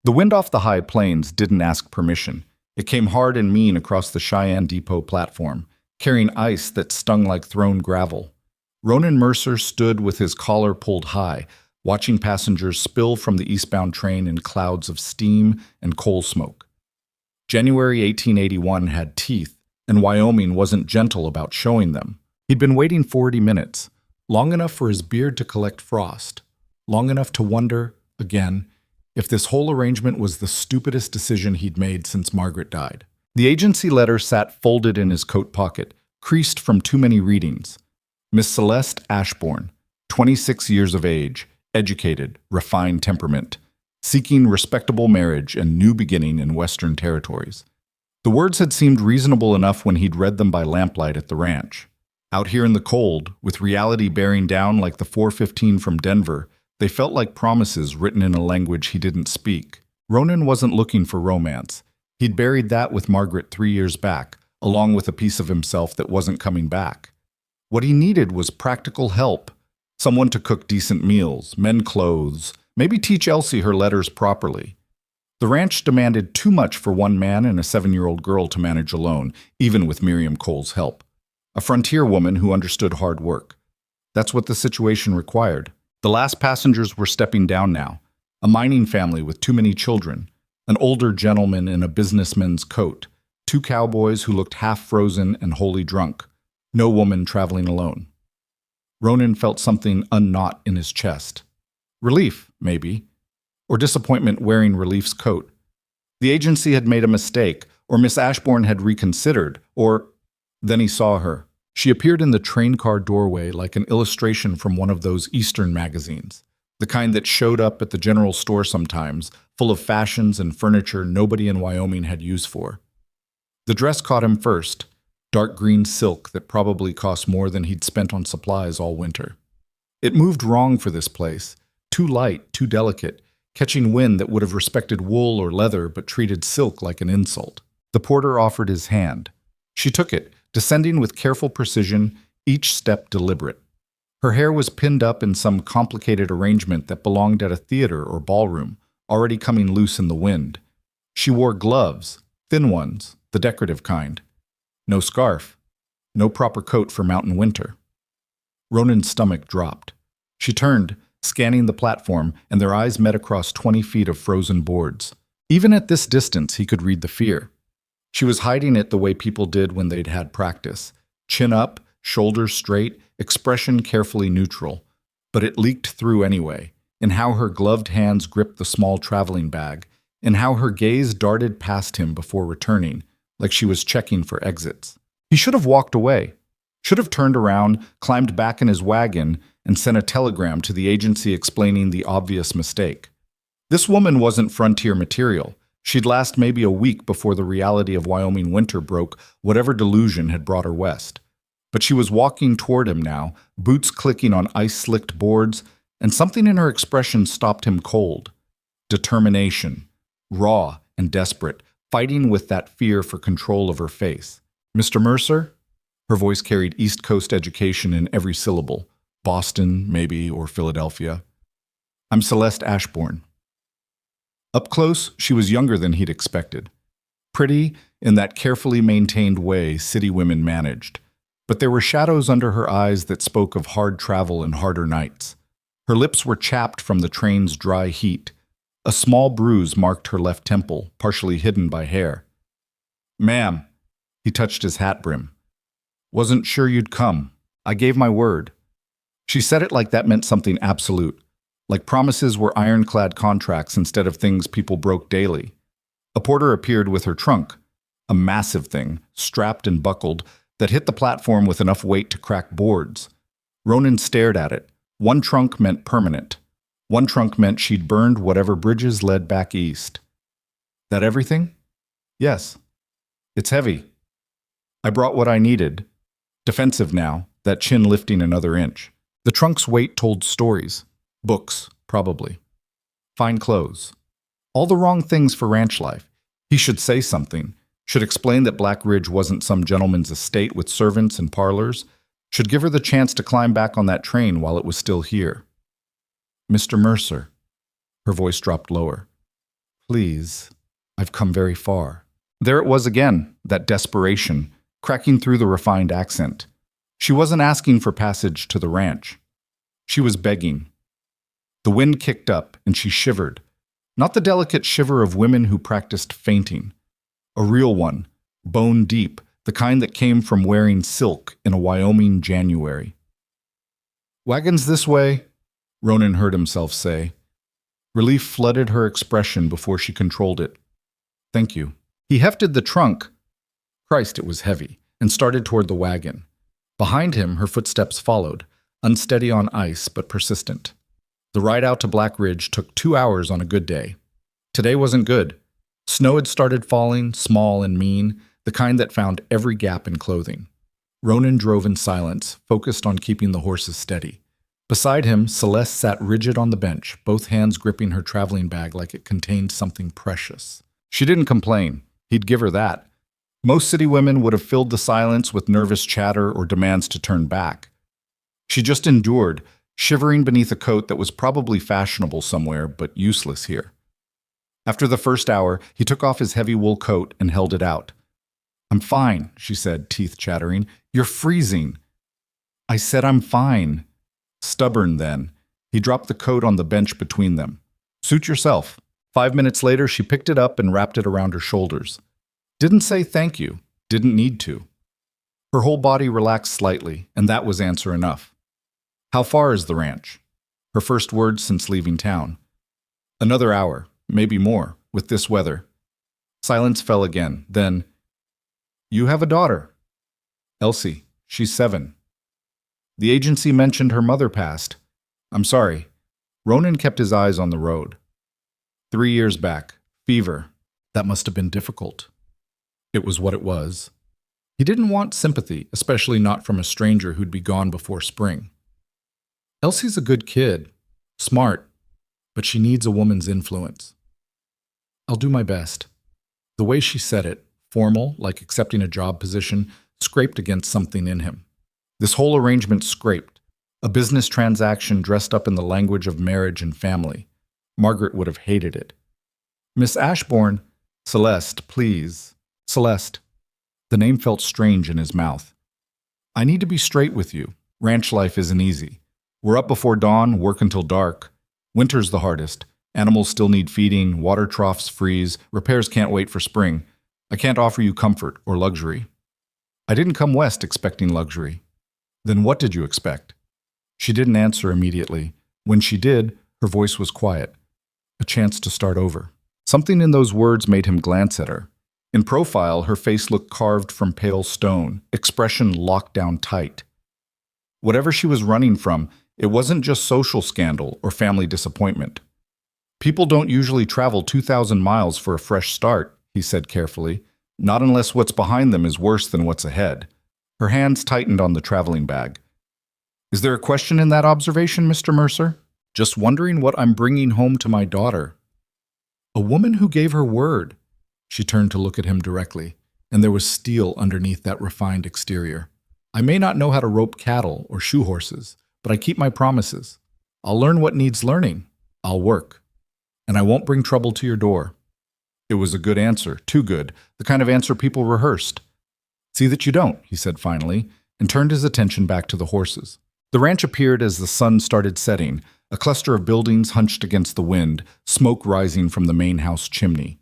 The wind off the high plains didn't ask permission. It came hard and mean across the Cheyenne Depot platform, carrying ice that stung like thrown gravel. Ronan Mercer stood with his collar pulled high, watching passengers spill from the eastbound train in clouds of steam and coal smoke. January 1881 had teeth, and Wyoming wasn't gentle about showing them. He'd been waiting 40 minutes, long enough for his beard to collect frost, long enough to wonder, again, if this whole arrangement was the stupidest decision he'd made since Margaret died. The agency letter sat folded in his coat pocket, creased from too many readings. Miss Celeste Ashbourne, 26 years of age, educated, refined temperament, seeking respectable marriage and new beginning in Western territories. The words had seemed reasonable enough when he'd read them by lamplight at the ranch. Out here in the cold, with reality bearing down like the 415 from Denver, they felt like promises written in a language he didn't speak. Ronan wasn't looking for romance. He'd buried that with Margaret 3 years back, along with a piece of himself that wasn't coming back. What he needed was practical help. Someone to cook decent meals, mend clothes, maybe teach Elsie her letters properly. The ranch demanded too much for one man and a 7-year-old girl to manage alone, even with Miriam Cole's help. A frontier woman who understood hard work. That's what the situation required. The last passengers were stepping down now. A mining family with too many children, an older gentleman in a businessman's coat, 2 cowboys who looked half frozen and wholly drunk, no woman traveling alone. Ronan felt something unknot in his chest. Relief, maybe, or disappointment wearing Relief's coat. The agency had made a mistake, or Miss Ashbourne had reconsidered, or... Then he saw her. She appeared in the train car doorway like an illustration from one of those Eastern magazines, the kind that showed up at the general store sometimes, full of fashions and furniture nobody in Wyoming had use for. The dress caught him first, dark green silk that probably cost more than he'd spent on supplies all winter. It moved wrong for this place, too light, too delicate, catching wind that would have respected wool or leather but treated silk like an insult. The porter offered his hand. She took it, descending with careful precision, each step deliberate. Her hair was pinned up in some complicated arrangement that belonged at a theater or ballroom, already coming loose in the wind. She wore gloves, thin ones, the decorative kind. No scarf, no proper coat for mountain winter. Ronan's stomach dropped. She turned, scanning the platform, and their eyes met across 20 feet of frozen boards. Even at this distance, he could read the fear. She was hiding it the way people did when they'd had practice. Chin up, shoulders straight, expression carefully neutral. But it leaked through anyway, in how her gloved hands gripped the small traveling bag, in how her gaze darted past him before returning, like she was checking for exits. He should have walked away, should have turned around, climbed back in his wagon, and sent a telegram to the agency explaining the obvious mistake. This woman wasn't frontier material. She'd last maybe a week before the reality of Wyoming winter broke whatever delusion had brought her west. But she was walking toward him now, boots clicking on ice-slicked boards, and something in her expression stopped him cold. Determination, raw and desperate, fighting with that fear for control of her face. "Mr. Mercer?" Her voice carried East Coast education in every syllable. Boston, maybe, or Philadelphia. "I'm Celeste Ashbourne." Up close, she was younger than he'd expected. Pretty, in that carefully maintained way city women managed. But there were shadows under her eyes that spoke of hard travel and harder nights. Her lips were chapped from the train's dry heat. A small bruise marked her left temple, partially hidden by hair. "Ma'am," he touched his hat brim. "Wasn't sure you'd come. I gave my word." She said it like that meant something absolute. Like promises were ironclad contracts instead of things people broke daily. A porter appeared with her trunk, a massive thing, strapped and buckled, that hit the platform with enough weight to crack boards. Ronan stared at it. One trunk meant permanent. One trunk meant she'd burned whatever bridges led back east. "That everything?" "Yes." "It's heavy." "I brought what I needed." Defensive now, that chin lifting another inch. The trunk's weight told stories. Books, probably. Fine clothes. All the wrong things for ranch life. He should say something. Should explain that Black Ridge wasn't some gentleman's estate with servants and parlors. Should give her the chance to climb back on that train while it was still here. "Mr. Mercer." Her voice dropped lower. Please, I've come very far. There it was again, that desperation, cracking through the refined accent. She wasn't asking for passage to the ranch. She was begging. The wind kicked up, and she shivered. Not the delicate shiver of women who practiced fainting. A real one, bone deep, the kind that came from wearing silk in a Wyoming January. "Wagons this way," Ronan heard himself say. Relief flooded her expression before she controlled it. "Thank you." He hefted the trunk. Christ, it was heavy, and started toward the wagon. Behind him, her footsteps followed, unsteady on ice but persistent. The ride out to Black Ridge took 2 hours on a good day. Today wasn't good. Snow had started falling, small and mean, the kind that found every gap in clothing. Ronan drove in silence, focused on keeping the horses steady. Beside him, Celeste sat rigid on the bench, both hands gripping her traveling bag like it contained something precious. She didn't complain. He'd give her that. Most city women would have filled the silence with nervous chatter or demands to turn back. She just endured, shivering beneath a coat that was probably fashionable somewhere, but useless here. After the first hour, he took off his heavy wool coat and held it out. "I'm fine," she said, teeth chattering. "You're freezing." "I said I'm fine." Stubborn then, he dropped the coat on the bench between them. "Suit yourself." 5 minutes later, she picked it up and wrapped it around her shoulders. Didn't say thank you, didn't need to. Her whole body relaxed slightly, and that was answer enough. "How far is the ranch?" Her first words since leaving town. "Another hour, maybe more, with this weather." Silence fell again, then, "You have a daughter." "Elsie, she's 7. "The agency mentioned her mother passed." "I'm sorry." Ronan kept his eyes on the road. 3 years back, fever. That must have been difficult. It was what it was. He didn't want sympathy, especially not from a stranger who'd be gone before spring. "Elsie's a good kid, smart, but she needs a woman's influence." "I'll do my best." The way she said it, formal, like accepting a job position, scraped against something in him. This whole arrangement scraped. A business transaction dressed up in the language of marriage and family. Margaret would have hated it. "Miss Ashbourne." "Celeste, please." "Celeste." The name felt strange in his mouth. "I need to be straight with you. Ranch life isn't easy. We're up before dawn, work until dark. Winter's the hardest. Animals still need feeding, water troughs freeze, repairs can't wait for spring. I can't offer you comfort or luxury." "I didn't come west expecting luxury." "Then what did you expect?" She didn't answer immediately. When she did, her voice was quiet. A chance to start over. Something in those words made him glance at her. In profile, her face looked carved from pale stone, expression locked down tight. Whatever she was running from, it wasn't just social scandal or family disappointment. "People don't usually travel 2,000 miles for a fresh start," he said carefully, "not unless what's behind them is worse than what's ahead." Her hands tightened on the traveling bag. "Is there a question in that observation, Mr. Mercer?" "Just wondering what I'm bringing home to my daughter." "A woman who gave her word." She turned to look at him directly, and there was steel underneath that refined exterior. "I may not know how to rope cattle or shoe horses, but I keep my promises. I'll learn what needs learning. I'll work. And I won't bring trouble to your door." It was a good answer, too good, the kind of answer people rehearsed. "See that you don't," he said finally, and turned his attention back to the horses. The ranch appeared as the sun started setting, a cluster of buildings hunched against the wind, smoke rising from the main house chimney.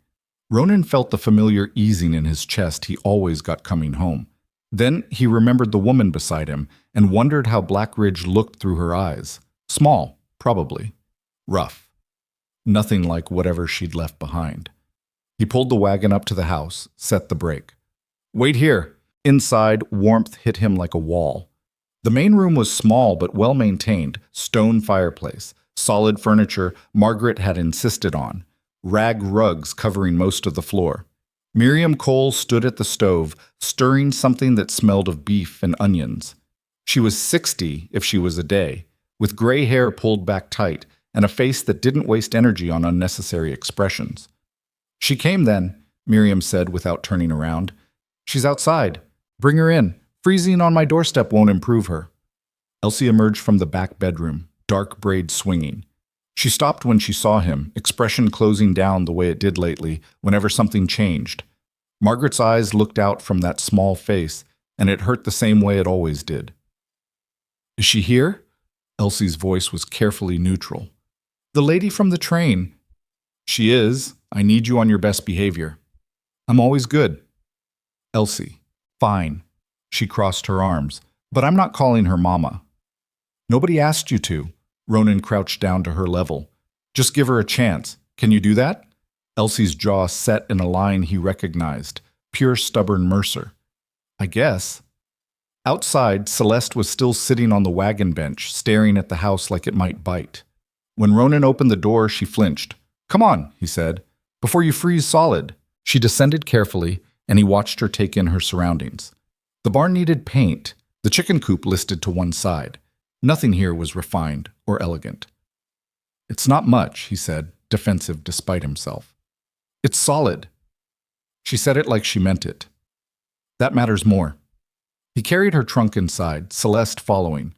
Ronan felt the familiar easing in his chest he always got coming home. Then he remembered the woman beside him and wondered how Black Ridge looked through her eyes. Small, probably. Rough. Nothing like whatever she'd left behind. He pulled the wagon up to the house, set the brake. "Wait here." Inside, warmth hit him like a wall. The main room was small but well-maintained, stone fireplace, solid furniture Margaret had insisted on, rag rugs covering most of the floor. Miriam Cole stood at the stove, stirring something that smelled of beef and onions. She was 60 if she was a day, with gray hair pulled back tight and a face that didn't waste energy on unnecessary expressions. "She came then," Miriam said without turning around. "She's outside. Bring her in. Freezing on my doorstep won't improve her." Elsie emerged from the back bedroom, dark braids swinging. She stopped when she saw him, expression closing down the way it did lately whenever something changed. Margaret's eyes looked out from that small face, and it hurt the same way it always did. Is she here? Elsie's voice was carefully neutral. The lady from the train. She is. I need you on your best behavior. I'm always good. Elsie. Fine. She crossed her arms. But I'm not calling her Mama. Nobody asked you to. Ronan crouched down to her level. Just give her a chance. Can you do that? Elsie's jaw set in a line he recognized. Pure stubborn Mercer. I guess. Outside, Celeste was still sitting on the wagon bench, staring at the house like it might bite. When Ronan opened the door, she flinched. Come on, he said, before you freeze solid. She descended carefully, and he watched her take in her surroundings. The barn needed paint, the chicken coop listed to one side. Nothing here was refined or elegant. It's not much, he said, defensive despite himself. It's solid. She said it like she meant it. That matters more. He carried her trunk inside, Celeste following.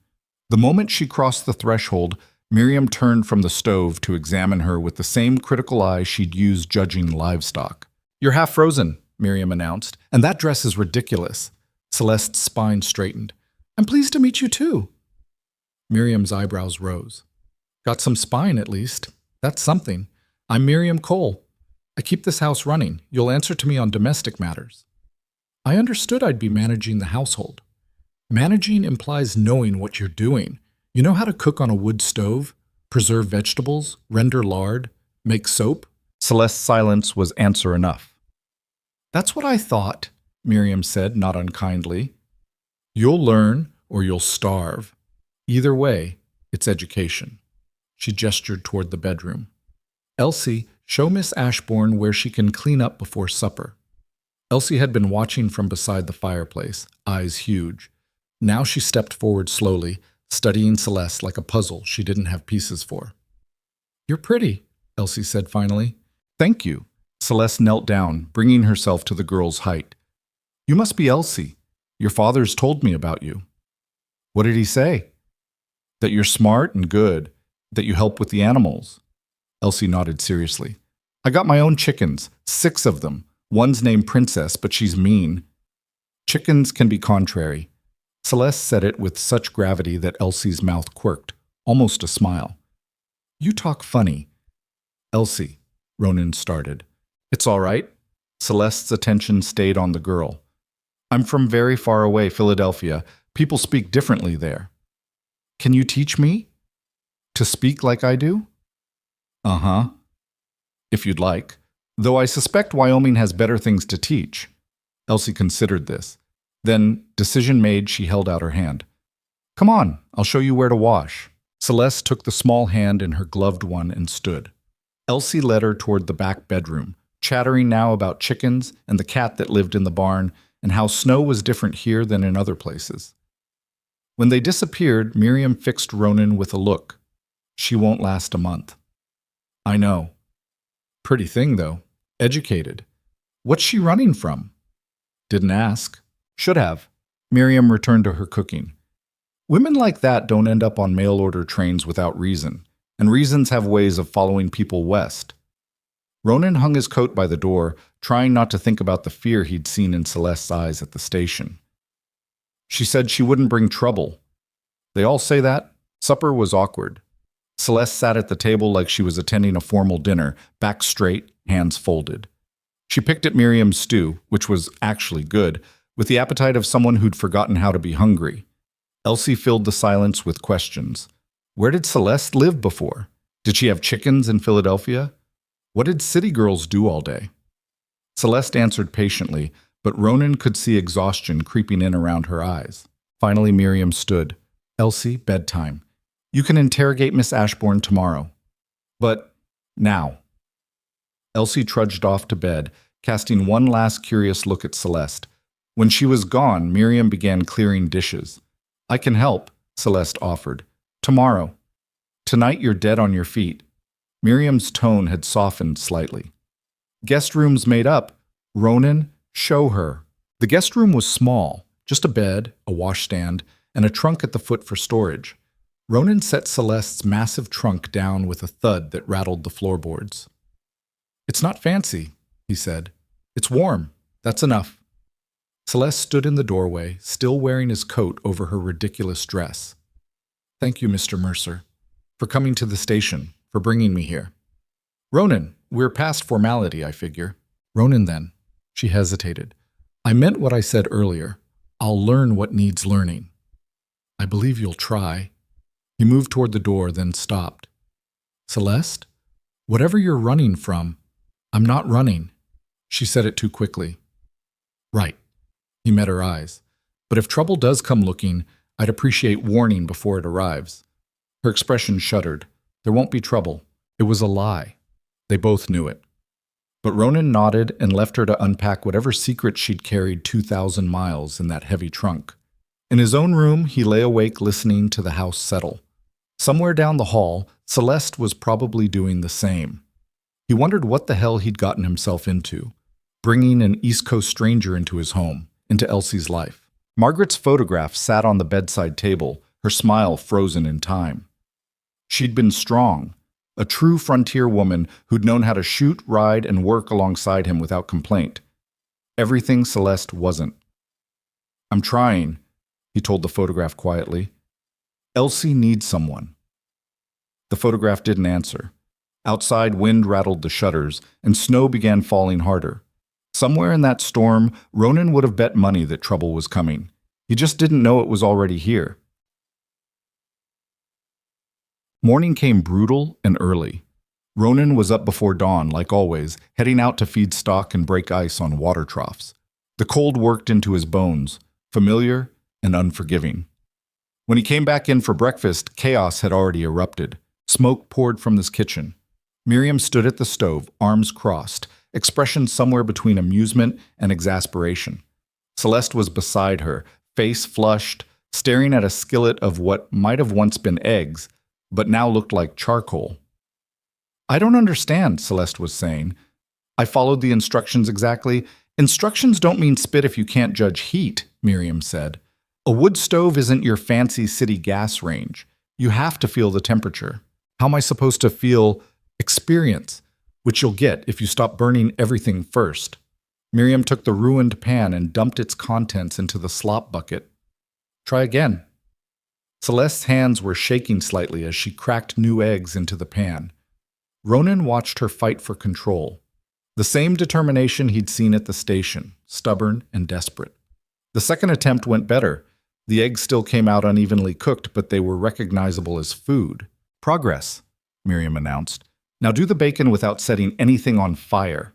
The moment she crossed the threshold, Miriam turned from the stove to examine her with the same critical eye she'd used judging livestock. You're half frozen, Miriam announced, and that dress is ridiculous. Celeste's spine straightened. I'm pleased to meet you too. Miriam's eyebrows rose. Got some spine, at least. That's something. I'm Miriam Cole. I keep this house running. You'll answer to me on domestic matters. I understood I'd be managing the household. Managing implies knowing what you're doing. You know how to cook on a wood stove, preserve vegetables, render lard, make soap? Celeste's silence was answer enough. That's what I thought, Miriam said, not unkindly. You'll learn or you'll starve. Either way, it's education. She gestured toward the bedroom. Elsie, show Miss Ashbourne where she can clean up before supper. Elsie had been watching from beside the fireplace, eyes huge. Now she stepped forward slowly, studying Celeste like a puzzle she didn't have pieces for. You're pretty, Elsie said finally. Thank you. Celeste knelt down, bringing herself to the girl's height. You must be Elsie. Your father's told me about you. What did he say? That you're smart and good, that you help with the animals. Elsie nodded seriously. I got my own chickens, 6 of them. One's named Princess, but she's mean. Chickens can be contrary. Celeste said it with such gravity that Elsie's mouth quirked, almost a smile. You talk funny. Elsie, Ronan started. It's all right. Celeste's attention stayed on the girl. I'm from very far away, Philadelphia. People speak differently there. Can you teach me? To speak like I do? Uh-huh. If you'd like. Though I suspect Wyoming has better things to teach. Elsie considered this. Then, decision made, she held out her hand. Come on, I'll show you where to wash. Celeste took the small hand in her gloved one and stood. Elsie led her toward the back bedroom, chattering now about chickens and the cat that lived in the barn and how snow was different here than in other places. When they disappeared, Miriam fixed Ronan with a look. She won't last a month. I know. Pretty thing, though. Educated. What's she running from? Didn't ask. Should have. Miriam returned to her cooking. Women like that don't end up on mail-order trains without reason, and reasons have ways of following people west. Ronan hung his coat by the door, trying not to think about the fear he'd seen in Celeste's eyes at the station. She said she wouldn't bring trouble. They all say that. Supper was awkward. Celeste sat at the table like she was attending a formal dinner, back straight, hands folded. She picked at Miriam's stew, which was actually good, with the appetite of someone who'd forgotten how to be hungry. Elsie filled the silence with questions. Where did Celeste live before? Did she have chickens in Philadelphia? What did city girls do all day? Celeste answered patiently, but Ronan could see exhaustion creeping in around her eyes. Finally, Miriam stood. Elsie, bedtime. You can interrogate Miss Ashbourne tomorrow. But now. Elsie trudged off to bed, casting one last curious look at Celeste. When she was gone, Miriam began clearing dishes. I can help, Celeste offered. Tomorrow. Tonight you're dead on your feet. Miriam's tone had softened slightly. Guest room's made up. Ronan, show her. The guest room was small, just a bed, a washstand, and a trunk at the foot for storage. Ronan set Celeste's massive trunk down with a thud that rattled the floorboards. "It's not fancy," he said. "It's warm. That's enough." Celeste stood in the doorway, still wearing his coat over her ridiculous dress. "Thank you, Mr. Mercer, for coming to the station, for bringing me here." "Ronan, we're past formality, I figure." "Ronan, then." She hesitated. "I meant what I said earlier. I'll learn what needs learning." "I believe you'll try." He moved toward the door, then stopped. "Celeste, whatever you're running from, I'm not running." She said it too quickly. "Right." He met her eyes. "But if trouble does come looking, I'd appreciate warning before it arrives." Her expression shuddered. There won't be trouble. It was a lie. They both knew it. But Ronan nodded and left her to unpack whatever secret she'd carried 2,000 miles in that heavy trunk. In his own room, he lay awake listening to the house settle. Somewhere down the hall, Celeste was probably doing the same. He wondered what the hell he'd gotten himself into, bringing an East Coast stranger into his home, into Elsie's life. Margaret's photograph sat on the bedside table, her smile frozen in time. She'd been strong, a true frontier woman who'd known how to shoot, ride, and work alongside him without complaint. Everything Celeste wasn't. "I'm trying," he told the photograph quietly. "Elsie needs someone." The photograph didn't answer. Outside, wind rattled the shutters, and snow began falling harder. Somewhere in that storm, Ronan would have bet money that trouble was coming. He just didn't know it was already here. Morning came brutal and early. Ronan was up before dawn, like always, heading out to feed stock and break ice on water troughs. The cold worked into his bones, familiar and unforgiving. When he came back in for breakfast, chaos had already erupted. Smoke poured from his kitchen. Miriam stood at the stove, arms crossed, expression somewhere between amusement and exasperation. Celeste was beside her, face flushed, staring at a skillet of what might have once been eggs, but now looked like charcoal. "I don't understand," Celeste was saying. "I followed the instructions exactly." "Instructions don't mean spit if you can't judge heat," Miriam said. "A wood stove isn't your fancy city gas range. You have to feel the temperature. How am I supposed to feel experience, which you'll get if you stop burning everything first?" Miriam took the ruined pan and dumped its contents into the slop bucket. "Try again." Celeste's hands were shaking slightly as she cracked new eggs into the pan. Ronan watched her fight for control. The same determination he'd seen at the station, stubborn and desperate. The second attempt went better. The eggs still came out unevenly cooked, but they were recognizable as food. "Progress," Miriam announced. "Now do the bacon without setting anything on fire."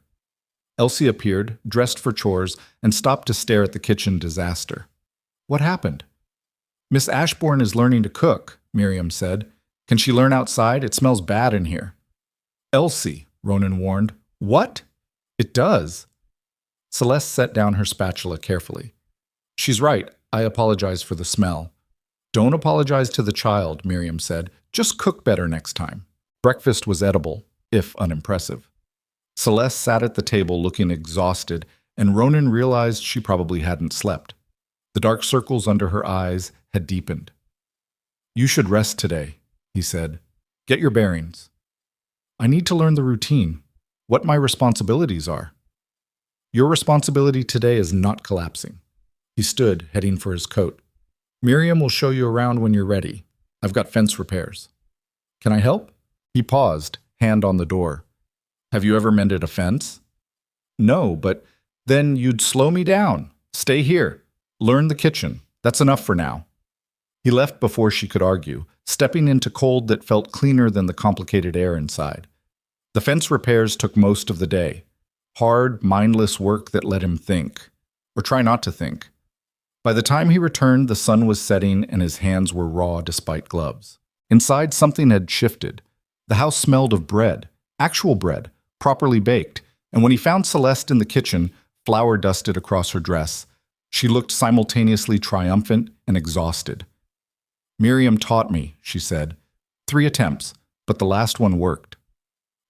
Elsie appeared, dressed for chores, and stopped to stare at the kitchen disaster. "What happened?" "Miss Ashbourne is learning to cook," Miriam said. "Can she learn outside? It smells bad in here." "Elsie," Ronan warned. "What?" "It does." Celeste set down her spatula carefully. "She's right. I apologize for the smell." "Don't apologize to the child," Miriam said. "Just cook better next time." Breakfast was edible, if unimpressive. Celeste sat at the table looking exhausted, and Ronan realized she probably hadn't slept. The dark circles under her eyes had deepened. "You should rest today," he said. "Get your bearings." "I need to learn the routine, what my responsibilities are." "Your responsibility today is not collapsing." He stood, heading for his coat. "Miriam will show you around when you're ready. I've got fence repairs." "Can I help?" He paused, hand on the door. "Have you ever mended a fence?" "No, but then you'd slow me down. Stay here. Learn the kitchen. That's enough for now." He left before she could argue, stepping into cold that felt cleaner than the complicated air inside. The fence repairs took most of the day. Hard, mindless work that let him think. Or try not to think. By the time he returned, the sun was setting and his hands were raw despite gloves. Inside, something had shifted. The house smelled of bread, actual bread, properly baked, and when he found Celeste in the kitchen, flour dusted across her dress, she looked simultaneously triumphant and exhausted. "Miriam taught me," she said. 3 attempts, but the last one worked."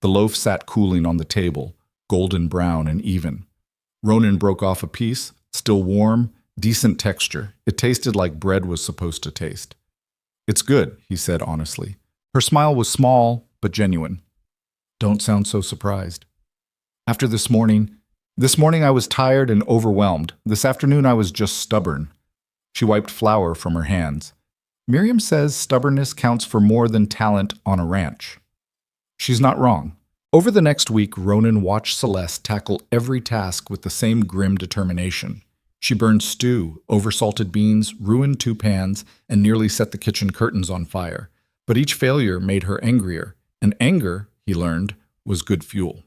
The loaf sat cooling on the table, golden brown and even. Ronan broke off a piece, still warm, decent texture. It tasted like bread was supposed to taste. It's good, he said honestly. Her smile was small, but genuine. Don't sound so surprised. After this morning I was tired and overwhelmed. This afternoon I was just stubborn. She wiped flour from her hands. Miriam says stubbornness counts for more than talent on a ranch. She's not wrong. Over the next week, Ronan watched Celeste tackle every task with the same grim determination. She burned stew, oversalted beans, ruined 2 pans, and nearly set the kitchen curtains on fire. But each failure made her angrier, and anger, he learned, was good fuel.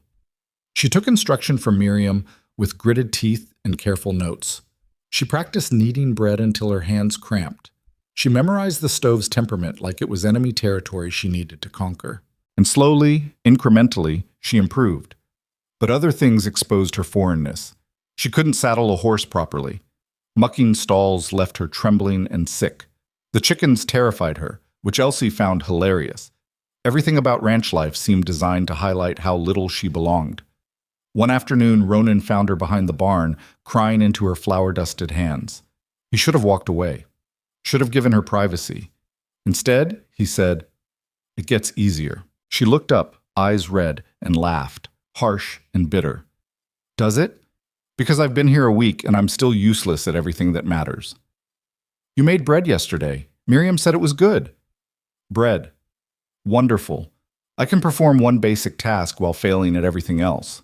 She took instruction from Miriam with gritted teeth and careful notes. She practiced kneading bread until her hands cramped. She memorized the stove's temperament like it was enemy territory she needed to conquer. And slowly, incrementally, she improved. But other things exposed her foreignness. She couldn't saddle a horse properly. Mucking stalls left her trembling and sick. The chickens terrified her, which Elsie found hilarious. Everything about ranch life seemed designed to highlight how little she belonged. One afternoon, Ronan found her behind the barn, crying into her flour-dusted hands. He should have walked away. Should have given her privacy. Instead, he said, "It gets easier." She looked up, eyes red, and laughed, harsh and bitter. "Does it? Because I've been here a week and I'm still useless at everything that matters." "You made bread yesterday. Miriam said it was good." "Bread. Wonderful. I can perform one basic task while failing at everything else."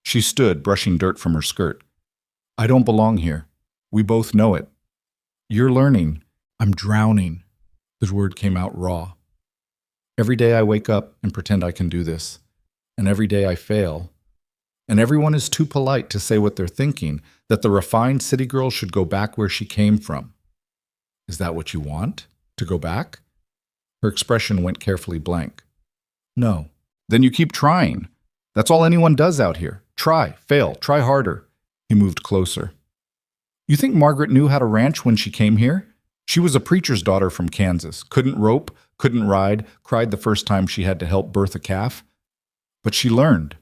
She stood, brushing dirt from her skirt. "I don't belong here. We both know it." "You're learning. I'm drowning." The word came out raw. "Every day I wake up and pretend I can do this. And every day I fail. And everyone is too polite to say what they're thinking, that the refined city girl should go back where she came from." "Is that what you want? To go back?" Her expression went carefully blank. "No." "Then you keep trying. That's all anyone does out here. Try, fail, try harder." He moved closer. "You think Margaret knew how to ranch when she came here? She was a preacher's daughter from Kansas, couldn't rope, couldn't ride, cried the first time she had to help birth a calf. But she learned.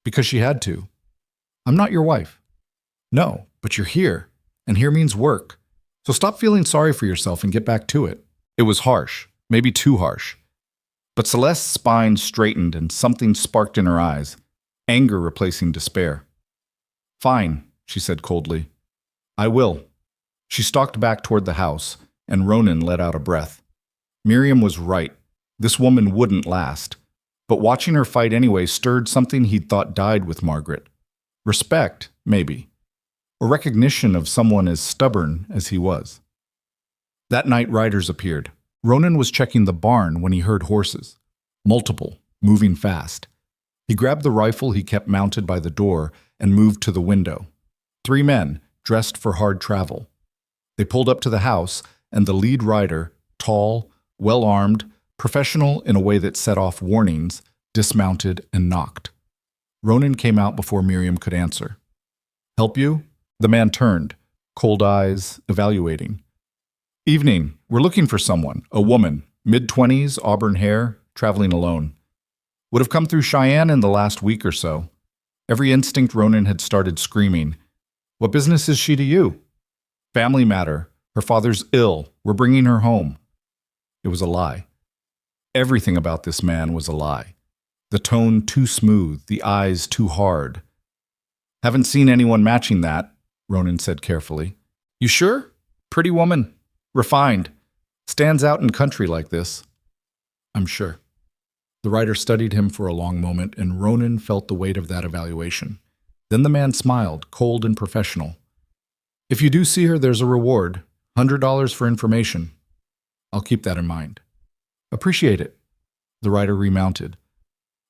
Because she had to. I'm not your wife." "No, but you're here. And here means work. So stop feeling sorry for yourself and get back to it." It was harsh, maybe too harsh. But Celeste's spine straightened and something sparked in her eyes, anger replacing despair. "Fine," she said coldly. "I will." She stalked back toward the house, and Ronan let out a breath. Miriam was right. This woman wouldn't last. But watching her fight anyway stirred something he'd thought died with Margaret. Respect, maybe. Or recognition of someone as stubborn as he was. That night, riders appeared. Ronan was checking the barn when he heard horses. Multiple, moving fast. He grabbed the rifle he kept mounted by the door and moved to the window. 3 men, dressed for hard travel. They pulled up to the house, and the lead rider, tall, well-armed, professional in a way that set off warnings, dismounted and knocked. Ronan came out before Miriam could answer. "Help you?" The man turned, cold eyes, evaluating. "Evening. We're looking for someone, a woman, mid-20s, auburn hair, traveling alone. Would have come through Cheyenne in the last week or so." Every instinct Ronan had started screaming. "What business is she to you?" "Family matter. Her father's ill. We're bringing her home." It was a lie. Everything about this man was a lie. The tone too smooth, the eyes too hard. "Haven't seen anyone matching that," Ronan said carefully. "You sure? Pretty woman. Refined. Stands out in country like this." "I'm sure." The rider studied him for a long moment, and Ronan felt the weight of that evaluation. Then the man smiled, cold and professional. "If you do see her, there's a reward. $100 for information." "I'll keep that in mind." "Appreciate it." The rider remounted.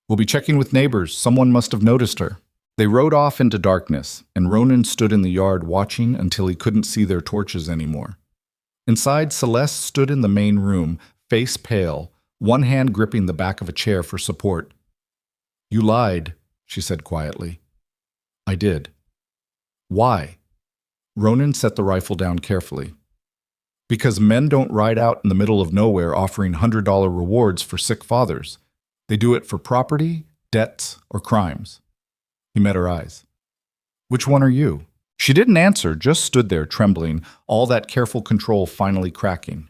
"We'll be checking with neighbors. Someone must have noticed her." They rode off into darkness, and Ronan stood in the yard watching until he couldn't see their torches anymore. Inside, Celeste stood in the main room, face pale, one hand gripping the back of a chair for support. "You lied," she said quietly. "I did." "Why?" Ronan set the rifle down carefully. "Because men don't ride out in the middle of nowhere offering $100 rewards for sick fathers. They do it for property, debts, or crimes." He met her eyes. "Which one are you?" She didn't answer, just stood there trembling, all that careful control finally cracking.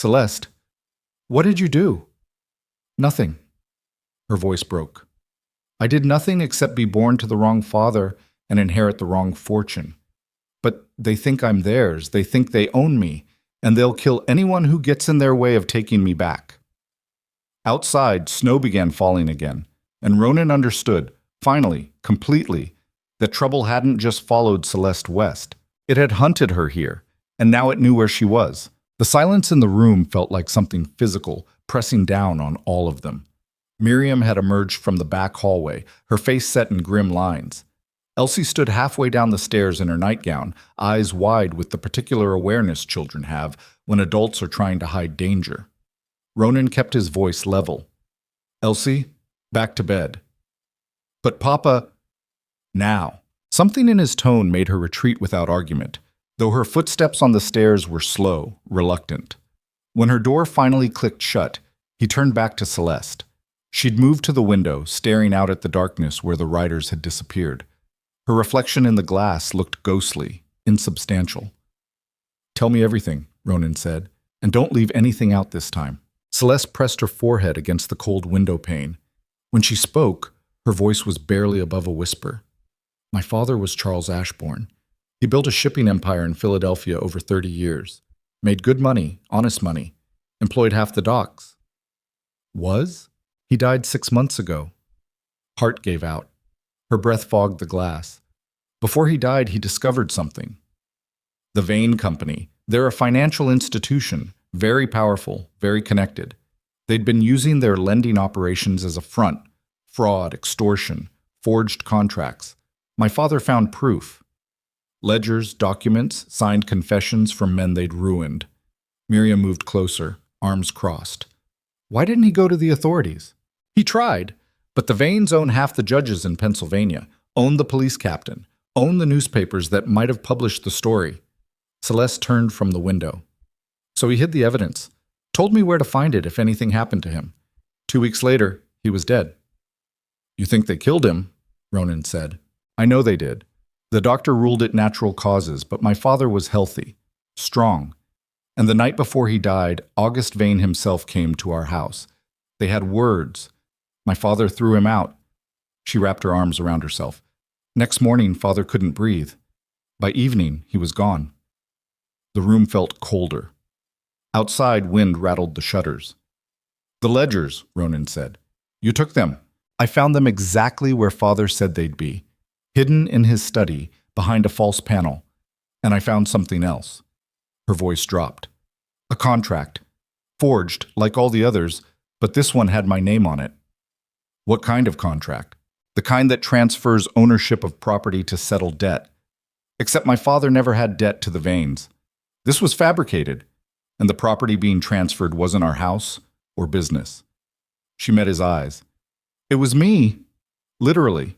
Celeste, what did you do? Nothing. Her voice broke. I did nothing except be born to the wrong father and inherit the wrong fortune. But they think I'm theirs, they think they own me, and they'll kill anyone who gets in their way of taking me back. Outside, snow began falling again, and Ronan understood, finally, completely, that trouble hadn't just followed Celeste west. It had hunted her here, and now it knew where she was. The silence in the room felt like something physical, pressing down on all of them. Miriam had emerged from the back hallway, her face set in grim lines. Elsie stood halfway down the stairs in her nightgown, eyes wide with the particular awareness children have when adults are trying to hide danger. Ronan kept his voice level. Elsie, back to bed. But Papa, now. Something in his tone made her retreat without argument, though her footsteps on the stairs were slow, reluctant. When her door finally clicked shut, he turned back to Celeste. She'd moved to the window, staring out at the darkness where the riders had disappeared. Her reflection in the glass looked ghostly, insubstantial. Tell me everything, Ronan said, and don't leave anything out this time. Celeste pressed her forehead against the cold window pane. When she spoke, her voice was barely above a whisper. My father was Charles Ashbourne. He built a shipping empire in Philadelphia over 30 years. Made good money, honest money. Employed half the docks. Was? He died 6 months ago. Heart gave out. Her breath fogged the glass. Before he died, he discovered something. The Vane Company. They're a financial institution, very powerful, very connected. They'd been using their lending operations as a front. Fraud, extortion, forged contracts. My father found proof. Ledgers, documents, signed confessions from men they'd ruined. Miriam moved closer, arms crossed. Why didn't he go to the authorities? He tried, but the Vanes own half the judges in Pennsylvania, own the police captain, own the newspapers that might have published the story. Celeste turned from the window. So he hid the evidence, told me where to find it if anything happened to him. 2 weeks later, he was dead. You think they killed him? Ronan said. I know they did. The doctor ruled it natural causes, but my father was healthy, strong. And the night before he died, August Vane himself came to our house. They had words. My father threw him out. She wrapped her arms around herself. Next morning, father couldn't breathe. By evening, he was gone. The room felt colder. Outside, wind rattled the shutters. The ledgers, Ronan said. You took them. I found them exactly where father said they'd be, hidden in his study behind a false panel. And I found something else. Her voice dropped. A contract. Forged, like all the others, but this one had my name on it. What kind of contract? The kind that transfers ownership of property to settle debt. Except my father never had debt to the Vanes. This was fabricated, and the property being transferred wasn't our house or business. She met his eyes. It was me, literally.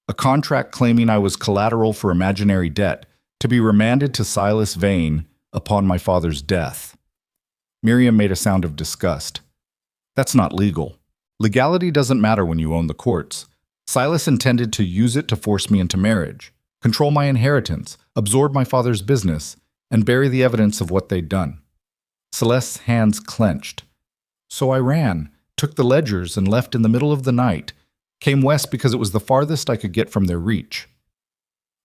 A contract claiming I was collateral for imaginary debt to be remanded to Silas Vane upon my father's death. Miriam made a sound of disgust. That's not legal. Legality doesn't matter when you own the courts. Silas intended to use it to force me into marriage, control my inheritance, absorb my father's business, and bury the evidence of what they'd done. Celeste's hands clenched. So I ran, took the ledgers, and left in the middle of the night. Came west because it was the farthest I could get from their reach.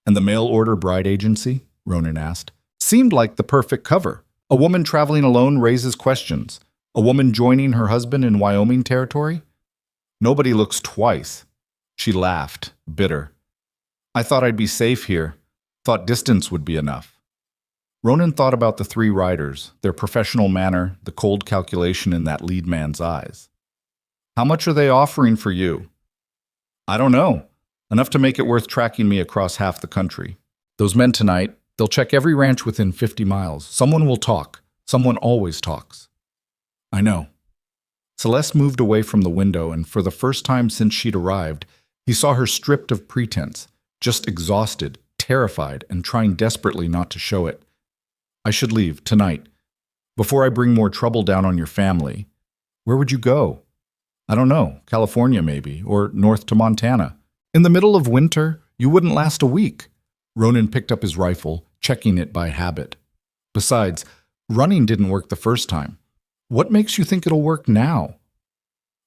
And the mail-order bride agency? Ronan asked. Seemed like the perfect cover. A woman traveling alone raises questions. A woman joining her husband in Wyoming territory? Nobody looks twice. She laughed, bitter. I thought I'd be safe here. Thought distance would be enough. Ronan thought about the 3 riders, their professional manner, the cold calculation in that lead man's eyes. How much are they offering for you? I don't know. Enough to make it worth tracking me across half the country. Those men tonight, they'll check every ranch within 50 miles. Someone will talk. Someone always talks. I know. Celeste moved away from the window, and for the first time since she'd arrived, he saw her stripped of pretense, just exhausted, terrified, and trying desperately not to show it. I should leave, tonight. Before I bring more trouble down on your family. Where would you go? I don't know, California maybe, or north to Montana. In the middle of winter, you wouldn't last a week. Ronan picked up his rifle, checking it by habit. Besides, running didn't work the first time. What makes you think it'll work now?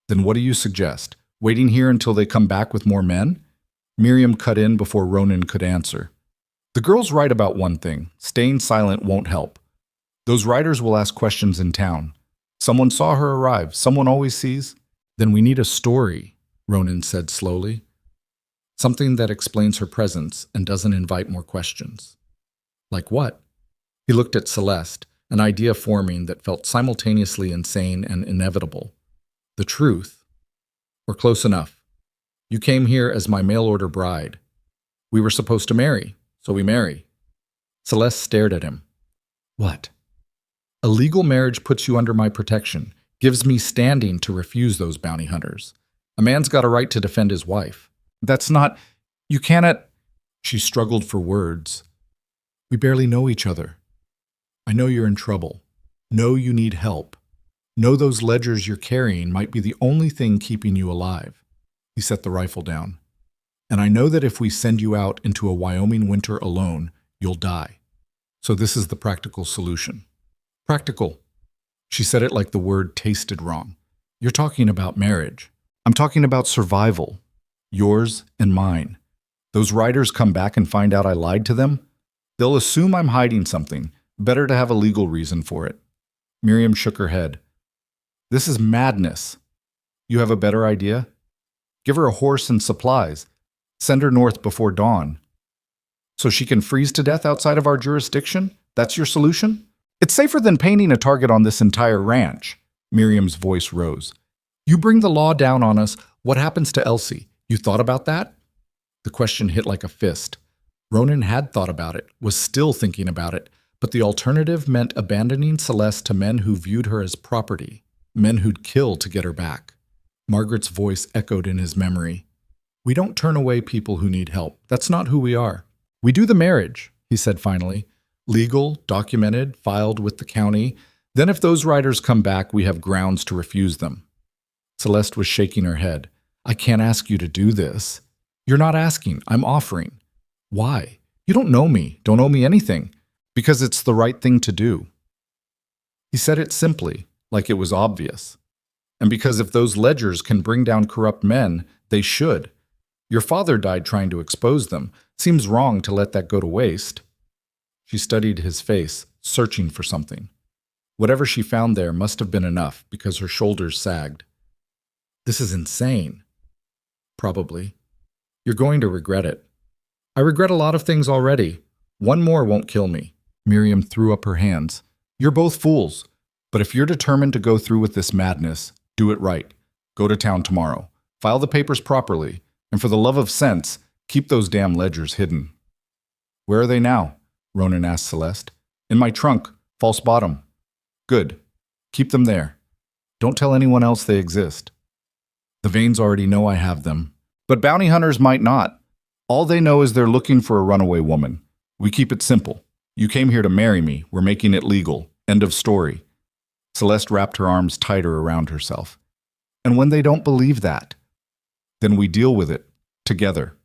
Then what do you suggest? Waiting here until they come back with more men? Miriam cut in before Ronan could answer. The girl's right about one thing. Staying silent won't help. Those riders will ask questions in town. Someone saw her arrive. Someone always sees. Then we need a story, Ronan said slowly. Something that explains her presence and doesn't invite more questions. Like what? He looked at Celeste, an idea forming that felt simultaneously insane and inevitable. The truth. Or close enough. You came here as my mail-order bride. We were supposed to marry, so we marry. Celeste stared at him. What? A legal marriage puts you under my protection, gives me standing to refuse those bounty hunters. A man's got a right to defend his wife. That's not... You cannot... She struggled for words. We barely know each other. I know you're in trouble. Know you need help. Know those ledgers you're carrying might be the only thing keeping you alive. He set the rifle down. And I know that if we send you out into a Wyoming winter alone, you'll die. So this is the practical solution. Practical. She said it like the word tasted wrong. You're talking about marriage. I'm talking about survival. Yours and mine. Those riders come back and find out I lied to them? They'll assume I'm hiding something. Better to have a legal reason for it. Miriam shook her head. This is madness. You have a better idea? Give her a horse and supplies. Send her north before dawn. So she can freeze to death outside of our jurisdiction? That's your solution? It's safer than painting a target on this entire ranch. Miriam's voice rose. You bring the law down on us. What happens to Elsie? You thought about that? The question hit like a fist. Ronan had thought about it, was still thinking about it, but the alternative meant abandoning Celeste to men who viewed her as property, men who'd kill to get her back. Margaret's voice echoed in his memory. We don't turn away people who need help. That's not who we are. We do the marriage, he said finally. Legal, documented, filed with the county. Then if those riders come back, we have grounds to refuse them. Celeste was shaking her head. I can't ask you to do this. You're not asking. I'm offering. Why? You don't know me. Don't owe me anything. Because it's the right thing to do. He said it simply, like it was obvious. And because if those ledgers can bring down corrupt men, they should. Your father died trying to expose them. Seems wrong to let that go to waste. She studied his face, searching for something. Whatever she found there must have been enough, because her shoulders sagged. This is insane. Probably. You're going to regret it. I regret a lot of things already. One more won't kill me. Miriam threw up her hands. You're both fools. But if you're determined to go through with this madness, do it right. Go to town tomorrow. File the papers properly. And for the love of sense, keep those damn ledgers hidden. Where are they now? Ronan asked Celeste. In my trunk, false bottom. Good. Keep them there. Don't tell anyone else they exist. The Vanes already know I have them. But bounty hunters might not. All they know is they're looking for a runaway woman. We keep it simple. You came here to marry me. We're making it legal. End of story. Celeste wrapped her arms tighter around herself. And when they don't believe that, then we deal with it. Together.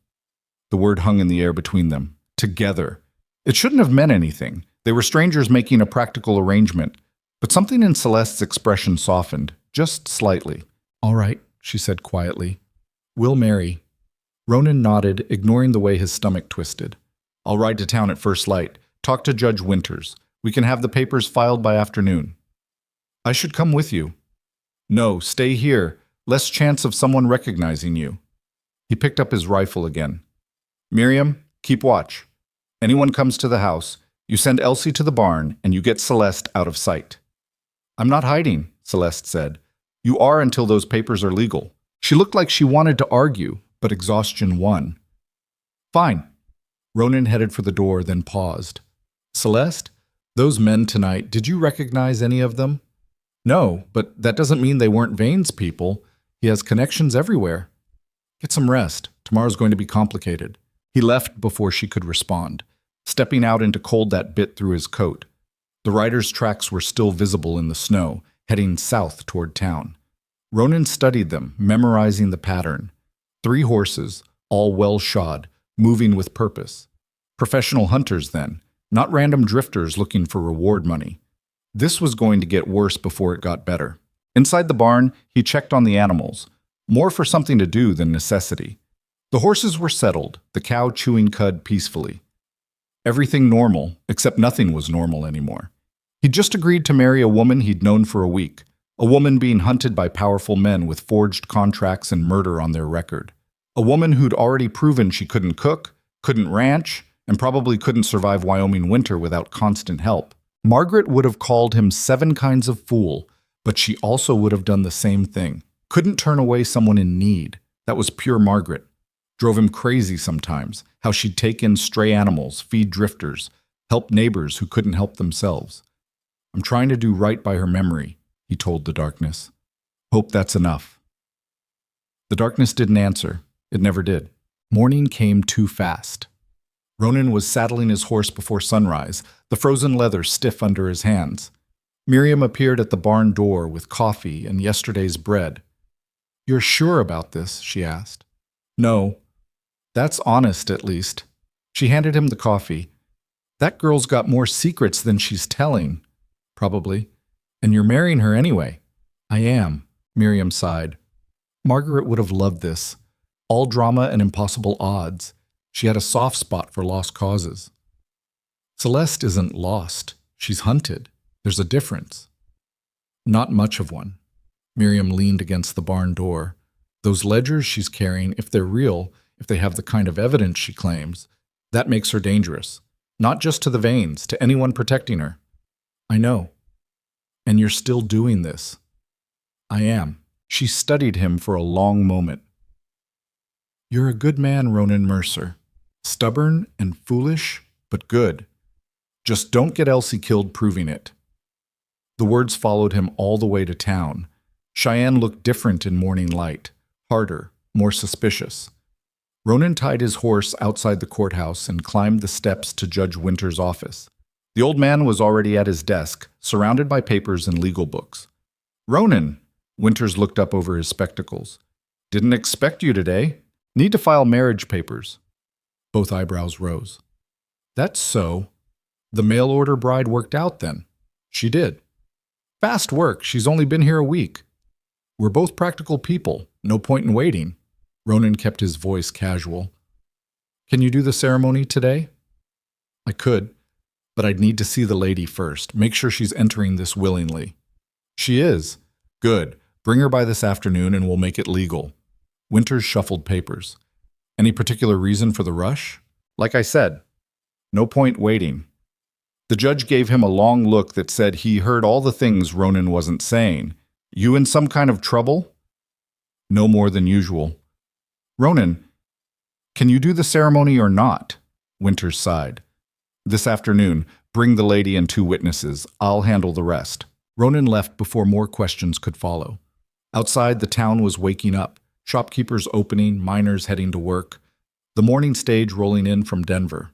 The word hung in the air between them. Together. It shouldn't have meant anything. They were strangers making a practical arrangement. But something in Celeste's expression softened, just slightly. All right, she said quietly. We'll marry. Ronan nodded, ignoring the way his stomach twisted. I'll ride to town at first light. Talk to Judge Winters. We can have the papers filed by afternoon. I should come with you. No, stay here. Less chance of someone recognizing you. He picked up his rifle again. Miriam, keep watch. Anyone comes to the house, you send Elsie to the barn, and you get Celeste out of sight. I'm not hiding, Celeste said. You are until those papers are legal. She looked like she wanted to argue, but exhaustion won. Fine. Ronan headed for the door, then paused. Celeste, those men tonight, did you recognize any of them? No, but that doesn't mean they weren't Vane's people. He has connections everywhere. Get some rest. Tomorrow's going to be complicated. He left before she could respond, stepping out into cold that bit through his coat. The riders' tracks were still visible in the snow, heading south toward town. Ronan studied them, memorizing the pattern. 3 horses, all well shod, moving with purpose. Professional hunters, then, not random drifters looking for reward money. This was going to get worse before it got better. Inside the barn, he checked on the animals, more for something to do than necessity. The horses were settled, the cow chewing cud peacefully. Everything normal, except nothing was normal anymore. He'd just agreed to marry a woman he'd known for a week, a woman being hunted by powerful men with forged contracts and murder on their record. A woman who'd already proven she couldn't cook, couldn't ranch, and probably couldn't survive Wyoming winter without constant help. Margaret would have called him 7 kinds of fool, but she also would have done the same thing. Couldn't turn away someone in need. That was pure Margaret. Drove him crazy sometimes, how she'd take in stray animals, feed drifters, help neighbors who couldn't help themselves. I'm trying to do right by her memory, he told the darkness. Hope that's enough. The darkness didn't answer. It never did. Morning came too fast. Ronan was saddling his horse before sunrise, the frozen leather stiff under his hands. Miriam appeared at the barn door with coffee and yesterday's bread. "You're sure about this?" she asked. "No. That's honest, at least." She handed him the coffee. "That girl's got more secrets than she's telling." "Probably. And you're marrying her anyway." "I am," Miriam sighed. Margaret would have loved this. All drama and impossible odds. She had a soft spot for lost causes. Celeste isn't lost. She's hunted. There's a difference. Not much of one. Miriam leaned against the barn door. Those ledgers she's carrying, if they're real, if they have the kind of evidence she claims, that makes her dangerous. Not just to the Vanes, to anyone protecting her. "I know. And you're still doing this." "I am." She studied him for a long moment. "You're a good man, Ronan Mercer. Stubborn and foolish, but good. Just don't get Elsie killed proving it." The words followed him all the way to town. Cheyenne looked different in morning light, harder, more suspicious. Ronan tied his horse outside the courthouse and climbed the steps to Judge Winter's office. The old man was already at his desk, surrounded by papers and legal books. "Ronan," Winters looked up over his spectacles. "Didn't expect you today. Need to file marriage papers." Both eyebrows rose. "That's so. The mail-order bride worked out then." "She did." "Fast work. She's only been here a week." "We're both practical people. No point in waiting." Ronan kept his voice casual. "Can you do the ceremony today?" "I could, but I'd need to see the lady first. Make sure she's entering this willingly." "She is." "Good. Bring her by this afternoon and we'll make it legal." Winters shuffled papers. "Any particular reason for the rush?" "Like I said, no point waiting." The judge gave him a long look that said he heard all the things Ronan wasn't saying. "You in some kind of trouble?" "No more than usual." "Ronan, can you do the ceremony or not?" Winters sighed. "This afternoon, bring the lady and 2 witnesses. I'll handle the rest." Ronan left before more questions could follow. Outside, the town was waking up. Shopkeepers opening, miners heading to work. The morning stage rolling in from Denver.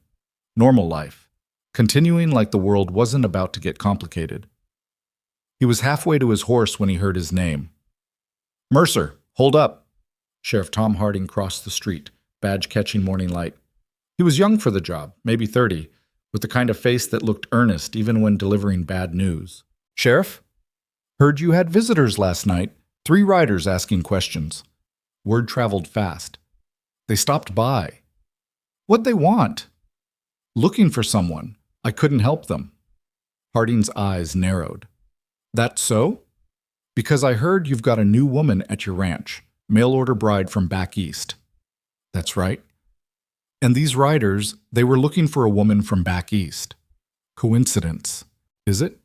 Normal life. Continuing like the world wasn't about to get complicated. He was halfway to his horse when he heard his name. "Mercer, hold up." Sheriff Tom Harding crossed the street, badge catching morning light. He was young for the job, maybe 30, with the kind of face that looked earnest even when delivering bad news. "Sheriff? Heard you had visitors last night. 3 riders asking questions." Word traveled fast. "They stopped by." "What'd they want?" "Looking for someone. I couldn't help them." Harding's eyes narrowed. "That so?" "Because I heard you've got a new woman at your ranch. Mail-order bride from back east." "That's right." "And these riders, they were looking for a woman from back east." "Coincidence. Is it?"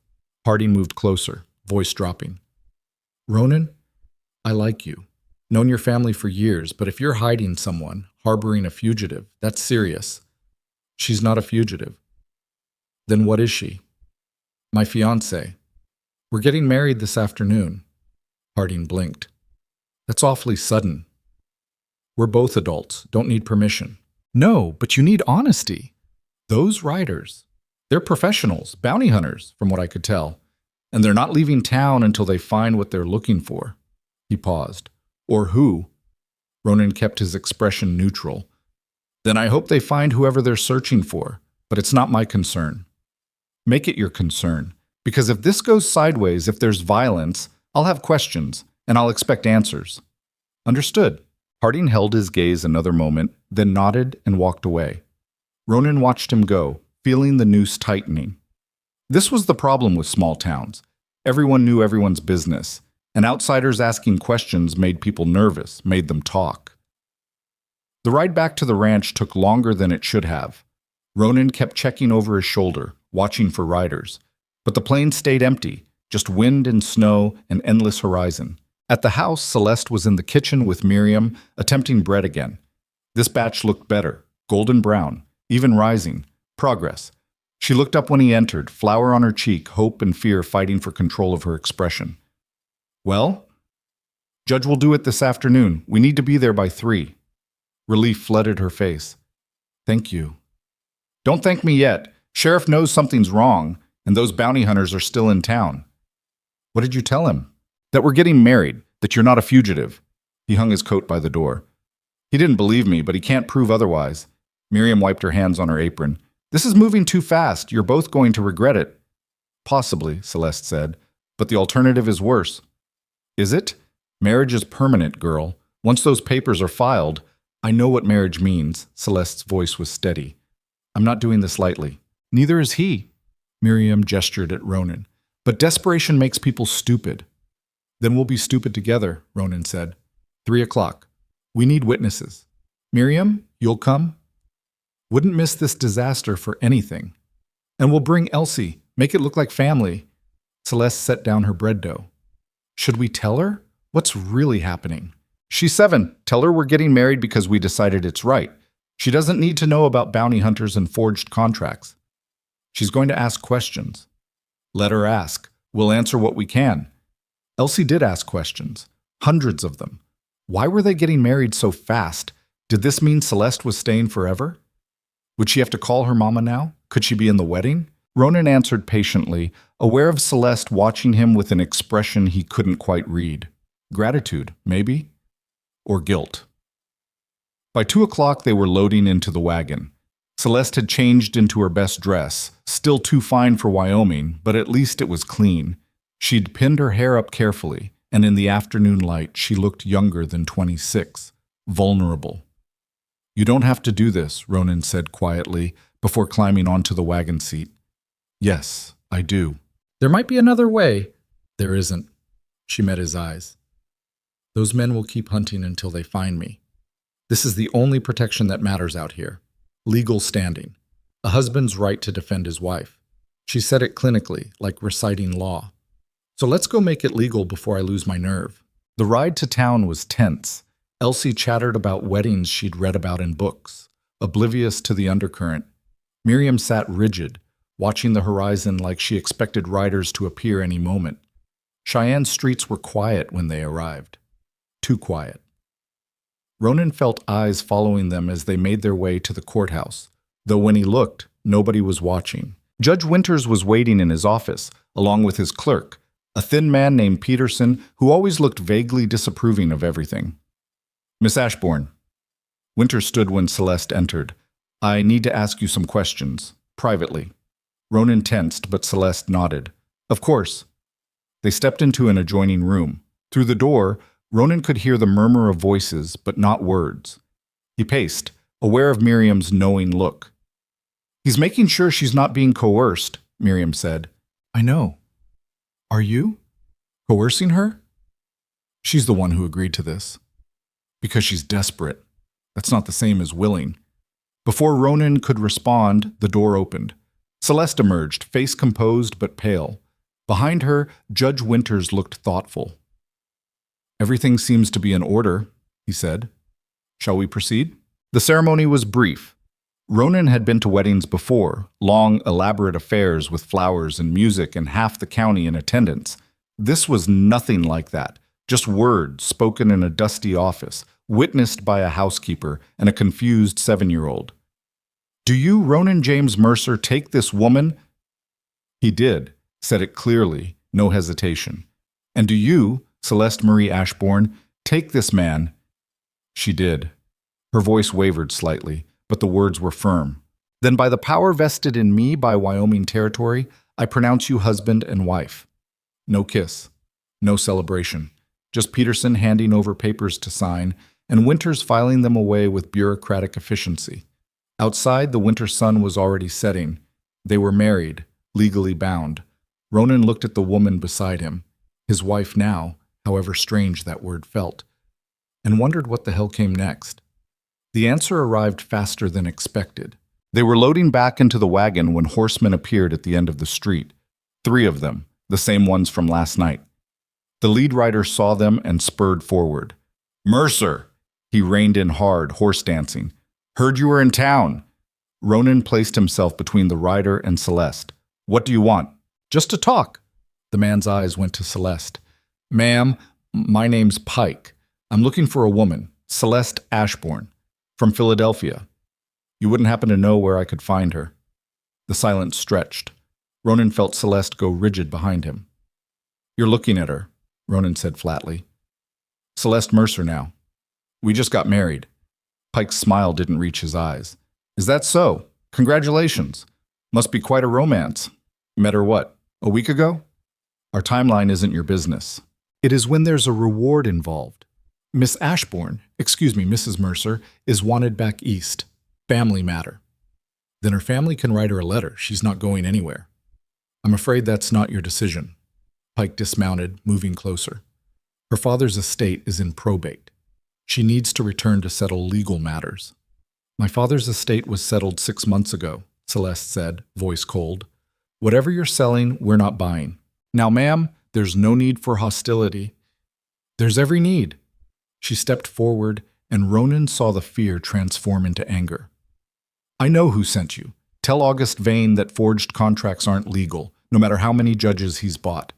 Harding moved closer, voice dropping. "Ronan, I like you. Known your family for years, but if you're hiding someone, harboring a fugitive, that's serious." "She's not a fugitive." "Then what is she?" "My fiancée. We're getting married this afternoon." Harding blinked. "That's awfully sudden." "We're both adults, don't need permission." "No, but you need honesty." "Those riders, they're professionals, bounty hunters, from what I could tell. And they're not leaving town until they find what they're looking for." He paused. "Or who?" Ronan kept his expression neutral. "Then I hope they find whoever they're searching for, but it's not my concern." "Make it your concern. Because if this goes sideways, if there's violence, I'll have questions, and I'll expect answers. Understood. Harding held his gaze another moment, then nodded and walked away. Ronan watched him go, feeling the noose tightening. This was the problem with small towns. Everyone knew everyone's business, and outsiders asking questions made people nervous, made them talk. The ride back to the ranch took longer than it should have. Ronan kept checking over his shoulder, watching for riders. But the plain stayed empty, just wind and snow and endless horizon. At the house, Celeste was in the kitchen with Miriam, attempting bread again. This batch looked better, golden brown, even rising. Progress. She looked up when he entered, flour on her cheek, hope and fear fighting for control of her expression. Well? Judge will do it this afternoon. We need to be there by 3. Relief flooded her face. Thank you. Don't thank me yet. Sheriff knows something's wrong, and those bounty hunters are still in town. What did you tell him? That we're getting married, that you're not a fugitive. He hung his coat by the door. He didn't believe me, but he can't prove otherwise. Miriam wiped her hands on her apron. This is moving too fast. You're both going to regret it. Possibly, Celeste said, but the alternative is worse. Is it? Marriage is permanent, girl. Once those papers are filed, I know what marriage means. Celeste's voice was steady. I'm not doing this lightly. Neither is he. Miriam gestured at Ronan. But desperation makes people stupid. Then we'll be stupid together, Ronan said. 3 o'clock. We need witnesses. Miriam, you'll come? Wouldn't miss this disaster for anything. And we'll bring Elsie. Make it look like family. Celeste set down her bread dough. Should we tell her? What's really happening? She's 7. Tell her we're getting married because we decided it's right. She doesn't need to know about bounty hunters and forged contracts. She's going to ask questions. Let her ask. We'll answer what we can. Elsie did ask questions. Hundreds of them. Why were they getting married so fast? Did this mean Celeste was staying forever? Would she have to call her mama now? Could she be in the wedding? Ronan answered patiently, aware of Celeste watching him with an expression he couldn't quite read. Gratitude, maybe? Or guilt. By 2 o'clock, they were loading into the wagon. Celeste had changed into her best dress, still too fine for Wyoming, but at least it was clean. She'd pinned her hair up carefully, and in the afternoon light, she looked younger than 26, vulnerable. You don't have to do this, Ronan said quietly, before climbing onto the wagon seat. Yes, I do. There might be another way. There isn't. She met his eyes. Those men will keep hunting until they find me. This is the only protection that matters out here. Legal standing. A husband's right to defend his wife. She said it clinically, like reciting law. So let's go make it legal before I lose my nerve. The ride to town was tense. Elsie chattered about weddings she'd read about in books, oblivious to the undercurrent. Miriam sat rigid, watching the horizon like she expected riders to appear any moment. Cheyenne's streets were quiet when they arrived. Too quiet. Ronan felt eyes following them as they made their way to the courthouse, though when he looked, nobody was watching. Judge Winters was waiting in his office, along with his clerk, a thin man named Peterson who always looked vaguely disapproving of everything. Miss Ashbourne. Winters stood when Celeste entered. I need to ask you some questions, privately. Ronan tensed, but Celeste nodded. Of course. They stepped into an adjoining room. Through the door, Ronan could hear the murmur of voices, but not words. He paced, aware of Miriam's knowing look. He's making sure she's not being coerced, Miriam said. I know. Are you? Coercing her? She's the one who agreed to this. Because she's desperate. That's not the same as willing. Before Ronan could respond, the door opened. Celeste emerged, face composed but pale. Behind her, Judge Winters looked thoughtful. Everything seems to be in order, he said. Shall we proceed? The ceremony was brief. Ronan had been to weddings before, long, elaborate affairs with flowers and music and half the county in attendance. This was nothing like that, just words spoken in a dusty office, witnessed by a housekeeper and a confused 7-year-old. Do you, Ronan James Mercer, take this woman? He did, said it clearly, no hesitation. And do you, Celeste Marie Ashbourne, take this man? She did. Her voice wavered slightly, but the words were firm. Then by the power vested in me by Wyoming territory, I pronounce you husband and wife. No kiss. No celebration. Just Peterson handing over papers to sign, and Winters filing them away with bureaucratic efficiency. Outside, the winter sun was already setting. They were married, legally bound. Ronan looked at the woman beside him, his wife now, however strange that word felt, and wondered what the hell came next. The answer arrived faster than expected. They were loading back into the wagon when horsemen appeared at the end of the street. 3 of them, the same ones from last night. The lead rider saw them and spurred forward. "Mercer!" He reined in hard, horse dancing. "Heard you were in town." Ronan placed himself between the rider and Celeste. "What do you want?" "Just to talk." The man's eyes went to Celeste. "Ma'am, my name's Pike. I'm looking for a woman, Celeste Ashbourne, from Philadelphia. You wouldn't happen to know where I could find her." The silence stretched. Ronan felt Celeste go rigid behind him. "You're looking at her," Ronan said flatly. "Celeste Mercer now. We just got married." Pike's smile didn't reach his eyes. "Is that so? Congratulations. Must be quite a romance. Met her what, a week ago?" "Our timeline isn't your business. It is when there's a reward involved. Miss Ashbourne, Mrs. Mercer, is wanted back east. Family matter." "Then her family can write her a letter. She's not going anywhere." "I'm afraid that's not your decision." Pike dismounted, moving closer. "Her father's estate is in probate. She needs to return to settle legal matters." "My father's estate was settled 6 months ago," Celeste said, voice cold. "Whatever you're selling, we're not buying. Now, ma'am, there's no need for hostility." "There's every need." She stepped forward, and Ronan saw the fear transform into anger. "I know who sent you. Tell August Vane that forged contracts aren't legal, no matter how many judges he's bought.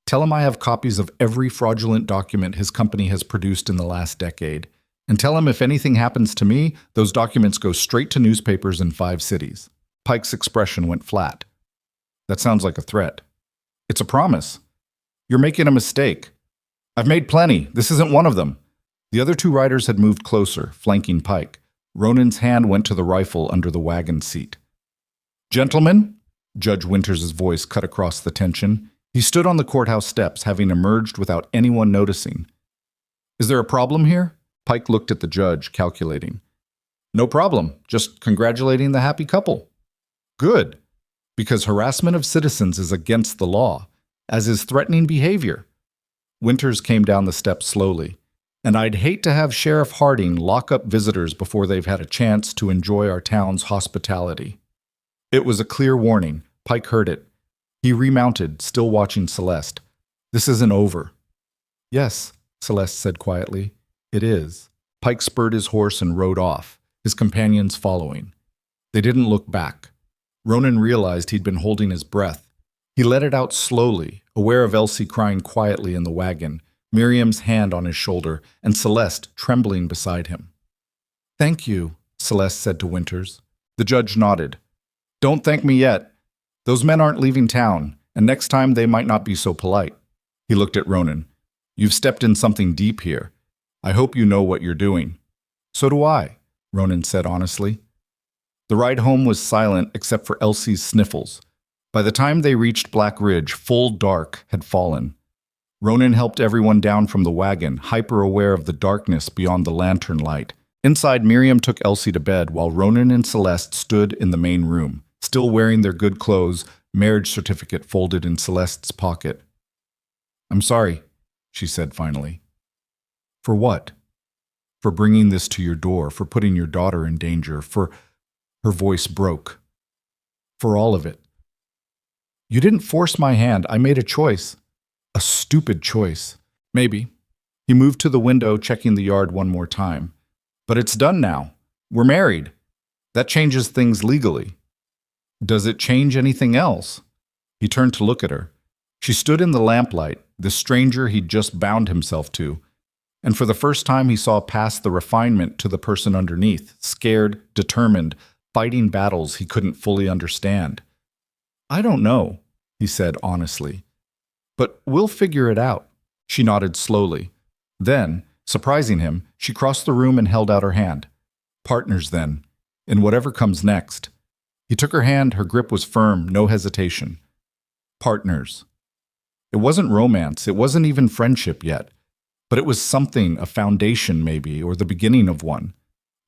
Tell him I have copies of every fraudulent document his company has produced in the last decade. And tell him if anything happens to me, those documents go straight to newspapers in 5 cities. Pike's expression went flat. "That sounds like a threat." "It's a promise." "You're making a mistake." "I've made plenty. This isn't one of them." The other 2 riders had moved closer, flanking Pike. Ronan's hand went to the rifle under the wagon seat. "Gentlemen," Judge Winters' voice cut across the tension. He stood on the courthouse steps, having emerged without anyone noticing. "Is there a problem here?" Pike looked at the judge, calculating. "No problem. Just congratulating the happy couple." "Good. Because harassment of citizens is against the law, as is threatening behavior." Winters came down the steps slowly. "And I'd hate to have Sheriff Harding lock up visitors before they've had a chance to enjoy our town's hospitality." It was a clear warning. Pike heard it. He remounted, still watching Celeste. "This isn't over." "Yes," Celeste said quietly. "It is." Pike spurred his horse and rode off, his companions following. They didn't look back. Ronan realized he'd been holding his breath. He let it out slowly, aware of Elsie crying quietly in the wagon, Miriam's hand on his shoulder, and Celeste trembling beside him. "Thank you," Celeste said to Winters. The judge nodded. "Don't thank me yet. Those men aren't leaving town, and next time they might not be so polite." He looked at Ronan. "You've stepped in something deep here. I hope you know what you're doing." "So do I," Ronan said honestly. The ride home was silent except for Elsie's sniffles. By the time they reached Black Ridge, full dark had fallen. Ronan helped everyone down from the wagon, hyper-aware of the darkness beyond the lantern light. Inside, Miriam took Elsie to bed while Ronan and Celeste stood in the main room, still wearing their good clothes, marriage certificate folded in Celeste's pocket. "I'm sorry," she said finally. "For what?" "For bringing this to your door, for putting your daughter in danger, for—" Her voice broke. "For all of it. You didn't force my hand. I made a choice. A stupid choice. Maybe." He moved to the window, checking the yard one more time. "But it's done now. We're married. That changes things legally." "Does it change anything else?" He turned to look at her. She stood in the lamplight, the stranger he'd just bound himself to, and for the first time he saw past the refinement to the person underneath, scared, determined, fighting battles he couldn't fully understand. "I don't know," he said honestly. "But we'll figure it out." She nodded slowly. Then, surprising him, she crossed the room and held out her hand. "Partners, then, in whatever comes next." He took her hand, her grip was firm, no hesitation. Partners. It wasn't romance, it wasn't even friendship yet, but it was something, a foundation maybe, or the beginning of one.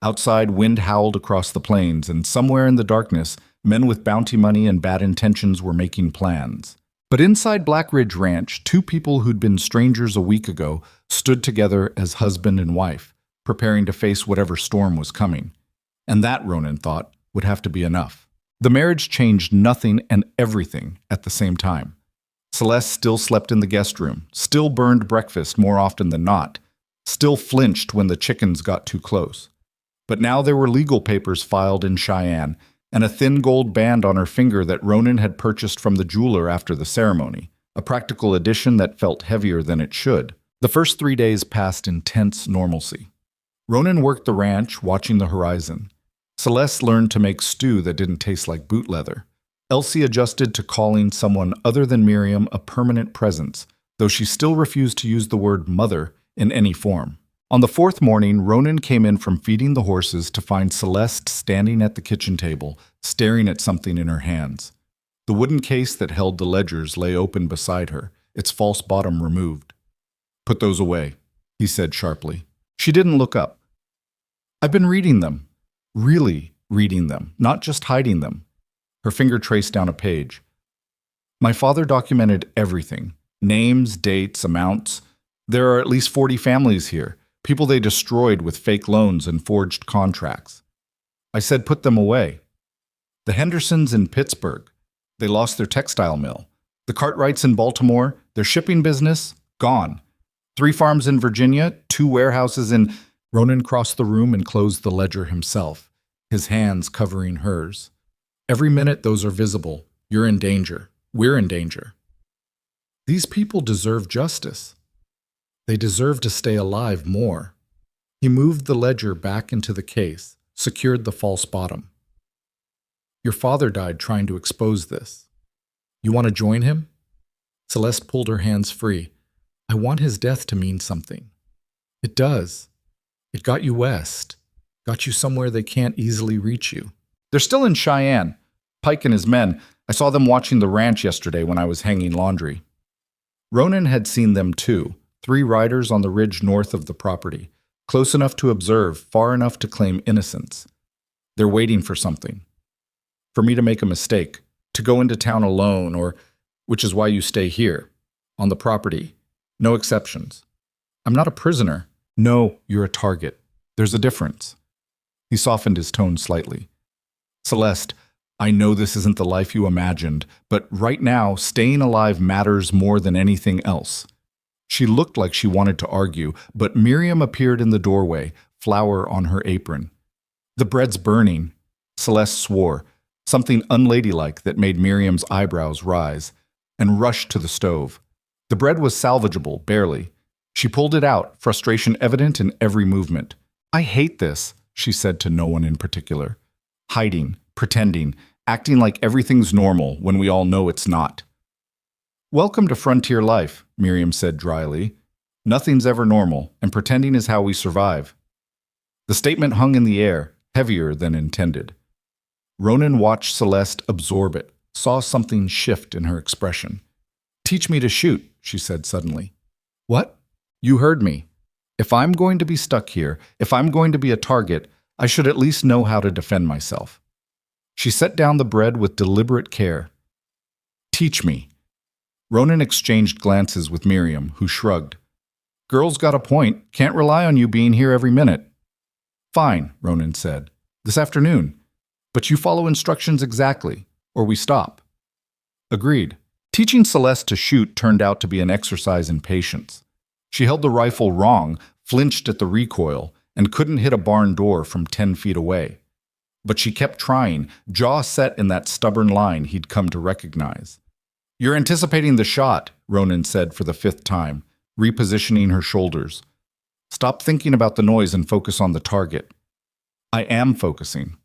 Outside, wind howled across the plains, and somewhere in the darkness, men with bounty money and bad intentions were making plans. But inside Black Ridge Ranch, two people who'd been strangers a week ago stood together as husband and wife, preparing to face whatever storm was coming. And that, Ronan thought, would have to be enough. The marriage changed nothing and everything at the same time. Celeste still slept in the guest room, still burned breakfast more often than not, still flinched when the chickens got too close. But now there were legal papers filed in Cheyenne, and a thin gold band on her finger that Ronan had purchased from the jeweler after the ceremony, a practical addition that felt heavier than it should. The first 3 days passed in tense normalcy. Ronan worked the ranch, watching the horizon. Celeste learned to make stew that didn't taste like boot leather. Elsie adjusted to calling someone other than Miriam a permanent presence, though she still refused to use the word mother in any form. On the fourth morning, Ronan came in from feeding the horses to find Celeste standing at the kitchen table, staring at something in her hands. The wooden case that held the ledgers lay open beside her, its false bottom removed. "Put those away," he said sharply. She didn't look up. "I've been reading them. Really reading them, not just hiding them." Her finger traced down a page. "My father documented everything. Names, dates, amounts. There are at least 40 families here, people they destroyed with fake loans and forged contracts. I said put them away. The Hendersons in Pittsburgh. They lost their textile mill. The Cartwrights in Baltimore, their shipping business, gone. 3 farms in Virginia, 2 warehouses in—" Ronan crossed the room and closed the ledger himself, his hands covering hers. "Every minute those are visible. You're in danger. We're in danger. These people deserve justice. They deserve to stay alive more." He moved the ledger back into the case, secured the false bottom. "Your father died trying to expose this. You want to join him?" Celeste pulled her hands free. "I want his death to mean something." "It does. It got you west. Got you somewhere they can't easily reach you." "They're still in Cheyenne. Pike and his men. I saw them watching the ranch yesterday when I was hanging laundry." Ronan had seen them too, 3 riders on the ridge north of the property, close enough to observe, far enough to claim innocence. "They're waiting for something. For me to make a mistake, to go into town alone, or, which is why you stay here, on the property. No exceptions. I'm not a prisoner. No, you're a target. There's a difference." He softened his tone slightly. "Celeste, I know this isn't the life you imagined, but right now, staying alive matters more than anything else." She looked like she wanted to argue, but Miriam appeared in the doorway, flour on her apron. "The bread's burning." Celeste swore, something unladylike that made Miriam's eyebrows rise, and rushed to the stove. The bread was salvageable, barely. She pulled it out, frustration evident in every movement. "I hate this," she said to no one in particular. "Hiding, pretending, acting like everything's normal when we all know it's not." "Welcome to frontier life," Miriam said dryly. "Nothing's ever normal, and pretending is how we survive." The statement hung in the air, heavier than intended. Ronan watched Celeste absorb it, saw something shift in her expression. "Teach me to shoot," she said suddenly. "What?" "You heard me. If I'm going to be stuck here, if I'm going to be a target, I should at least know how to defend myself." She set down the bread with deliberate care. "Teach me." Ronan exchanged glances with Miriam, who shrugged. "Girl's got a point. Can't rely on you being here every minute." "Fine," Ronan said. "This afternoon. But you follow instructions exactly, or we stop." Agreed. Teaching Celeste to shoot turned out to be an exercise in patience. She held the rifle wrong, flinched at the recoil, and couldn't hit a barn door from 10 feet away. But she kept trying, jaw set in that stubborn line he'd come to recognize. "You're anticipating the shot," Ronan said for the 5th time, repositioning her shoulders. "Stop thinking about the noise and focus on the target." "I am focusing."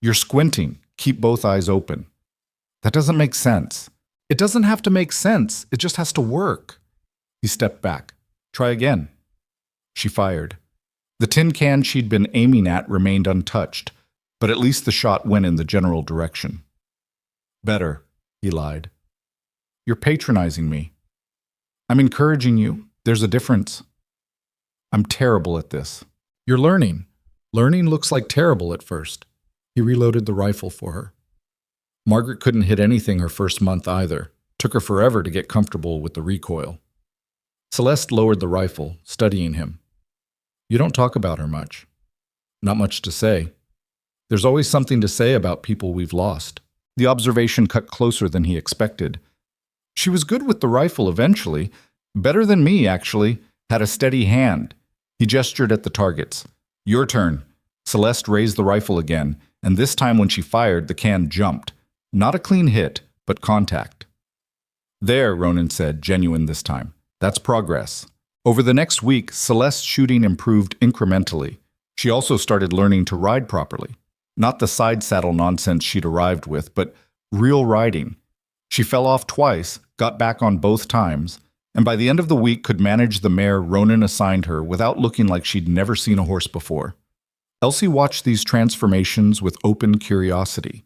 "You're squinting. Keep both eyes open." "That doesn't make sense." "It doesn't have to make sense. It just has to work." He stepped back. "Try again." She fired. The tin can she'd been aiming at remained untouched, but at least the shot went in the general direction. "Better," he lied. You're patronizing me. I'm encouraging you. There's a difference. I'm terrible at this. You're learning. Learning looks like terrible at first. He reloaded the rifle for her. Margaret couldn't hit anything her first month either. Took her forever to get comfortable with the recoil. Celeste lowered the rifle, studying him. You don't talk about her much. Not much to say. There's always something to say about people we've lost. The observation cut closer than he expected. She was good with the rifle eventually. Better than me, actually. Had a steady hand. He gestured at the targets. Your turn. Celeste raised the rifle again, and this time when she fired, the can jumped. Not a clean hit, but contact. There, Ronan said, genuine this time. That's progress. Over the next week, Celeste's shooting improved incrementally. She also started learning to ride properly. Not the side saddle nonsense she'd arrived with, but real riding. She fell off twice, got back on both times, and by the end of the week could manage the mare Ronan assigned her without looking like she'd never seen a horse before. Elsie watched these transformations with open curiosity.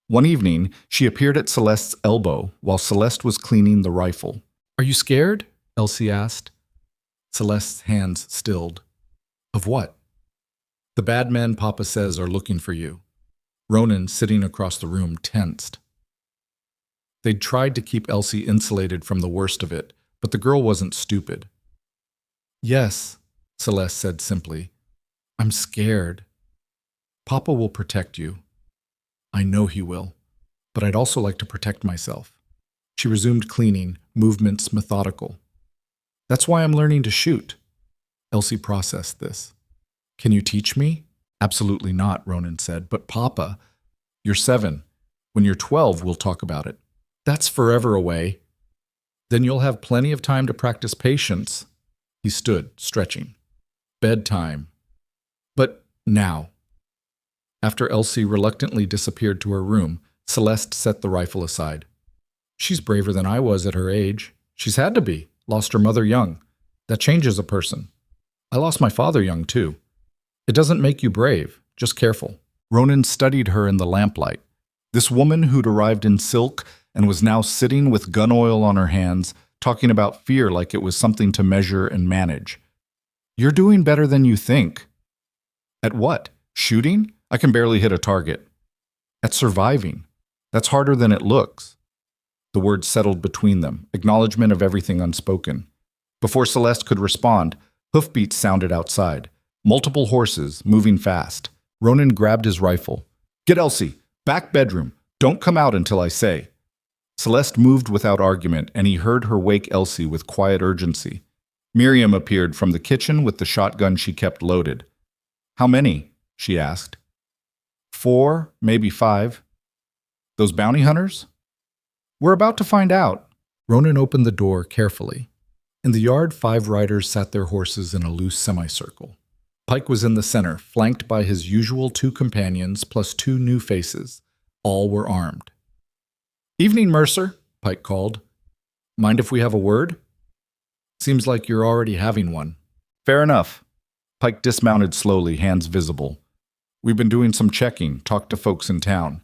One evening, she appeared at Celeste's elbow while Celeste was cleaning the rifle. Are you scared? Elsie asked. Celeste's hands stilled. Of what? The bad men Papa says are looking for you. Ronan, sitting across the room, tensed. They'd tried to keep Elsie insulated from the worst of it, but the girl wasn't stupid. Yes, Celeste said simply. I'm scared. Papa will protect you. I know he will, but I'd also like to protect myself. She resumed cleaning, movements methodical. That's why I'm learning to shoot. Elsie processed this. Can you teach me? Absolutely not, Ronan said, but Papa, you're 7. When you're 12, we'll talk about it. That's forever away. Then you'll have plenty of time to practice patience. He stood, stretching. Bedtime. But now. After Elsie reluctantly disappeared to her room, Celeste set the rifle aside. She's braver than I was at her age. She's had to be. Lost her mother young. That changes a person. I lost my father young, too. It doesn't make you brave, just careful. Ronan studied her in the lamplight. This woman who'd arrived in silk and was now sitting with gun oil on her hands, talking about fear like it was something to measure and manage. You're doing better than you think. At what? Shooting? I can barely hit a target. At surviving. That's harder than it looks. The words settled between them, acknowledgement of everything unspoken. Before Celeste could respond, hoofbeats sounded outside. Multiple horses, moving fast. Ronan grabbed his rifle. Get Elsie! Back bedroom! Don't come out until I say. Celeste moved without argument, and he heard her wake Elsie with quiet urgency. Miriam appeared from the kitchen with the shotgun she kept loaded. How many? She asked. 4, maybe 5. Those bounty hunters? We're about to find out. Ronan opened the door carefully. In the yard, 5 riders sat their horses in a loose semicircle. Pike was in the center, flanked by his usual 2 companions plus 2 new faces. All were armed. Evening, Mercer, Pike called. Mind if we have a word? Seems like you're already having one. Fair enough. Pike dismounted slowly, hands visible. We've been doing some checking, talked to folks in town.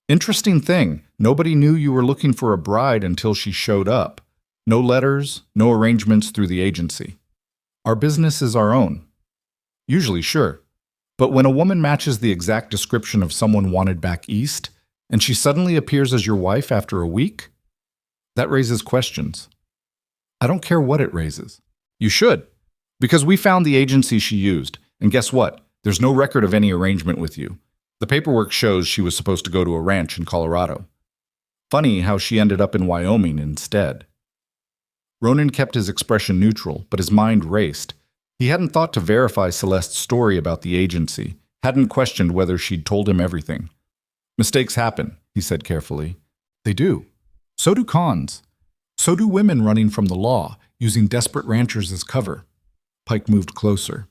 Interesting thing, nobody knew you were looking for a bride until she showed up. No letters, no arrangements through the agency. Our business is our own. Usually, sure. But when a woman matches the exact description of someone wanted back east, and she suddenly appears as your wife after a week, that raises questions. I don't care what it raises. You should, because we found the agency she used, and guess what? There's no record of any arrangement with you. The paperwork shows she was supposed to go to a ranch in Colorado. Funny how she ended up in Wyoming instead. Ronan kept his expression neutral, but his mind raced. He hadn't thought to verify Celeste's story about the agency, hadn't questioned whether she'd told him everything. Mistakes happen, he said carefully. They do. So do cons. So do women running from the law, using desperate ranchers as cover. Pike moved closer.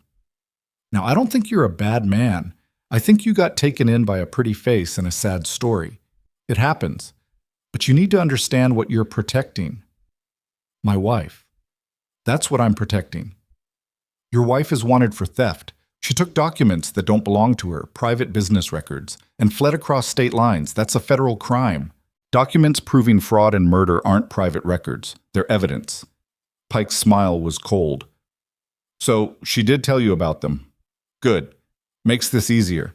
Now, I don't think you're a bad man. I think you got taken in by a pretty face and a sad story. It happens. But you need to understand what you're protecting. My wife. That's what I'm protecting. Your wife is wanted for theft. She took documents that don't belong to her, private business records, and fled across state lines. That's a federal crime. Documents proving fraud and murder aren't private records. They're evidence. Pike's smile was cold. So, she did tell you about them. Good. Makes this easier.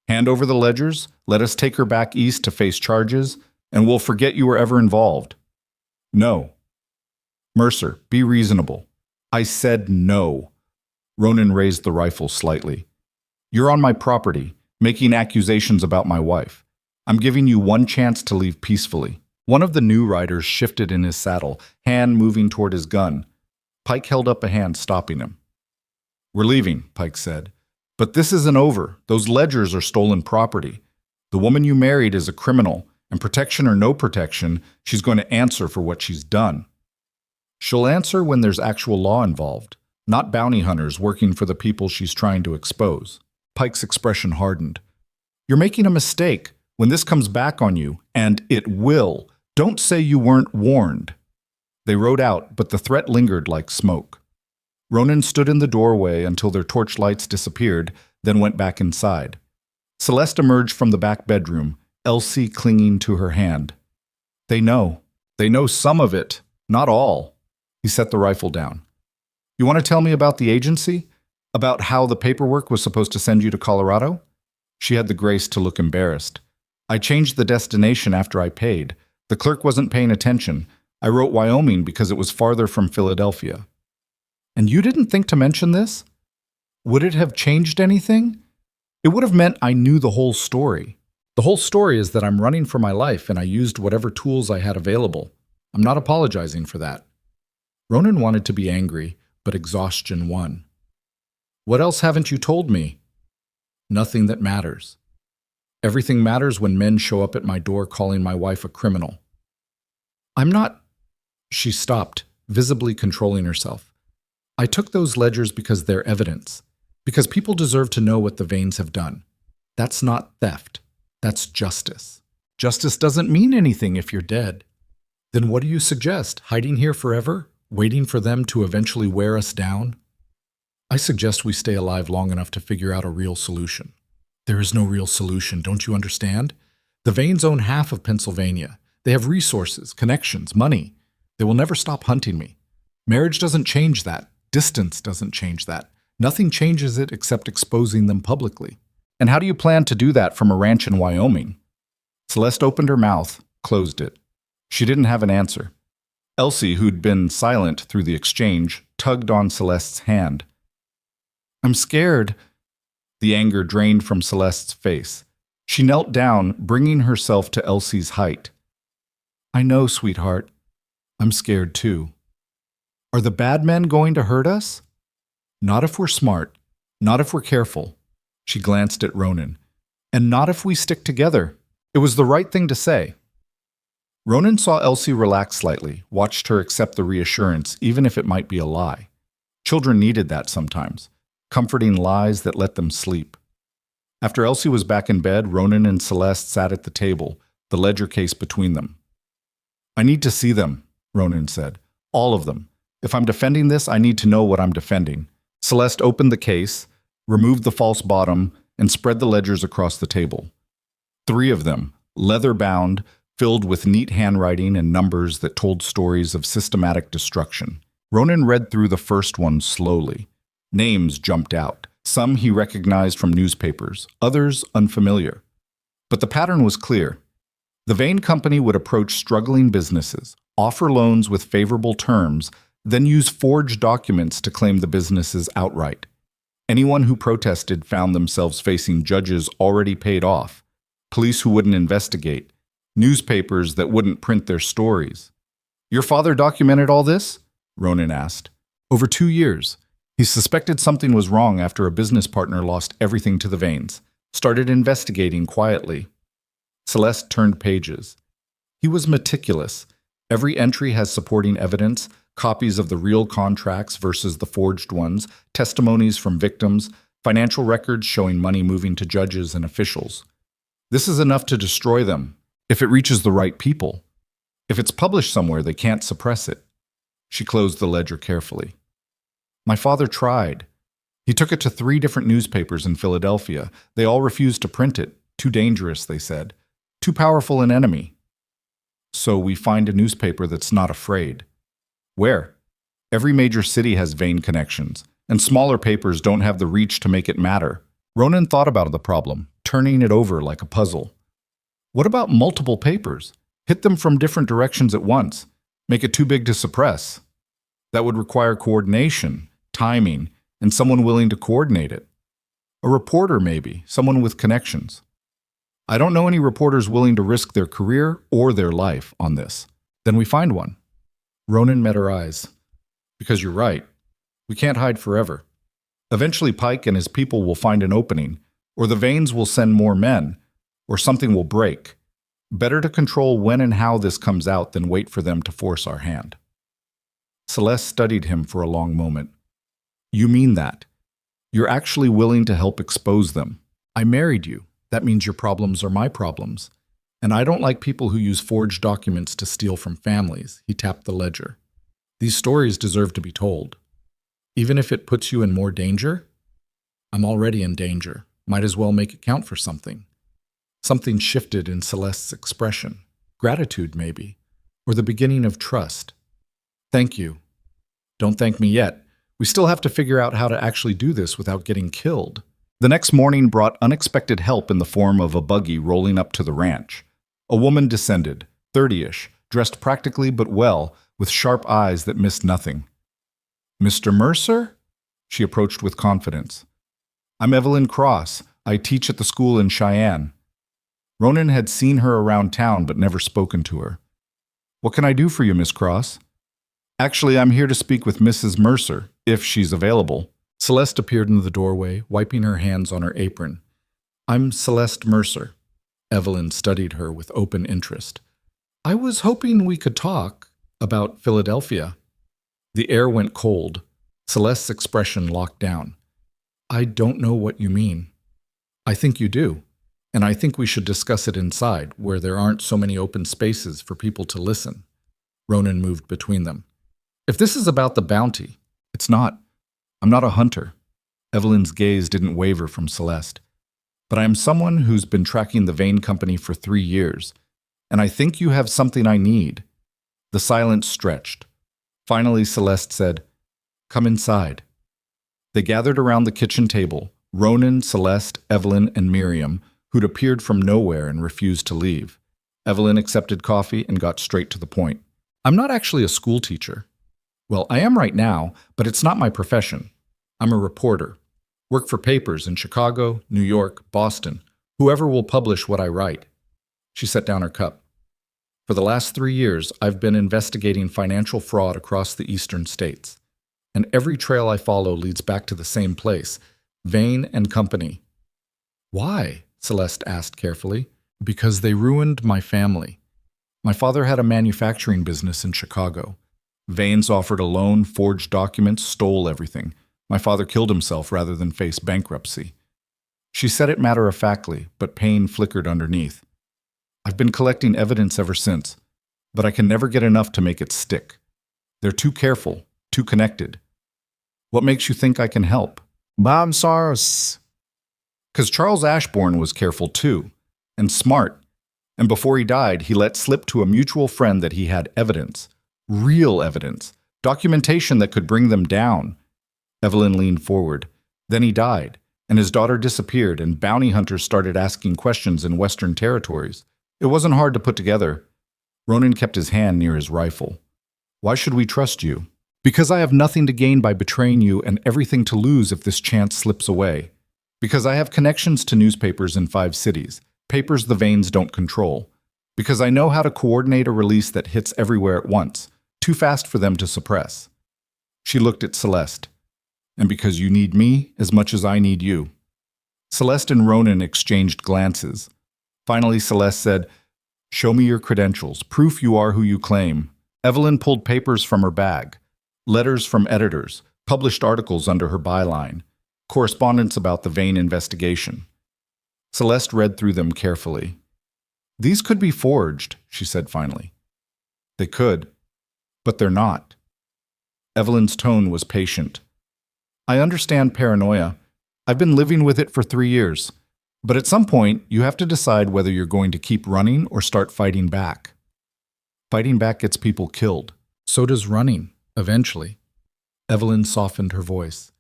Hand over the ledgers, let us take her back east to face charges, and we'll forget you were ever involved. No. Mercer, be reasonable. I said no. Ronan raised the rifle slightly. You're on my property, making accusations about my wife. I'm giving you one chance to leave peacefully. One of the new riders shifted in his saddle, hand moving toward his gun. Pike held up a hand, stopping him. We're leaving, Pike said. But this isn't over. Those ledgers are stolen property. The woman you married is a criminal, and protection or no protection, she's going to answer for what she's done. She'll answer when there's actual law involved, not bounty hunters working for the people she's trying to expose. Pike's expression hardened. You're making a mistake. When this comes back on you, and it will, don't say you weren't warned. They rode out, but the threat lingered like smoke. Ronan stood in the doorway until their torchlights disappeared, then went back inside. Celeste emerged from the back bedroom, Elsie clinging to her hand. They know. They know some of it, not all. He set the rifle down. You want to tell me about the agency? About how the paperwork was supposed to send you to Colorado? She had the grace to look embarrassed. I changed the destination after I paid. The clerk wasn't paying attention. I wrote Wyoming because it was farther from Philadelphia. And you didn't think to mention this? Would it have changed anything? It would have meant I knew the whole story. The whole story is that I'm running for my life and I used whatever tools I had available. I'm not apologizing for that. Ronan wanted to be angry, but exhaustion won. What else haven't you told me? Nothing that matters. Everything matters when men show up at my door calling my wife a criminal. I'm not... She stopped, visibly controlling herself. I took those ledgers because they're evidence. Because people deserve to know what the Vanes have done. That's not theft. That's justice. Justice doesn't mean anything if you're dead. Then what do you suggest? Hiding here forever? Waiting for them to eventually wear us down? I suggest we stay alive long enough to figure out a real solution. There is no real solution, don't you understand? The Vanes own half of Pennsylvania. They have resources, connections, money. They will never stop hunting me. Marriage doesn't change that. Distance doesn't change that. Nothing changes it except exposing them publicly. And how do you plan to do that from a ranch in Wyoming? Celeste opened her mouth, closed it. She didn't have an answer. Elsie, who'd been silent through the exchange, tugged on Celeste's hand. I'm scared. The anger drained from Celeste's face. She knelt down, bringing herself to Elsie's height. I know, sweetheart. I'm scared too. Are the bad men going to hurt us? Not if we're smart. Not if we're careful. She glanced at Ronan. And not if we stick together. It was the right thing to say. Ronan saw Elsie relax slightly, watched her accept the reassurance, even if it might be a lie. Children needed that sometimes, comforting lies that let them sleep. After Elsie was back in bed, Ronan and Celeste sat at the table, the ledger case between them. I need to see them, Ronan said. All of them. If I'm defending this, I need to know what I'm defending. Celeste opened the case, removed the false bottom, and spread the ledgers across the table. 3 of them, leather-bound, filled with neat handwriting and numbers that told stories of systematic destruction. Ronan read through the first one slowly. Names jumped out. Some he recognized from newspapers, others unfamiliar. But the pattern was clear. The Vane Company would approach struggling businesses, offer loans with favorable terms, then use forged documents to claim the businesses outright. Anyone who protested found themselves facing judges already paid off, police who wouldn't investigate, newspapers that wouldn't print their stories. Your father documented all this? Ronan asked. Over 2 years. He suspected something was wrong after a business partner lost everything to the Vanes, started investigating quietly. Celeste turned pages. He was meticulous. Every entry has supporting evidence, copies of the real contracts versus the forged ones, testimonies from victims, financial records showing money moving to judges and officials. This is enough to destroy them, if it reaches the right people. If it's published somewhere, they can't suppress it. She closed the ledger carefully. My father tried. He took it to 3 different newspapers in Philadelphia. They all refused to print it. Too dangerous, they said. Too powerful an enemy. So we find a newspaper that's not afraid. Where? Every major city has vein connections, and smaller papers don't have the reach to make it matter. Ronan thought about the problem, turning it over like a puzzle. What about multiple papers? Hit them from different directions at once. Make it too big to suppress. That would require coordination, timing, and someone willing to coordinate it. A reporter, maybe, someone with connections. I don't know any reporters willing to risk their career or their life on this. Then we find one. Ronan met her eyes. Because you're right. We can't hide forever. Eventually Pike and his people will find an opening, or the veins will send more men, or something will break. Better to control when and how this comes out than wait for them to force our hand. Celeste studied him for a long moment. You mean that? You're actually willing to help expose them. I married you. That means your problems are my problems. And I don't like people who use forged documents to steal from families. He tapped the ledger. These stories deserve to be told. Even if it puts you in more danger? I'm already in danger. Might as well make it count for something. Something shifted in Celeste's expression. Gratitude, maybe. Or the beginning of trust. Thank you. Don't thank me yet. We still have to figure out how to actually do this without getting killed. The next morning brought unexpected help in the form of a buggy rolling up to the ranch. A woman descended, 30-ish, dressed practically but well, with sharp eyes that missed nothing. Mr. Mercer? She approached with confidence. I'm Evelyn Cross. I teach at the school in Cheyenne. Ronan had seen her around town but never spoken to her. What can I do for you, Miss Cross? Actually, I'm here to speak with Mrs. Mercer, if she's available. Celeste appeared in the doorway, wiping her hands on her apron. I'm Celeste Mercer. Evelyn studied her with open interest. I was hoping we could talk about Philadelphia. The air went cold. Celeste's expression locked down. I don't know what you mean. I think you do. And I think we should discuss it inside, where there aren't so many open spaces for people to listen. Ronan moved between them. If this is about the bounty, it's not. I'm not a hunter. Evelyn's gaze didn't waver from Celeste. But I am someone who's been tracking the vein company for 3 years, and I think you have something I need. The silence stretched. Finally, Celeste said, Come inside. They gathered around the kitchen table, Ronan, Celeste, Evelyn, and Miriam, who'd appeared from nowhere and refused to leave. Evelyn accepted coffee and got straight to the point. I'm not actually a school teacher. Well, I am right now, but it's not my profession. I'm a reporter. Work for papers in Chicago, New York, Boston, whoever will publish what I write. She set down her cup. For the last 3 years, I've been investigating financial fraud across the eastern states. And every trail I follow leads back to the same place, Vane and Company. Why? Celeste asked carefully. Because they ruined my family. My father had a manufacturing business in Chicago. Vane's offered a loan, forged documents, stole everything. My father killed himself rather than face bankruptcy. She said it matter-of-factly, but pain flickered underneath. I've been collecting evidence ever since, but I can never get enough to make it stick. They're too careful, too connected. What makes you think I can help? I'm sorry. 'Cause Charles Ashbourne was careful too, and smart. And before he died, he let slip to a mutual friend that he had evidence. Real evidence. Documentation that could bring them down. Evelyn leaned forward. Then he died, and his daughter disappeared, and bounty hunters started asking questions in Western territories. It wasn't hard to put together. Ronan kept his hand near his rifle. Why should we trust you? Because I have nothing to gain by betraying you and everything to lose if this chance slips away. Because I have connections to newspapers in 5 cities, papers the Vanes don't control. Because I know how to coordinate a release that hits everywhere at once, too fast for them to suppress. She looked at Celeste. And because you need me as much as I need you. Celeste and Ronan exchanged glances. Finally, Celeste said, Show me your credentials, proof you are who you claim. Evelyn pulled papers from her bag, letters from editors, published articles under her byline, correspondence about the Vane investigation. Celeste read through them carefully. These could be forged, she said finally. They could, but they're not. Evelyn's tone was patient. I understand paranoia. I've been living with it for 3 years. But at some point, you have to decide whether you're going to keep running or start fighting back. Fighting back gets people killed. So does running, eventually. Evelyn softened her voice.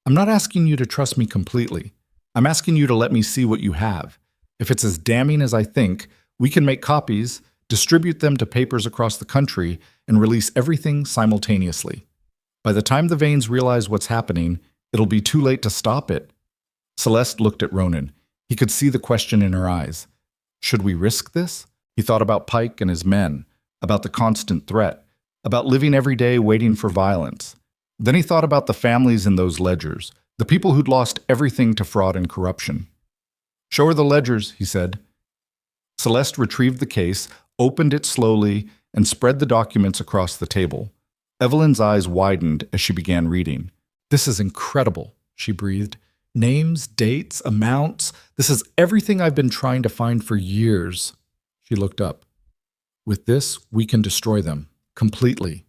I'm not asking you to trust me completely. I'm asking you to let me see what you have. If it's as damning as I think, we can make copies, distribute them to papers across the country, and release everything simultaneously. By the time the Vanes realize what's happening, it'll be too late to stop it. Celeste looked at Ronan. He could see the question in her eyes. Should we risk this? He thought about Pike and his men, about the constant threat, about living every day waiting for violence. Then he thought about the families in those ledgers, the people who'd lost everything to fraud and corruption. Show her the ledgers, he said. Celeste retrieved the case, opened it slowly, and spread the documents across the table. Evelyn's eyes widened as she began reading. This is incredible, she breathed. Names, dates, amounts. This is everything I've been trying to find for years. She looked up. With this, we can destroy them. Completely.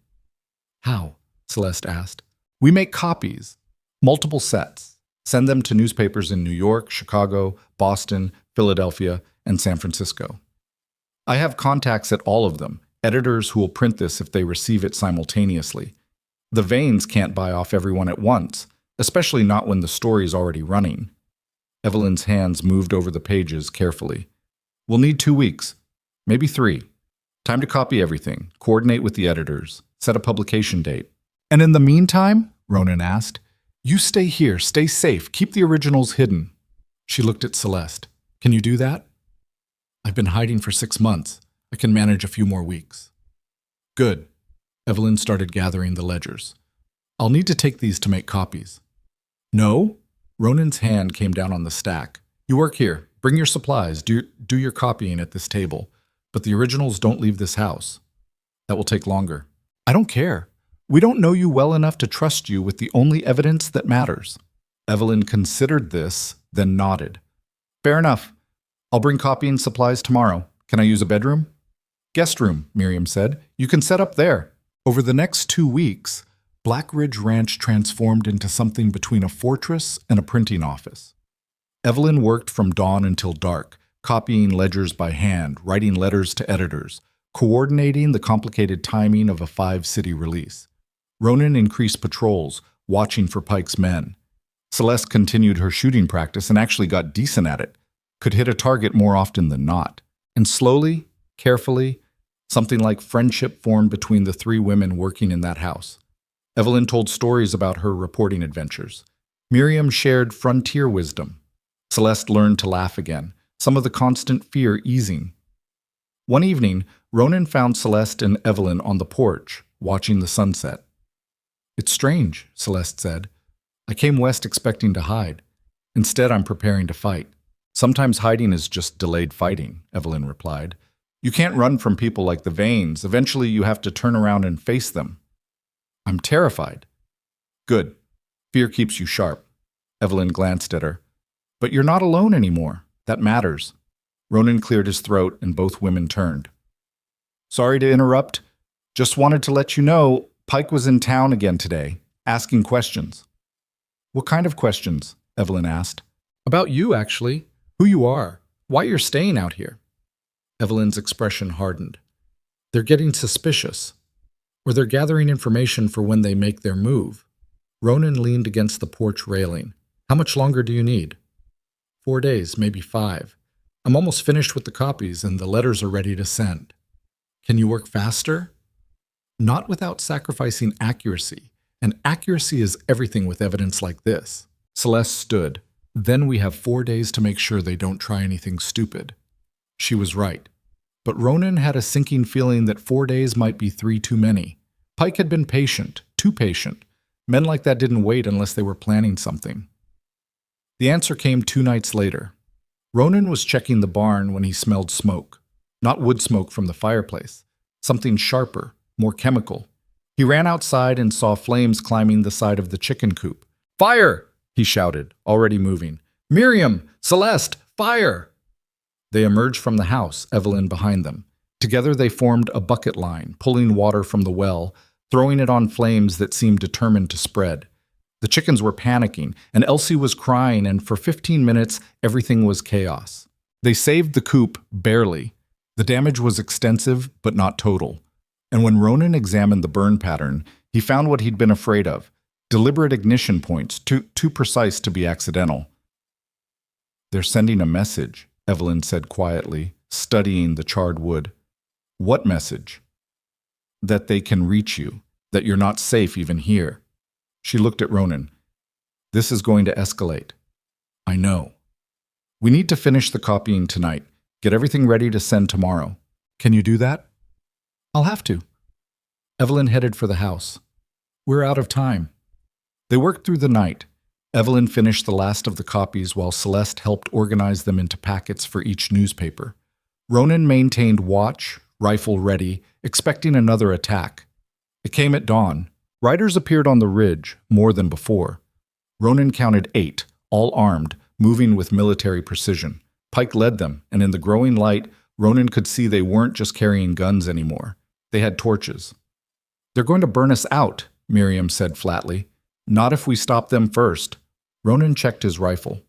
How? Celeste asked. We make copies. Multiple sets. Send them to newspapers in New York, Chicago, Boston, Philadelphia, and San Francisco. I have contacts at all of them, editors who will print this if they receive it simultaneously. The Vanes can't buy off everyone at once, especially not when the story is already running. Evelyn's hands moved over the pages carefully. We'll need 2 weeks, maybe 3. Time to copy everything, coordinate with the editors, set a publication date. And in the meantime, Ronan asked, you stay here, stay safe, keep the originals hidden. She looked at Celeste. Can you do that? I've been hiding for 6 months. I can manage a few more weeks. Good. Evelyn started gathering the ledgers. I'll need to take these to make copies. No? Ronan's hand came down on the stack. You work here. Bring your supplies. Do your copying at this table. But the originals don't leave this house. That will take longer. I don't care. We don't know you well enough to trust you with the only evidence that matters. Evelyn considered this, then nodded. Fair enough. I'll bring copying supplies tomorrow. Can I use a bedroom? Guest room, Miriam said. You can set up there. Over the next 2 weeks, Black Ridge Ranch transformed into something between a fortress and a printing office. Evelyn worked from dawn until dark, copying ledgers by hand, writing letters to editors, coordinating the complicated timing of a 5-city release. Ronan increased patrols, watching for Pike's men. Celeste continued her shooting practice and actually got decent at it, could hit a target more often than not. And slowly, carefully, something like friendship formed between the 3 women working in that house. Evelyn told stories about her reporting adventures. Miriam shared frontier wisdom. Celeste learned to laugh again, some of the constant fear easing. One evening, Ronan found Celeste and Evelyn on the porch, watching the sunset. It's strange, Celeste said. I came west expecting to hide. Instead, I'm preparing to fight. Sometimes hiding is just delayed fighting, Evelyn replied. You can't run from people like the Vanes. Eventually, you have to turn around and face them. I'm terrified. Good. Fear keeps you sharp. Evelyn glanced at her. But you're not alone anymore. That matters. Ronan cleared his throat and both women turned. Sorry to interrupt. Just wanted to let you know Pike was in town again today, asking questions. What kind of questions? Evelyn asked. About you, actually. Who you are. Why you're staying out here. Evelyn's expression hardened. They're getting suspicious. Or they're gathering information for when they make their move. Ronan leaned against the porch railing. How much longer do you need? 4 days, maybe 5. I'm almost finished with the copies and the letters are ready to send. Can you work faster? Not without sacrificing accuracy. And accuracy is everything with evidence like this. Celeste stood. Then we have 4 days to make sure they don't try anything stupid. She was right. But Ronan had a sinking feeling that 4 days might be 3 too many. Pike had been patient, too patient. Men like that didn't wait unless they were planning something. The answer came 2 nights later. Ronan was checking the barn when he smelled smoke. Not wood smoke from the fireplace. Something sharper, more chemical. He ran outside and saw flames climbing the side of the chicken coop. Fire! He shouted, already moving. Miriam! Celeste! Fire! They emerged from the house, Evelyn behind them. Together they formed a bucket line, pulling water from the well, throwing it on flames that seemed determined to spread. The chickens were panicking, and Elsie was crying, and for 15 minutes, everything was chaos. They saved the coop, barely. The damage was extensive, but not total. And when Ronan examined the burn pattern, he found what he'd been afraid of: deliberate ignition points, too precise to be accidental. "They're sending a message," Evelyn said quietly, studying the charred wood. "What message?" "That they can reach you, that you're not safe even here." She looked at Ronan. "This is going to escalate." "I know. We need to finish the copying tonight. Get everything ready to send tomorrow. Can you do that?" "I'll have to." Evelyn headed for the house. "We're out of time." They worked through the night. Evelyn finished the last of the copies while Celeste helped organize them into packets for each newspaper. Ronan maintained watch, rifle ready, expecting another attack. It came at dawn. Riders appeared on the ridge, more than before. Ronan counted 8, all armed, moving with military precision. Pike led them, and in the growing light, Ronan could see they weren't just carrying guns anymore. They had torches. "They're going to burn us out," Miriam said flatly. "Not if we stop them first." Ronan checked his rifle.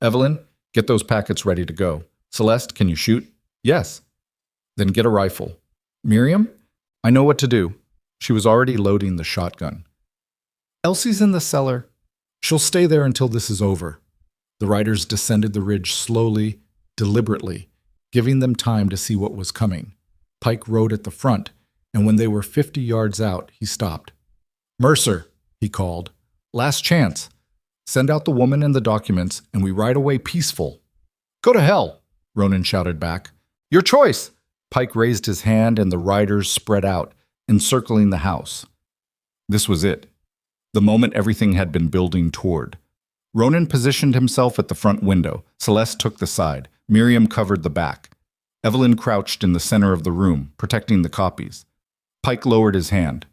"Evelyn, get those packets ready to go. Celeste, can you shoot?" "Yes." "Then get a rifle." "Miriam? I know what to do." She was already loading the shotgun. "Elsie's in the cellar. She'll stay there until this is over." The riders descended the ridge slowly, deliberately, giving them time to see what was coming. Pike rode at the front, and when they were 50 yards out, he stopped. "Mercer," he called. "Last chance. Send out the woman and the documents, and we ride away peaceful." "Go to hell," Ronan shouted back. "Your choice." Pike raised his hand, and the riders spread out, encircling the house. This was it. The moment everything had been building toward. Ronan positioned himself at the front window. Celeste took the side. Miriam covered the back. Evelyn crouched in the center of the room, protecting the copies. Pike lowered his hand.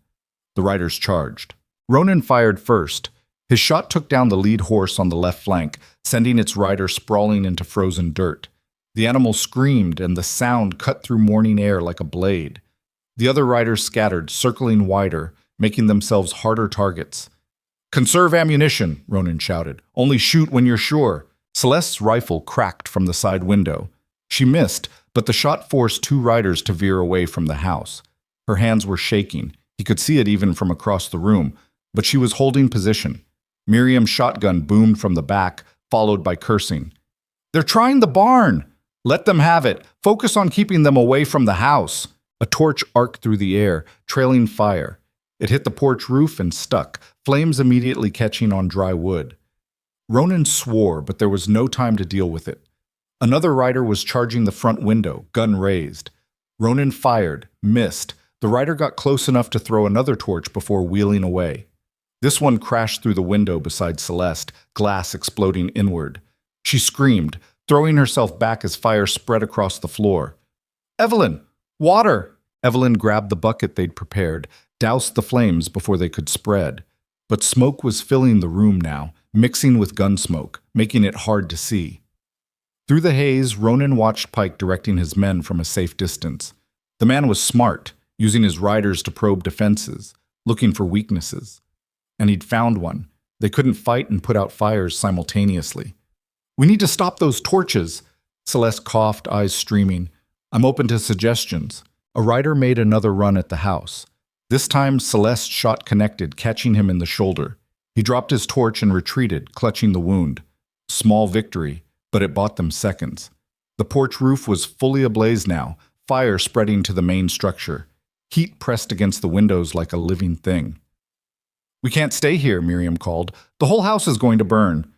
The riders charged. Ronan fired first. His shot took down the lead horse on the left flank, sending its rider sprawling into frozen dirt. The animal screamed, and the sound cut through morning air like a blade. The other riders scattered, circling wider, making themselves harder targets. "Conserve ammunition," Ronan shouted. "Only shoot when you're sure." Celeste's rifle cracked from the side window. She missed, but the shot forced 2 riders to veer away from the house. Her hands were shaking. He could see it even from across the room, but she was holding position. Miriam's shotgun boomed from the back, followed by cursing. "They're trying the barn!" "Let them have it. Focus on keeping them away from the house." A torch arced through the air, trailing fire. It hit the porch roof and stuck, flames immediately catching on dry wood. Ronan swore, but there was no time to deal with it. Another rider was charging the front window, gun raised. Ronan fired, missed. The rider got close enough to throw another torch before wheeling away. This one crashed through the window beside Celeste, glass exploding inward. She screamed, throwing herself back as fire spread across the floor. "Evelyn! Water!" Evelyn grabbed the bucket they'd prepared, doused the flames before they could spread. But smoke was filling the room now, mixing with gun smoke, making it hard to see. Through the haze, Ronan watched Pike directing his men from a safe distance. The man was smart, using his riders to probe defenses, looking for weaknesses. And he'd found one. They couldn't fight and put out fires simultaneously. "We need to stop those torches," Celeste coughed, eyes streaming. "I'm open to suggestions." A rider made another run at the house. This time, Celeste's shot connected, catching him in the shoulder. He dropped his torch and retreated, clutching the wound. Small victory, but it bought them seconds. The porch roof was fully ablaze now, fire spreading to the main structure. Heat pressed against the windows like a living thing. "We can't stay here," Miriam called. "The whole house is going to burn."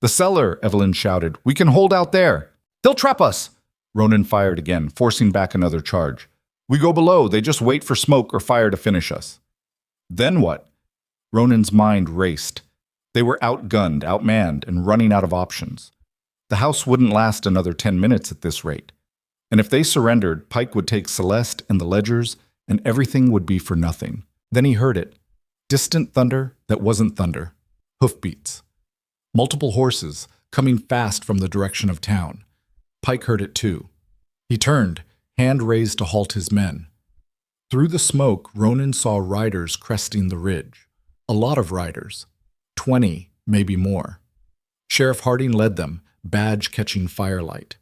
"The cellar," Evelyn shouted. "We can hold out there." "They'll trap us." Ronan fired again, forcing back another charge. "We go below. They just wait for smoke or fire to finish us." "Then what?" Ronan's mind raced. They were outgunned, outmanned, and running out of options. The house wouldn't last another 10 minutes at this rate. And if they surrendered, Pike would take Celeste and the ledgers, and everything would be for nothing. Then he heard it. Distant thunder that wasn't thunder. Hoofbeats. Multiple horses, coming fast from the direction of town. Pike heard it too. He turned, hand raised to halt his men. Through the smoke, Ronan saw riders cresting the ridge. A lot of riders. 20, maybe more. Sheriff Harding led them, badge catching firelight.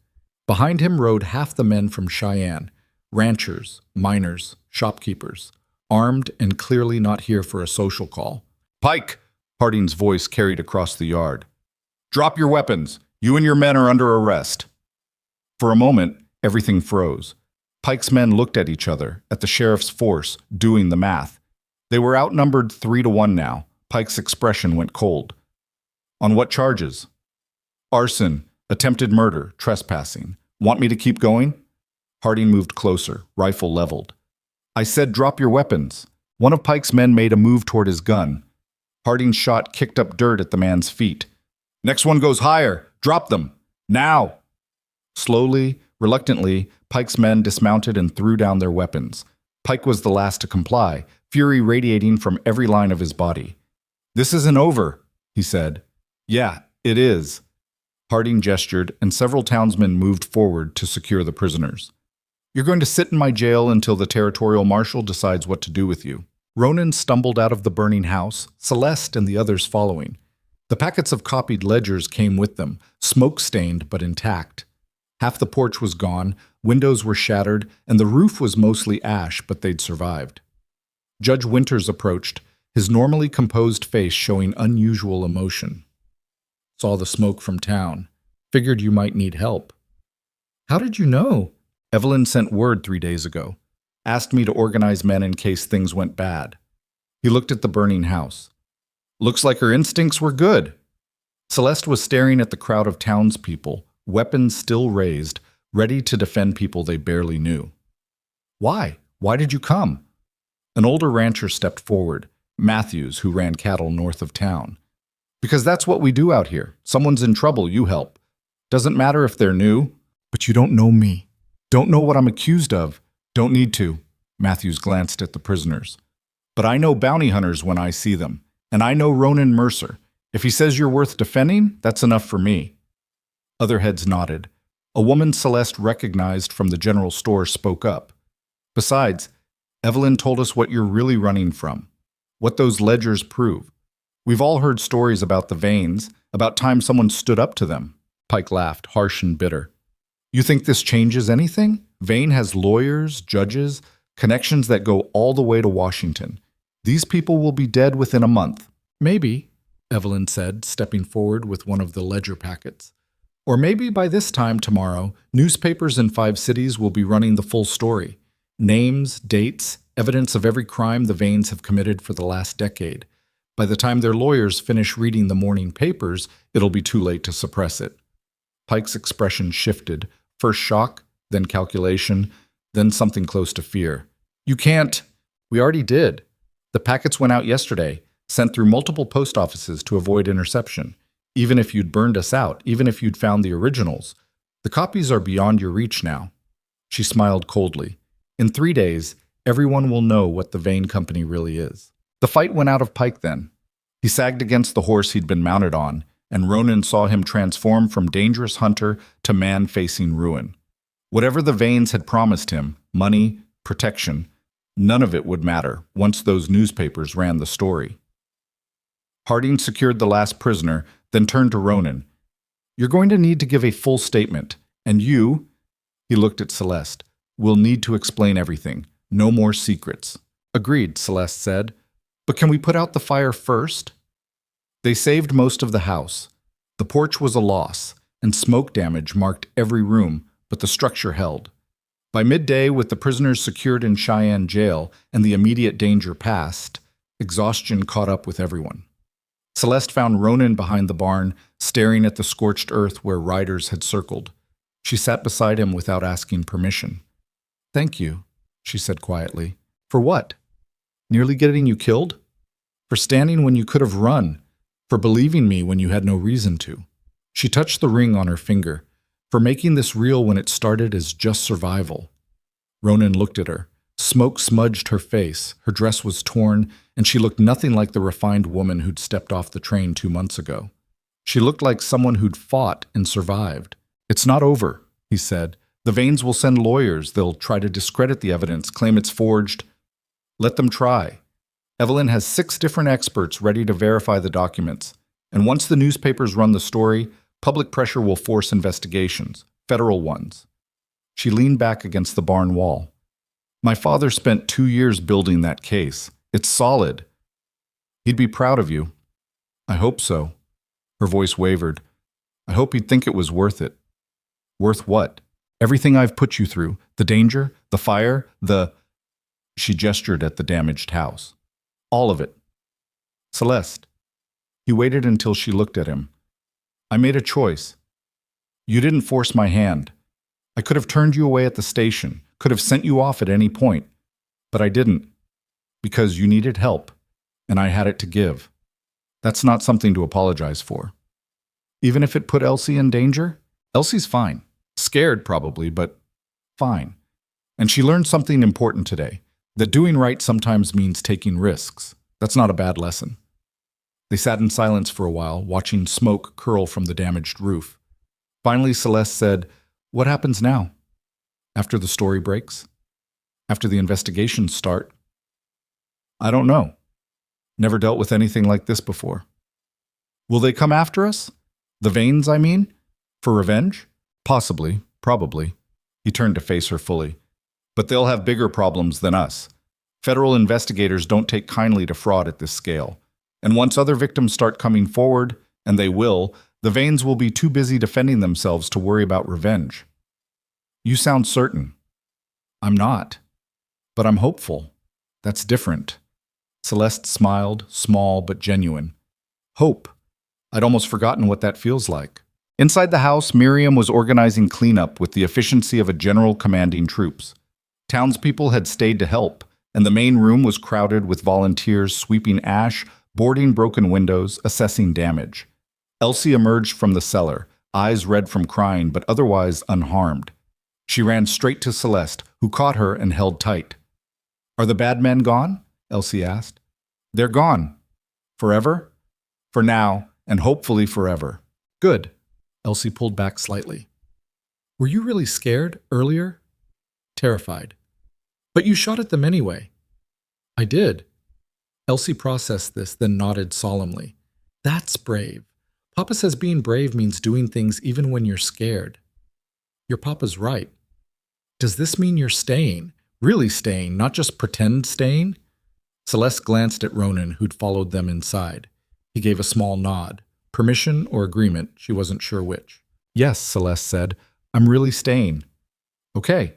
Behind him rode half the men from Cheyenne, ranchers, miners, shopkeepers, armed and clearly not here for a social call. "Pike!" Harding's voice carried across the yard. "Drop your weapons. You and your men are under arrest." For a moment, everything froze. Pike's men looked at each other, at the sheriff's force, doing the math. They were outnumbered 3-1 now. Pike's expression went cold. "On what charges?" "Arson, attempted murder, trespassing. Want me to keep going?" Harding moved closer, rifle leveled. "I said drop your weapons." One of Pike's men made a move toward his gun. Harding's shot kicked up dirt at the man's feet. "Next one goes higher. Drop them. Now!" Slowly, reluctantly, Pike's men dismounted and threw down their weapons. Pike was the last to comply, fury radiating from every line of his body. "This isn't over," he said. "Yeah, it is." Harding gestured, and several townsmen moved forward to secure the prisoners. "You're going to sit in my jail until the territorial marshal decides what to do with you." Ronan stumbled out of the burning house, Celeste and the others following. The packets of copied ledgers came with them, smoke-stained but intact. Half the porch was gone, windows were shattered, and the roof was mostly ash, but they'd survived. Judge Winters approached, his normally composed face showing unusual emotion. "Saw the smoke from town. Figured you might need help." "How did you know?" "Evelyn sent word 3 days ago. Asked me to organize men in case things went bad." He looked at the burning house. "Looks like her instincts were good." Celeste was staring at the crowd of townspeople, weapons still raised, ready to defend people they barely knew. "Why? Why did you come?" An older rancher stepped forward, Matthews, who ran cattle north of town. "Because that's what we do out here. Someone's in trouble, you help. Doesn't matter if they're new." "But you don't know me. Don't know what I'm accused of." "Don't need to." Matthews glanced at the prisoners. "But I know bounty hunters when I see them, and I know Ronan Mercer. If he says you're worth defending, that's enough for me." Other heads nodded. A woman Celeste recognized from the general store spoke up. "Besides, Evelyn told us what you're really running from, what those ledgers prove. We've all heard stories about the veins, about times someone stood up to them." Pike laughed, harsh and bitter. "You think this changes anything? Vane has lawyers, judges, connections that go all the way to Washington. These people will be dead within a month." "Maybe," Evelyn said, stepping forward with one of the ledger packets. "Or maybe by this time tomorrow, newspapers in 5 cities will be running the full story. Names, dates, evidence of every crime the Vanes have committed for the last decade. By the time their lawyers finish reading the morning papers, it'll be too late to suppress it." Pike's expression shifted, first shock, then calculation, then something close to fear. "You can't." "We already did. The packets went out yesterday, sent through multiple post offices to avoid interception. Even if you'd burned us out, even if you'd found the originals, the copies are beyond your reach now." She smiled coldly. "In 3 days, everyone will know what the Vane Company really is." The fight went out of Pike then. He sagged against the horse he'd been mounted on, and Ronan saw him transform from dangerous hunter to man facing ruin. Whatever the Vanes had promised him, money, protection, none of it would matter once those newspapers ran the story. Harding secured the last prisoner, then turned to Ronan. "You're going to need to give a full statement, and you," he looked at Celeste, "will need to explain everything. No more secrets." "Agreed," Celeste said. "But can we put out the fire first?" They saved most of the house. The porch was a loss, and smoke damage marked every room, but the structure held. By midday, with the prisoners secured in Cheyenne jail and the immediate danger past, exhaustion caught up with everyone. Celeste found Ronan behind the barn, staring at the scorched earth where riders had circled. She sat beside him without asking permission. "Thank you," she said quietly. "For what? Nearly getting you killed? For standing when you could have run? For believing me when you had no reason to?" She touched the ring on her finger. "For making this real when it started as just survival." Ronan looked at her. Smoke smudged her face, her dress was torn, and she looked nothing like the refined woman who'd stepped off the train 2 months ago. She looked like someone who'd fought and survived. "It's not over," he said. "The Vanes will send lawyers. They'll try to discredit the evidence, claim it's forged. Let them try. Evelyn has 6 different experts ready to verify the documents. And once the newspapers run the story, public pressure will force investigations, federal ones." She leaned back against the barn wall. My father spent 2 years building that case. It's solid. He'd be proud of you. I hope so. Her voice wavered. I hope he'd think it was worth it. Worth what? Everything I've put you through. The danger, the fire, the... She gestured at the damaged house. All of it. Celeste. He waited until she looked at him. I made a choice. You didn't force my hand. I could have turned you away at the station, could have sent you off at any point. But I didn't. Because you needed help, and I had it to give. That's not something to apologize for. Even if it put Elsie in danger, Elsie's fine. Scared, probably, but fine. And she learned something important today, that doing right sometimes means taking risks. That's not a bad lesson. They sat in silence for a while, watching smoke curl from the damaged roof. Finally, Celeste said, What happens now? After the story breaks? After the investigations start? I don't know. Never dealt with anything like this before. Will they come after us? The Vanes, I mean? For revenge? Possibly, probably. He turned to face her fully. But they'll have bigger problems than us. Federal investigators don't take kindly to fraud at this scale. And once other victims start coming forward, and they will, the Vanes will be too busy defending themselves to worry about revenge. You sound certain. I'm not. But I'm hopeful. That's different. Celeste smiled, small but genuine. Hope. I'd almost forgotten what that feels like. Inside the house, Miriam was organizing cleanup with the efficiency of a general commanding troops. Townspeople had stayed to help, and the main room was crowded with volunteers sweeping ash, boarding broken windows, assessing damage. Elsie emerged from the cellar, eyes red from crying but otherwise unharmed. She ran straight to Celeste, who caught her and held tight. Are the bad men gone? Elsie asked. They're gone. Forever? For now, and hopefully forever. Good. Elsie pulled back slightly. Were you really scared earlier? Terrified. But you shot at them anyway. I did. Elsie processed this, then nodded solemnly. That's brave. Papa says being brave means doing things even when you're scared. Your papa's right. Does this mean you're staying? Really staying, not just pretend staying? Celeste glanced at Ronan, who'd followed them inside. He gave a small nod. Permission or agreement, she wasn't sure which. Yes, Celeste said. I'm really staying. Okay.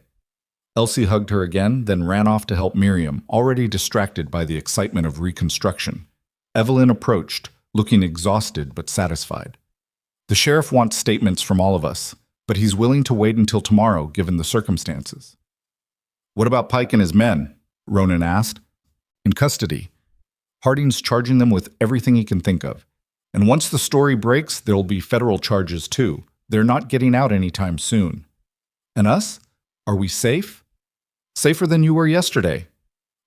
Elsie hugged her again, then ran off to help Miriam, already distracted by the excitement of reconstruction. Evelyn approached, looking exhausted but satisfied. The sheriff wants statements from all of us, but he's willing to wait until tomorrow, given the circumstances. What about Pike and his men? Ronan asked. In custody. Harding's charging them with everything he can think of. And once the story breaks, there'll be federal charges too. They're not getting out anytime soon. And us? Are we safe? Safer than you were yesterday.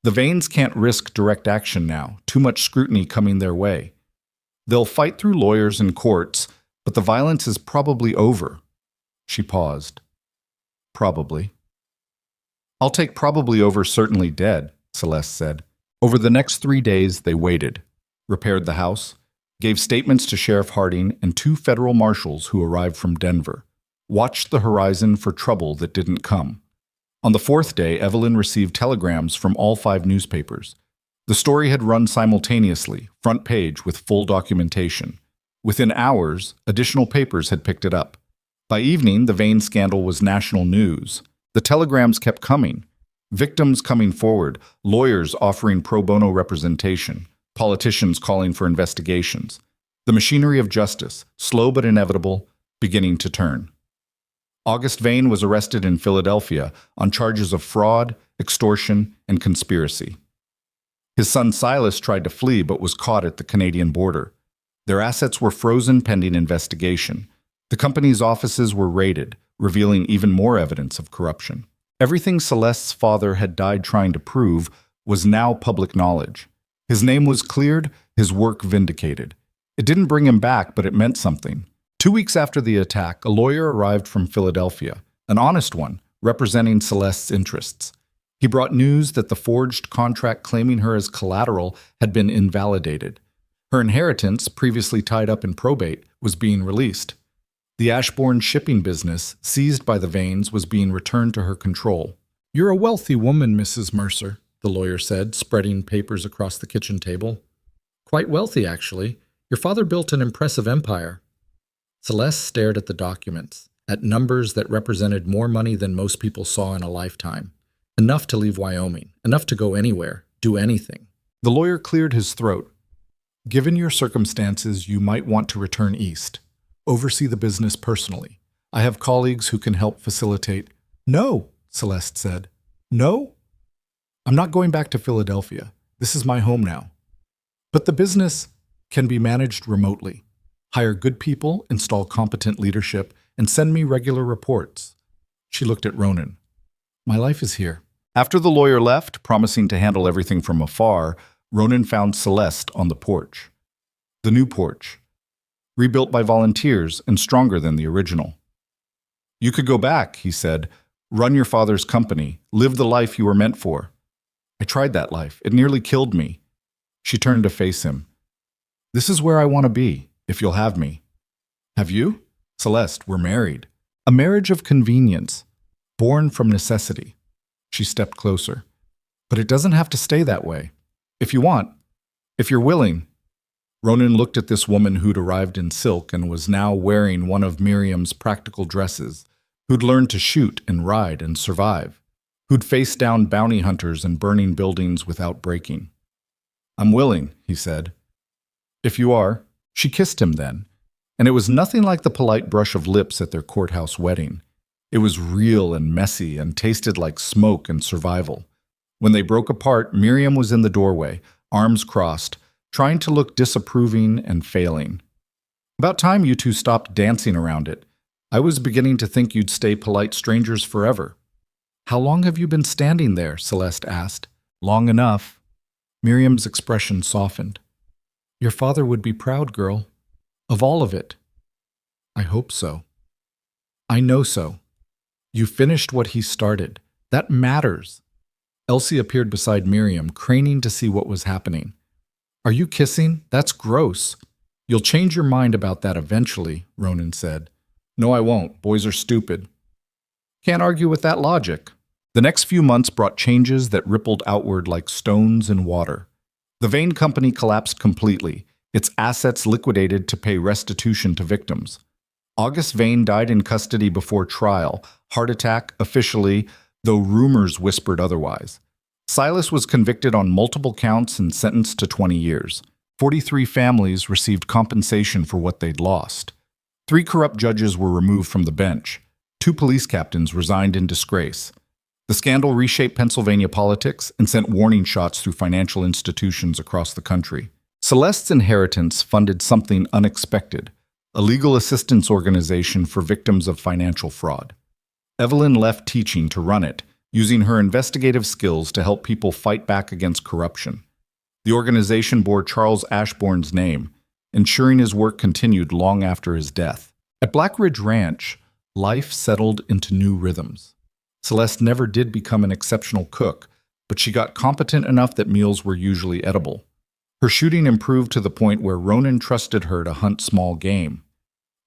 The Vanes can't risk direct action now, too much scrutiny coming their way. They'll fight through lawyers and courts, but the violence is probably over. She paused. Probably. I'll take probably over certainly dead, Celeste said. Over the next 3 days, they waited, repaired the house, gave statements to Sheriff Harding and 2 federal marshals who arrived from Denver, watched the horizon for trouble that didn't come. On the 4th day, Evelyn received telegrams from all 5 newspapers. The story had run simultaneously, front page with full documentation. Within hours, additional papers had picked it up. By evening, the Vane scandal was national news. The telegrams kept coming. Victims coming forward, lawyers offering pro bono representation, politicians calling for investigations. The machinery of justice, slow but inevitable, beginning to turn. August Vane was arrested in Philadelphia on charges of fraud, extortion, and conspiracy. His son Silas tried to flee but was caught at the Canadian border. Their assets were frozen pending investigation. The company's offices were raided, revealing even more evidence of corruption. Everything Celeste's father had died trying to prove was now public knowledge. His name was cleared, his work vindicated. It didn't bring him back, but it meant something. 2 weeks after the attack, a lawyer arrived from Philadelphia, an honest one, representing Celeste's interests. He brought news that the forged contract claiming her as collateral had been invalidated. Her inheritance, previously tied up in probate, was being released. The Ashbourne shipping business, seized by the Vanes, was being returned to her control. You're a wealthy woman, Mrs. Mercer, the lawyer said, spreading papers across the kitchen table. Quite wealthy, actually. Your father built an impressive empire. Celeste stared at the documents, at numbers that represented more money than most people saw in a lifetime. Enough to leave Wyoming, enough to go anywhere, do anything. The lawyer cleared his throat. Given your circumstances, you might want to return east. Oversee the business personally. I have colleagues who can help facilitate. No, Celeste said. No? I'm not going back to Philadelphia. This is my home now. But the business can be managed remotely. Hire good people, install competent leadership, and send me regular reports. She looked at Ronan. My life is here. After the lawyer left, promising to handle everything from afar, Ronan found Celeste on the porch. The new porch, rebuilt by volunteers and stronger than the original. You could go back, he said, run your father's company, live the life you were meant for. I tried that life. It nearly killed me. She turned to face him. This is where I want to be, if you'll have me. Have you? Celeste, we're married. A marriage of convenience, born from necessity. She stepped closer. But it doesn't have to stay that way. If you want, if you're willing. Ronan looked at this woman who'd arrived in silk and was now wearing one of Miriam's practical dresses, who'd learned to shoot and ride and survive, who'd faced down bounty hunters and burning buildings without breaking. I'm willing, he said. If you are. She kissed him then, and it was nothing like the polite brush of lips at their courthouse wedding. It was real and messy and tasted like smoke and survival. When they broke apart, Miriam was in the doorway, arms crossed, trying to look disapproving and failing. About time you two stopped dancing around it. I was beginning to think you'd stay polite strangers forever. How long have you been standing there? Celeste asked. Long enough. Miriam's expression softened. Your father would be proud, girl. Of all of it. I hope so. I know so. You finished what he started. That matters. Elsie appeared beside Miriam, craning to see what was happening. Are you kissing? That's gross. You'll change your mind about that eventually, Ronan said. No, I won't. Boys are stupid. Can't argue with that logic. The next few months brought changes that rippled outward like stones in water. The Vane Company collapsed completely, its assets liquidated to pay restitution to victims. August Vane died in custody before trial, heart attack officially, though rumors whispered otherwise. Silas was convicted on multiple counts and sentenced to 20 years. 43 families received compensation for what they'd lost. 3 corrupt judges were removed from the bench. 2 police captains resigned in disgrace. The scandal reshaped Pennsylvania politics and sent warning shots through financial institutions across the country. Celeste's inheritance funded something unexpected, a legal assistance organization for victims of financial fraud. Evelyn left teaching to run it, using her investigative skills to help people fight back against corruption. The organization bore Charles Ashbourne's name, ensuring his work continued long after his death. At Black Ridge Ranch, life settled into new rhythms. Celeste never did become an exceptional cook, but she got competent enough that meals were usually edible. Her shooting improved to the point where Ronan trusted her to hunt small game.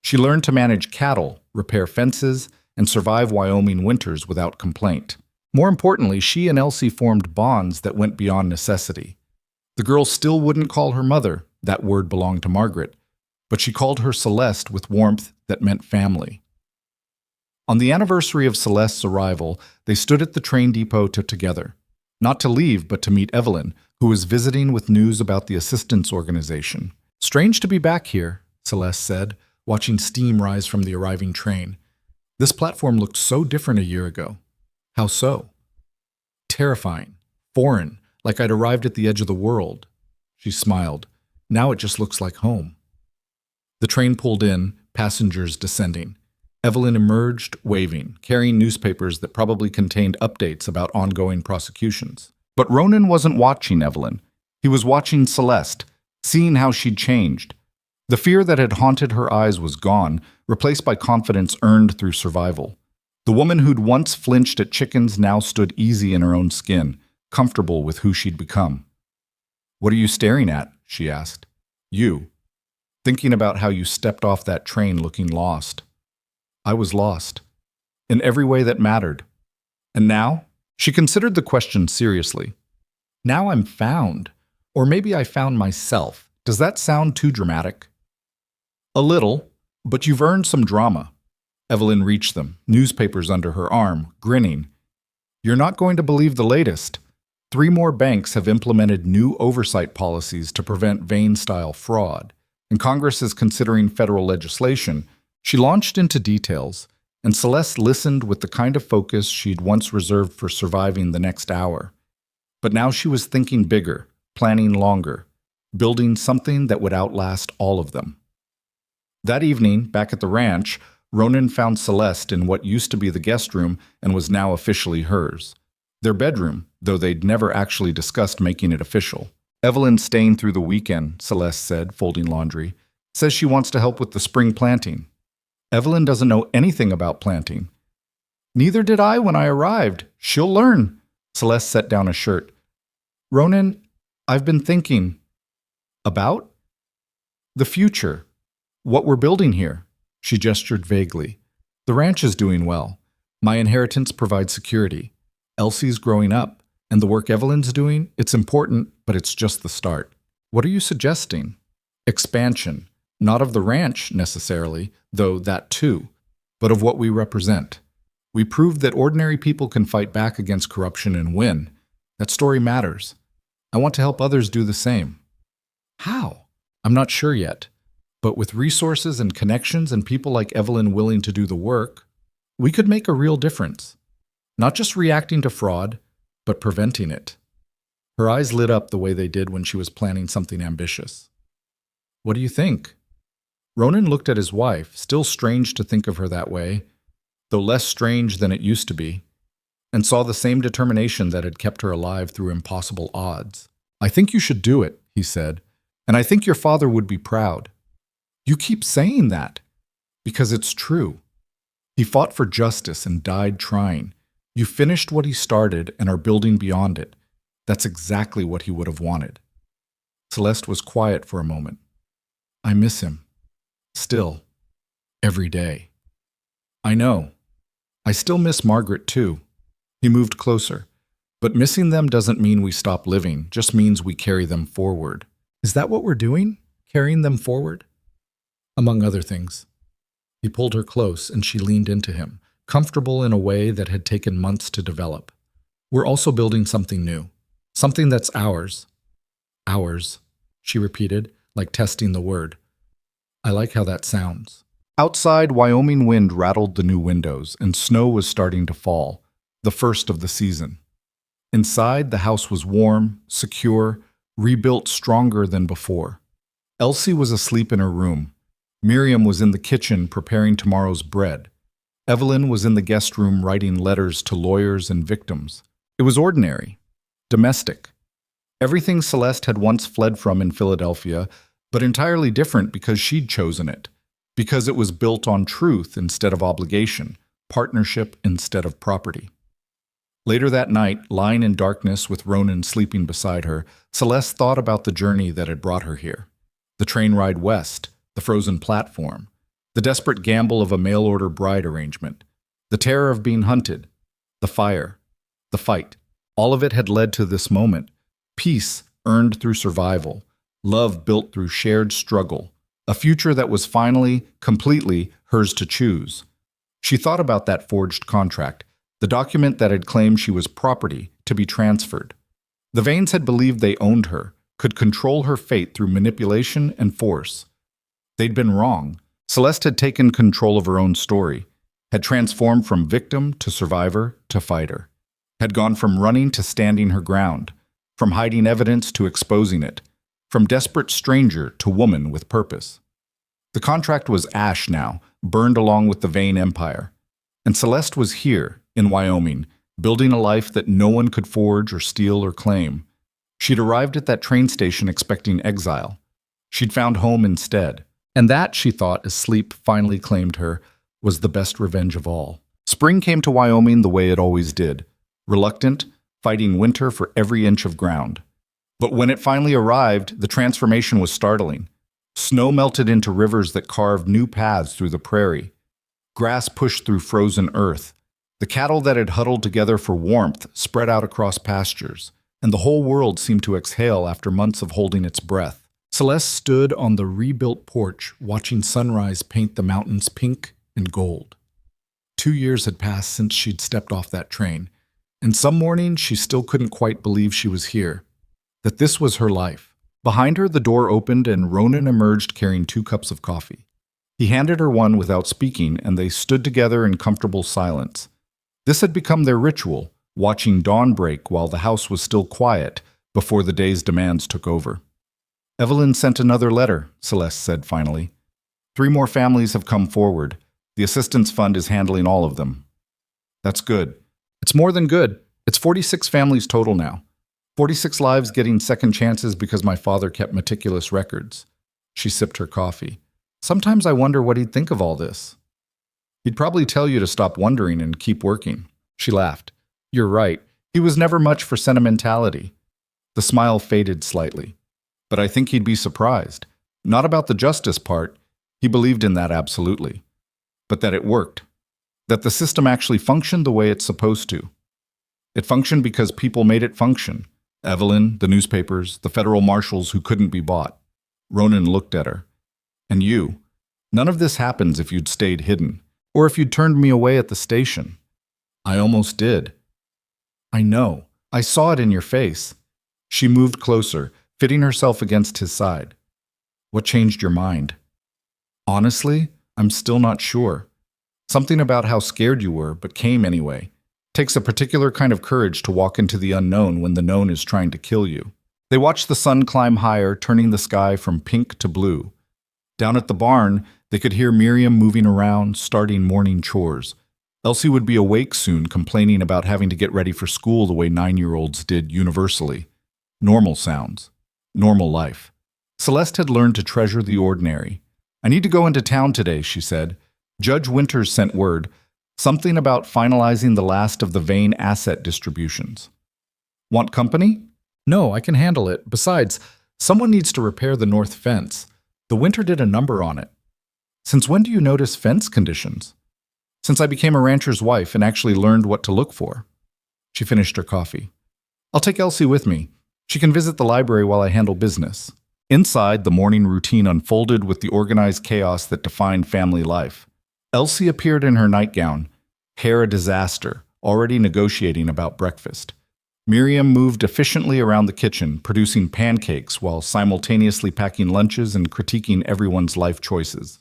She learned to manage cattle, repair fences, and survive Wyoming winters without complaint. More importantly, she and Elsie formed bonds that went beyond necessity. The girl still wouldn't call her mother, that word belonged to Margaret, but she called her Celeste with warmth that meant family. On the anniversary of Celeste's arrival, they stood at the train depot together. Not to leave, but to meet Evelyn, who was visiting with news about the assistance organization. Strange to be back here, Celeste said, watching steam rise from the arriving train. This platform looked so different a year ago. How so? Terrifying, foreign, like I'd arrived at the edge of the world. She smiled. Now it just looks like home. The train pulled in, passengers descending. Evelyn emerged, waving, carrying newspapers that probably contained updates about ongoing prosecutions. But Ronan wasn't watching Evelyn. He was watching Celeste, seeing how she'd changed. The fear that had haunted her eyes was gone, replaced by confidence earned through survival. The woman who'd once flinched at chickens now stood easy in her own skin, comfortable with who she'd become. "What are you staring at?" she asked. "You. Thinking about how you stepped off that train looking lost." "I was lost. In every way that mattered. And now?" She considered the question seriously. Now I'm found. Or maybe I found myself. Does that sound too dramatic? A little, but you've earned some drama. Evelyn reached them, newspapers under her arm, grinning. You're not going to believe the latest. 3 more banks have implemented new oversight policies to prevent Vane-style fraud, and Congress is considering federal legislation. She launched into details, and Celeste listened with the kind of focus she'd once reserved for surviving the next hour. But now she was thinking bigger, planning longer, building something that would outlast all of them. That evening, back at the ranch, Ronan found Celeste in what used to be the guest room and was now officially hers. Their bedroom, though they'd never actually discussed making it official. Evelyn's staying through the weekend, Celeste said, folding laundry. Says she wants to help with the spring planting. Evelyn doesn't know anything about planting. Neither did I when I arrived. She'll learn. Celeste set down a shirt. Ronan, I've been thinking. About? The future. What we're building here. She gestured vaguely. The ranch is doing well. My inheritance provides security. Elsie's growing up, and the work Evelyn's doing, it's important, but it's just the start. What are you suggesting? Expansion. Not of the ranch, necessarily, though that too, but of what we represent. We proved that ordinary people can fight back against corruption and win. That story matters. I want to help others do the same. How? I'm not sure yet. But with resources and connections and people like Evelyn willing to do the work, we could make a real difference. Not just reacting to fraud, but preventing it. Her eyes lit up the way they did when she was planning something ambitious. What do you think? Ronan looked at his wife, still strange to think of her that way, though less strange than it used to be, and saw the same determination that had kept her alive through impossible odds. I think you should do it, he said, and I think your father would be proud. You keep saying that, because it's true. He fought for justice and died trying. You finished what he started and are building beyond it. That's exactly what he would have wanted. Celeste was quiet for a moment. I miss him. Still. Every day. I know. I still miss Margaret, too. He moved closer. But missing them doesn't mean we stop living, just means we carry them forward. Is that what we're doing? Carrying them forward? Among other things. He pulled her close, and she leaned into him, comfortable in a way that had taken months to develop. We're also building something new. Something that's ours. Ours, she repeated, like testing the word. I like how that sounds. Outside, Wyoming wind rattled the new windows, and snow was starting to fall, the first of the season. Inside, the house was warm, secure, rebuilt stronger than before. Elsie was asleep in her room. Miriam was in the kitchen preparing tomorrow's bread. Evelyn was in the guest room writing letters to lawyers and victims. It was ordinary, domestic. Everything Celeste had once fled from in Philadelphia, but entirely different because she'd chosen it, because it was built on truth instead of obligation, partnership instead of property. Later that night, lying in darkness with Ronan sleeping beside her, Celeste thought about the journey that had brought her here. The train ride west, the frozen platform, the desperate gamble of a mail-order bride arrangement, the terror of being hunted, the fire, the fight. All of it had led to this moment. Peace earned through survival, love built through shared struggle, a future that was finally, completely hers to choose. She thought about that forged contract, the document that had claimed she was property to be transferred. The Vanes had believed they owned her, could control her fate through manipulation and force. They'd been wrong. Celeste had taken control of her own story, had transformed from victim to survivor to fighter, had gone from running to standing her ground, from hiding evidence to exposing it, from desperate stranger to woman with purpose. The contract was ash now, burned along with the Vane Empire. And Celeste was here, in Wyoming, building a life that no one could forge or steal or claim. She'd arrived at that train station expecting exile. She'd found home instead. And that, she thought, as sleep finally claimed her, was the best revenge of all. Spring came to Wyoming the way it always did, reluctant, fighting winter for every inch of ground. But when it finally arrived, the transformation was startling. Snow melted into rivers that carved new paths through the prairie. Grass pushed through frozen earth. The cattle that had huddled together for warmth spread out across pastures, and the whole world seemed to exhale after months of holding its breath. Celeste stood on the rebuilt porch, watching sunrise paint the mountains pink and gold. 2 years had passed since she'd stepped off that train, and some mornings she still couldn't quite believe she was here, that this was her life. Behind her, the door opened and Ronan emerged carrying 2 cups of coffee. He handed her one without speaking, and they stood together in comfortable silence. This had become their ritual, watching dawn break while the house was still quiet before the day's demands took over. "Evelyn sent another letter," Celeste said finally. "3 more families have come forward. The assistance fund is handling all of them." "That's good." "It's more than good. It's 46 families total now. 46 lives getting second chances because my father kept meticulous records." She sipped her coffee. "Sometimes I wonder what he'd think of all this." "He'd probably tell you to stop wondering and keep working." She laughed. "You're right. He was never much for sentimentality." The smile faded slightly. "But I think he'd be surprised. Not about the justice part. He believed in that absolutely. But that it worked. That the system actually functioned the way it's supposed to. It functioned because people made it function. Evelyn, the newspapers, the federal marshals who couldn't be bought." Ronan looked at her. "And you. None of this happens if you'd stayed hidden. Or if you'd turned me away at the station." "I almost did." "I know. I saw it in your face." She moved closer, fitting herself against his side. "What changed your mind?" "Honestly, I'm still not sure. Something about how scared you were, but came anyway. Takes a particular kind of courage to walk into the unknown when the known is trying to kill you." They watched the sun climb higher, turning the sky from pink to blue. Down at the barn, they could hear Miriam moving around, starting morning chores. Elsie would be awake soon, complaining about having to get ready for school the way 9-year-olds did universally. Normal sounds. Normal life. Celeste had learned to treasure the ordinary. "I need to go into town today," she said. "Judge Winters sent word. Something about finalizing the last of the Vane asset distributions." "Want company?" "No, I can handle it. Besides, someone needs to repair the north fence. The winter did a number on it." "Since when do you notice fence conditions?" "Since I became a rancher's wife and actually learned what to look for." She finished her coffee. "I'll take Elsie with me. She can visit the library while I handle business." Inside, the morning routine unfolded with the organized chaos that defined family life. Elsie appeared in her nightgown, hair a disaster, already negotiating about breakfast. Miriam moved efficiently around the kitchen, producing pancakes while simultaneously packing lunches and critiquing everyone's life choices.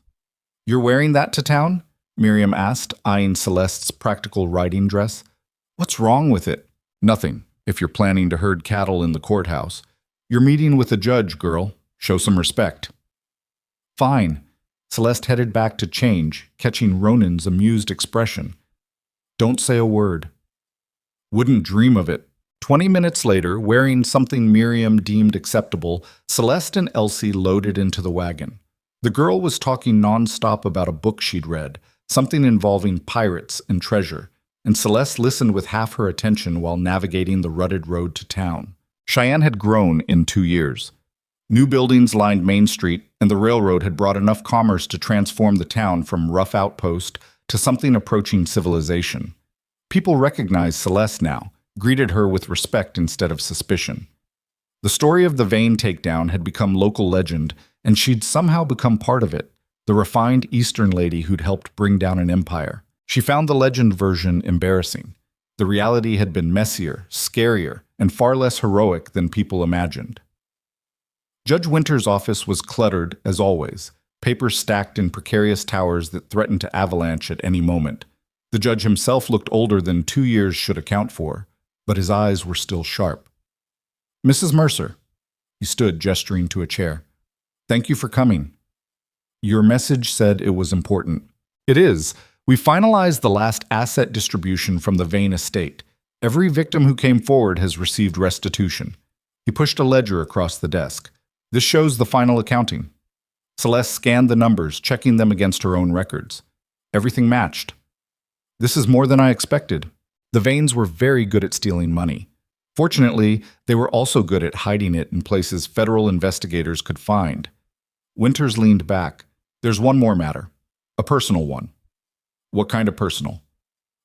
"You're wearing that to town?" Miriam asked, eyeing Celeste's practical riding dress. "What's wrong with it?" "Nothing, if you're planning to herd cattle in the courthouse. You're meeting with a judge, girl. Show some respect." "Fine." Celeste headed back to change, catching Ronan's amused expression. "Don't say a word." "Wouldn't dream of it." 20 minutes later, wearing something Miriam deemed acceptable, Celeste and Elsie loaded into the wagon. The girl was talking nonstop about a book she'd read, something involving pirates and treasure, and Celeste listened with half her attention while navigating the rutted road to town. Cheyenne had grown in 2 years. New buildings lined Main Street, and the railroad had brought enough commerce to transform the town from rough outpost to something approaching civilization. People recognized Celeste now, greeted her with respect instead of suspicion. The story of the Vane takedown had become local legend, and she'd somehow become part of it, the refined Eastern lady who'd helped bring down an empire. She found the legend version embarrassing. The reality had been messier, scarier, and far less heroic than people imagined. Judge Winters' office was cluttered, as always, papers stacked in precarious towers that threatened to avalanche at any moment. The judge himself looked older than 2 years should account for, but his eyes were still sharp. "Mrs. Mercer." He stood, gesturing to a chair. "Thank you for coming. Your message said it was important." "It is. We finalized the last asset distribution from the Vane estate. Every victim who came forward has received restitution." He pushed a ledger across the desk. "This shows the final accounting." Celeste scanned the numbers, checking them against her own records. Everything matched. "This is more than I expected." The Vanes were very good at stealing money. Fortunately, they were also good at hiding it in places federal investigators could find. Winters leaned back. "There's one more matter. A personal one." "What kind of personal?"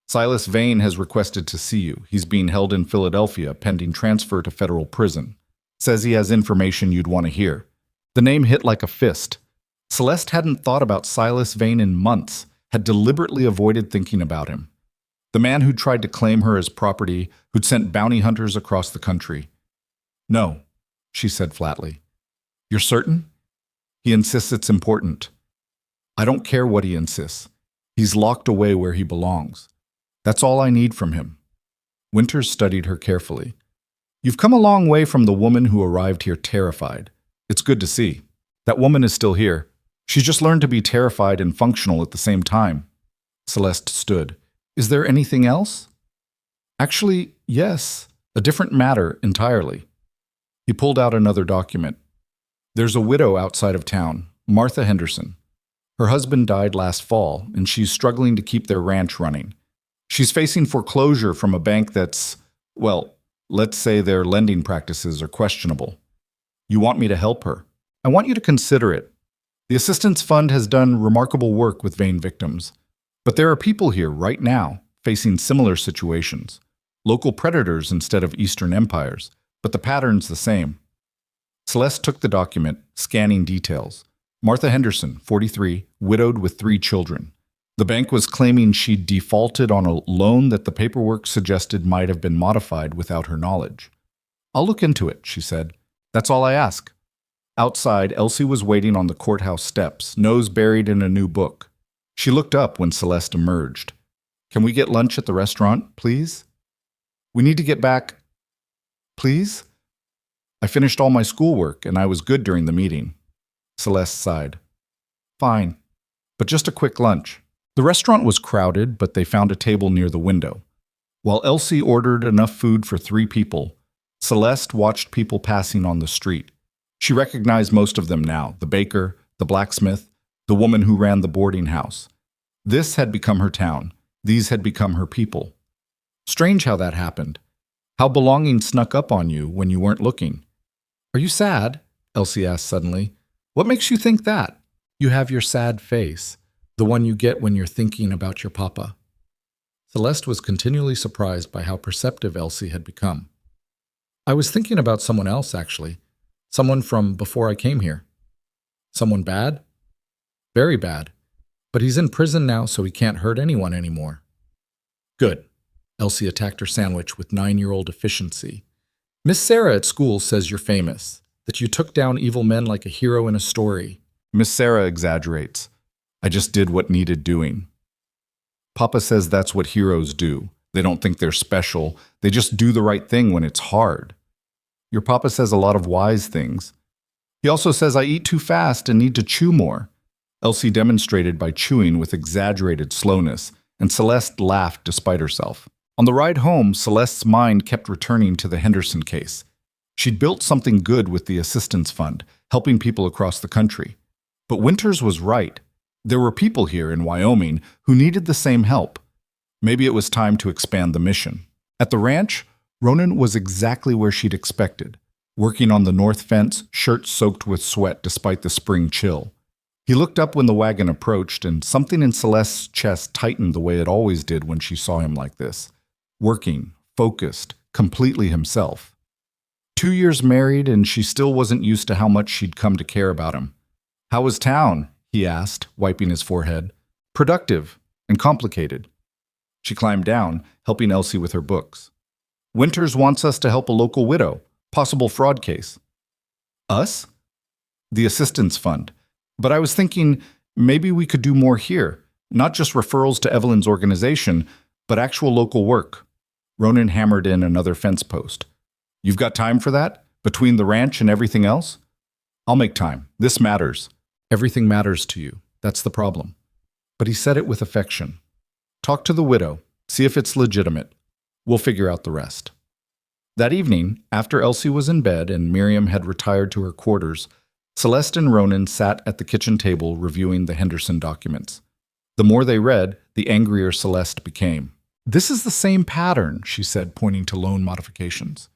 Silas Vane has requested to see you. He's being held in Philadelphia pending transfer to federal prison. Says he has information you'd want to hear. The name hit like a fist. Celeste hadn't thought about Silas Vane in months, had deliberately avoided thinking about him. The man who'd tried to claim her as property, who'd sent bounty hunters across the country. No, she said flatly. You're certain? He insists it's important. I don't care what he insists. He's locked away where he belongs. That's all I need from him. Winters studied her carefully. You've come a long way from the woman who arrived here terrified. It's good to see. That woman is still here. She's just learned to be terrified and functional at the same time. Celeste stood. Is there anything else? Actually, yes. A different matter entirely. He pulled out another document. There's a widow outside of town, Martha Henderson. Her husband died last fall, and she's struggling to keep their ranch running. She's facing foreclosure from a bank that's, well, let's say their lending practices are questionable. You want me to help her. I want you to consider it. The Assistance Fund has done remarkable work with Vane victims. But there are people here right now facing similar situations. Local predators instead of Eastern empires, but the pattern's the same. Celeste took the document, scanning details. Martha Henderson, 43, widowed with 3 children. The bank was claiming she'd defaulted on a loan that the paperwork suggested might have been modified without her knowledge. I'll look into it, she said. That's all I ask. Outside, Elsie was waiting on the courthouse steps, nose buried in a new book. She looked up when Celeste emerged. Can we get lunch at the restaurant, please? We need to get back. Please? I finished all my schoolwork, and I was good during the meeting. Celeste sighed. Fine, but just a quick lunch. The restaurant was crowded, but they found a table near the window. While Elsie ordered enough food for 3 people, Celeste watched people passing on the street. She recognized most of them now, the baker, the blacksmith, the woman who ran the boarding house. This had become her town. These had become her people. Strange how that happened. How belonging snuck up on you when you weren't looking. Are you sad? Elsie asked suddenly. What makes you think that? You have your sad face, the one you get when you're thinking about your papa. Celeste was continually surprised by how perceptive Elsie had become. I was thinking about someone else, actually. Someone from before I came here. Someone bad? Very bad. But he's in prison now, so he can't hurt anyone anymore. Good. Elsie attacked her sandwich with 9-year-old efficiency. Miss Sarah at school says you're famous, that you took down evil men like a hero in a story. Miss Sarah exaggerates. I just did what needed doing. Papa says that's what heroes do. They don't think they're special. They just do the right thing when it's hard. Your papa says a lot of wise things. He also says I eat too fast and need to chew more. Elsie demonstrated by chewing with exaggerated slowness, and Celeste laughed despite herself. On the ride home, Celeste's mind kept returning to the Henderson case. She'd built something good with the Assistance Fund, helping people across the country. But Winters was right. There were people here in Wyoming who needed the same help. Maybe it was time to expand the mission. At the ranch, Ronan was exactly where she'd expected, working on the north fence, shirt soaked with sweat despite the spring chill. He looked up when the wagon approached, and something in Celeste's chest tightened the way it always did when she saw him like this. Working, focused, completely himself. 2 years married, and she still wasn't used to how much she'd come to care about him. How was town? He asked, wiping his forehead. Productive and complicated. She climbed down, helping Elsie with her books. Winters wants us to help a local widow. Possible fraud case. Us? The Assistance Fund. But I was thinking maybe we could do more here. Not just referrals to Evelyn's organization, but actual local work. Ronan hammered in another fence post. You've got time for that? Between the ranch and everything else? I'll make time. This matters. Everything matters to you. That's the problem. But he said it with affection. Talk to the widow. See if it's legitimate. We'll figure out the rest. That evening, after Elsie was in bed and Miriam had retired to her quarters, Celeste and Ronan sat at the kitchen table reviewing the Henderson documents. The more they read, the angrier Celeste became. This is the same pattern, she said, pointing to loan modifications.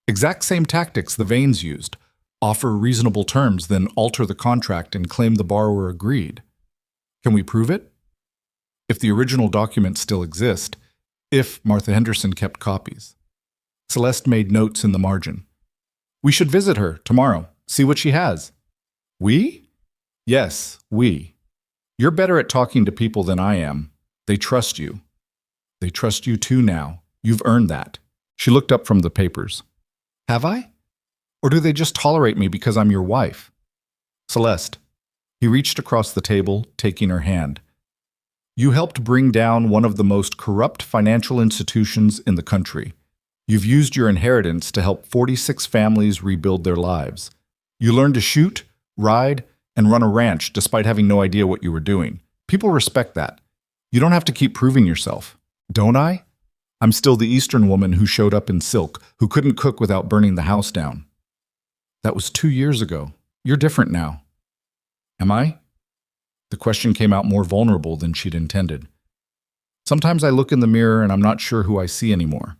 Exact same tactics the Vanes used. Offer reasonable terms, then alter the contract and claim the borrower agreed. Can we prove it? If the original documents still exist, if Martha Henderson kept copies. Celeste made notes in the margin. We should visit her tomorrow, see what she has. We? Yes, we. You're better at talking to people than I am. They trust you. They trust you too now. You've earned that. She looked up from the papers. Have I? Or do they just tolerate me because I'm your wife? Celeste. He reached across the table, taking her hand. You helped bring down one of the most corrupt financial institutions in the country. You've used your inheritance to help 46 families rebuild their lives. You learned to shoot, ride, and run a ranch despite having no idea what you were doing. People respect that. You don't have to keep proving yourself. Don't I? I'm still the Eastern woman who showed up in silk, who couldn't cook without burning the house down. That was 2 years ago. You're different now. Am I? The question came out more vulnerable than she'd intended. Sometimes I look in the mirror and I'm not sure who I see anymore.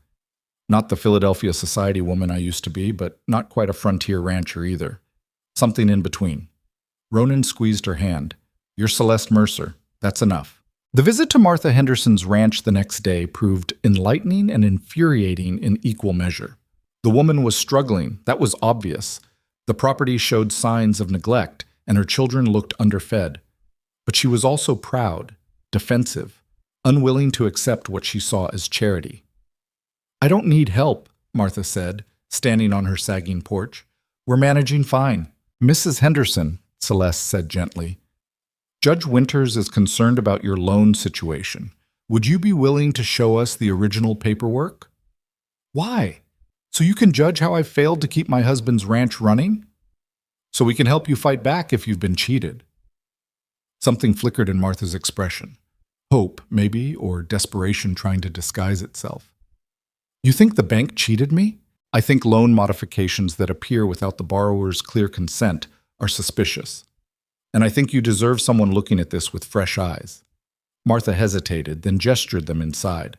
Not the Philadelphia society woman I used to be, but not quite a frontier rancher either. Something in between. Ronan squeezed her hand. You're Celeste Mercer. That's enough. The visit to Martha Henderson's ranch the next day proved enlightening and infuriating in equal measure. The woman was struggling, that was obvious. The property showed signs of neglect, and her children looked underfed. But she was also proud, defensive, unwilling to accept what she saw as charity. I don't need help, Martha said, standing on her sagging porch. We're managing fine. Mrs. Henderson, Celeste said gently, Judge Winters is concerned about your loan situation. Would you be willing to show us the original paperwork? Why? So you can judge how I failed to keep my husband's ranch running? So we can help you fight back if you've been cheated. Something flickered in Martha's expression. Hope, maybe, or desperation trying to disguise itself. You think the bank cheated me? I think loan modifications that appear without the borrower's clear consent are suspicious. And I think you deserve someone looking at this with fresh eyes. Martha hesitated, then gestured them inside.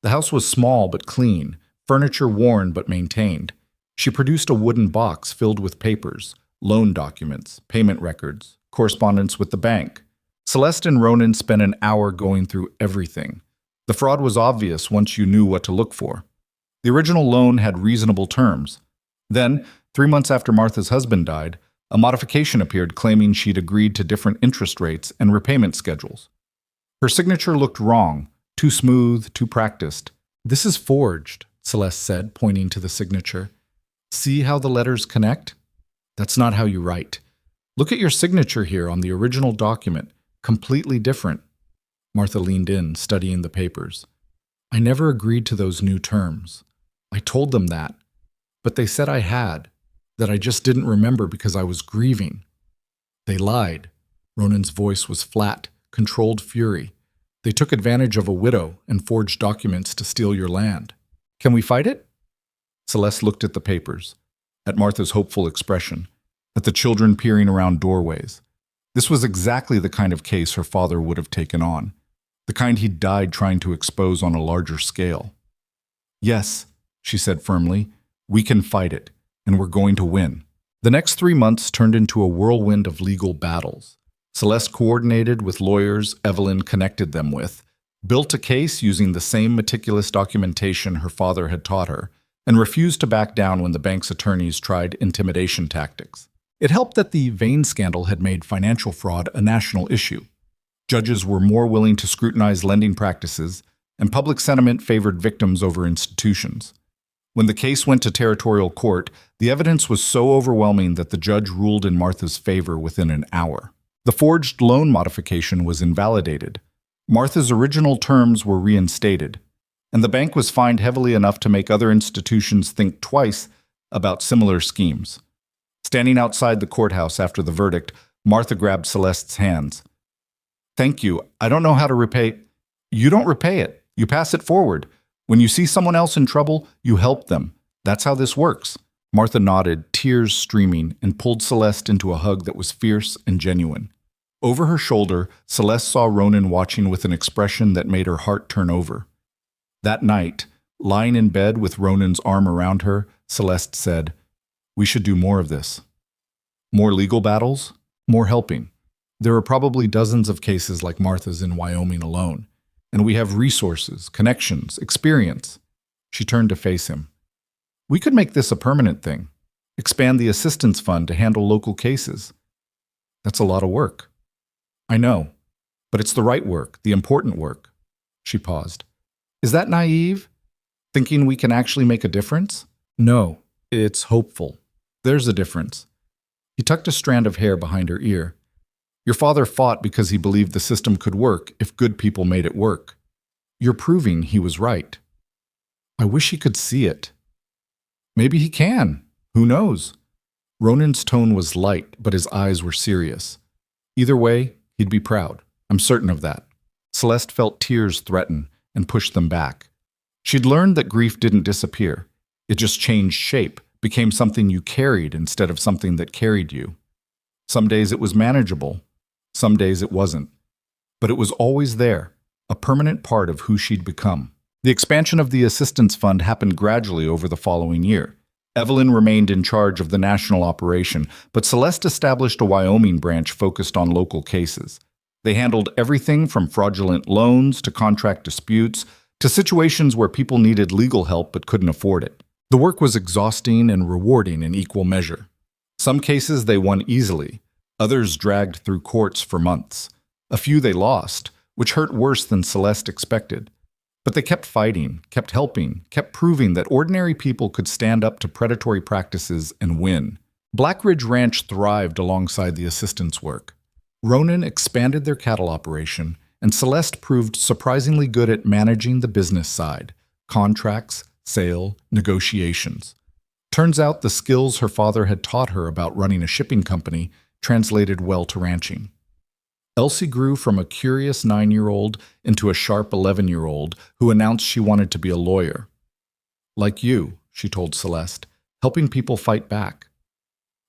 The house was small but clean, furniture worn but maintained. She produced a wooden box filled with papers, loan documents, payment records, correspondence with the bank. Celeste and Ronan spent an hour going through everything. The fraud was obvious once you knew what to look for. The original loan had reasonable terms. Then, 3 months after Martha's husband died, a modification appeared claiming she'd agreed to different interest rates and repayment schedules. Her signature looked wrong, too smooth, too practiced. This is forged, Celeste said, pointing to the signature. See how the letters connect? That's not how you write. Look at your signature here on the original document. Completely different. Martha leaned in, studying the papers. I never agreed to those new terms. I told them that, but they said I had, that I just didn't remember because I was grieving. They lied. Ronan's voice was flat, controlled fury. They took advantage of a widow and forged documents to steal your land. Can we fight it? Celeste looked at the papers, at Martha's hopeful expression, at the children peering around doorways. This was exactly the kind of case her father would have taken on, the kind he'd died trying to expose on a larger scale. Yes, she said firmly, we can fight it, and we're going to win. The next 3 months turned into a whirlwind of legal battles. Celeste coordinated with lawyers Evelyn connected them with, built a case using the same meticulous documentation her father had taught her, and refused to back down when the bank's attorneys tried intimidation tactics. It helped that the Vane scandal had made financial fraud a national issue. Judges were more willing to scrutinize lending practices, and public sentiment favored victims over institutions. When the case went to territorial court, the evidence was so overwhelming that the judge ruled in Martha's favor within an hour. The forged loan modification was invalidated. Martha's original terms were reinstated, and the bank was fined heavily enough to make other institutions think twice about similar schemes. Standing outside the courthouse after the verdict, Martha grabbed Celeste's hands. Thank you. I don't know how to repay. You don't repay it. You pass it forward. When you see someone else in trouble, you help them. That's how this works. Martha nodded, tears streaming, and pulled Celeste into a hug that was fierce and genuine. Over her shoulder, Celeste saw Ronan watching with an expression that made her heart turn over. That night, lying in bed with Ronan's arm around her, Celeste said, we should do more of this. More legal battles, more helping. There are probably dozens of cases like Martha's in Wyoming alone. And we have resources, connections, experience. She turned to face him. We could make this a permanent thing. Expand the assistance fund to handle local cases. That's a lot of work. I know, but it's the right work, the important work. She paused. Is that naive? Thinking we can actually make a difference? No, it's hopeful. There's a difference. He tucked a strand of hair behind her ear. Your father fought because he believed the system could work if good people made it work. You're proving he was right. I wish he could see it. Maybe he can. Who knows? Ronan's tone was light, but his eyes were serious. Either way, he'd be proud. I'm certain of that. Celeste felt tears threaten and pushed them back. She'd learned that grief didn't disappear. It just changed shape, became something you carried instead of something that carried you. Some days it was manageable. Some days it wasn't. But it was always there, a permanent part of who she'd become. The expansion of the assistance fund happened gradually over the following year. Evelyn remained in charge of the national operation, but Celeste established a Wyoming branch focused on local cases. They handled everything from fraudulent loans to contract disputes to situations where people needed legal help but couldn't afford it. The work was exhausting and rewarding in equal measure. Some cases they won easily, others dragged through courts for months. A few they lost, which hurt worse than Celeste expected. But they kept fighting, kept helping, kept proving that ordinary people could stand up to predatory practices and win. Black Ridge Ranch thrived alongside the assistance work. Ronan expanded their cattle operation, and Celeste proved surprisingly good at managing the business side, contracts, sale, negotiations. Turns out the skills her father had taught her about running a shipping company translated well to ranching. Elsie grew from a curious 9-year-old into a sharp 11-year-old who announced she wanted to be a lawyer. Like you, she told Celeste, helping people fight back.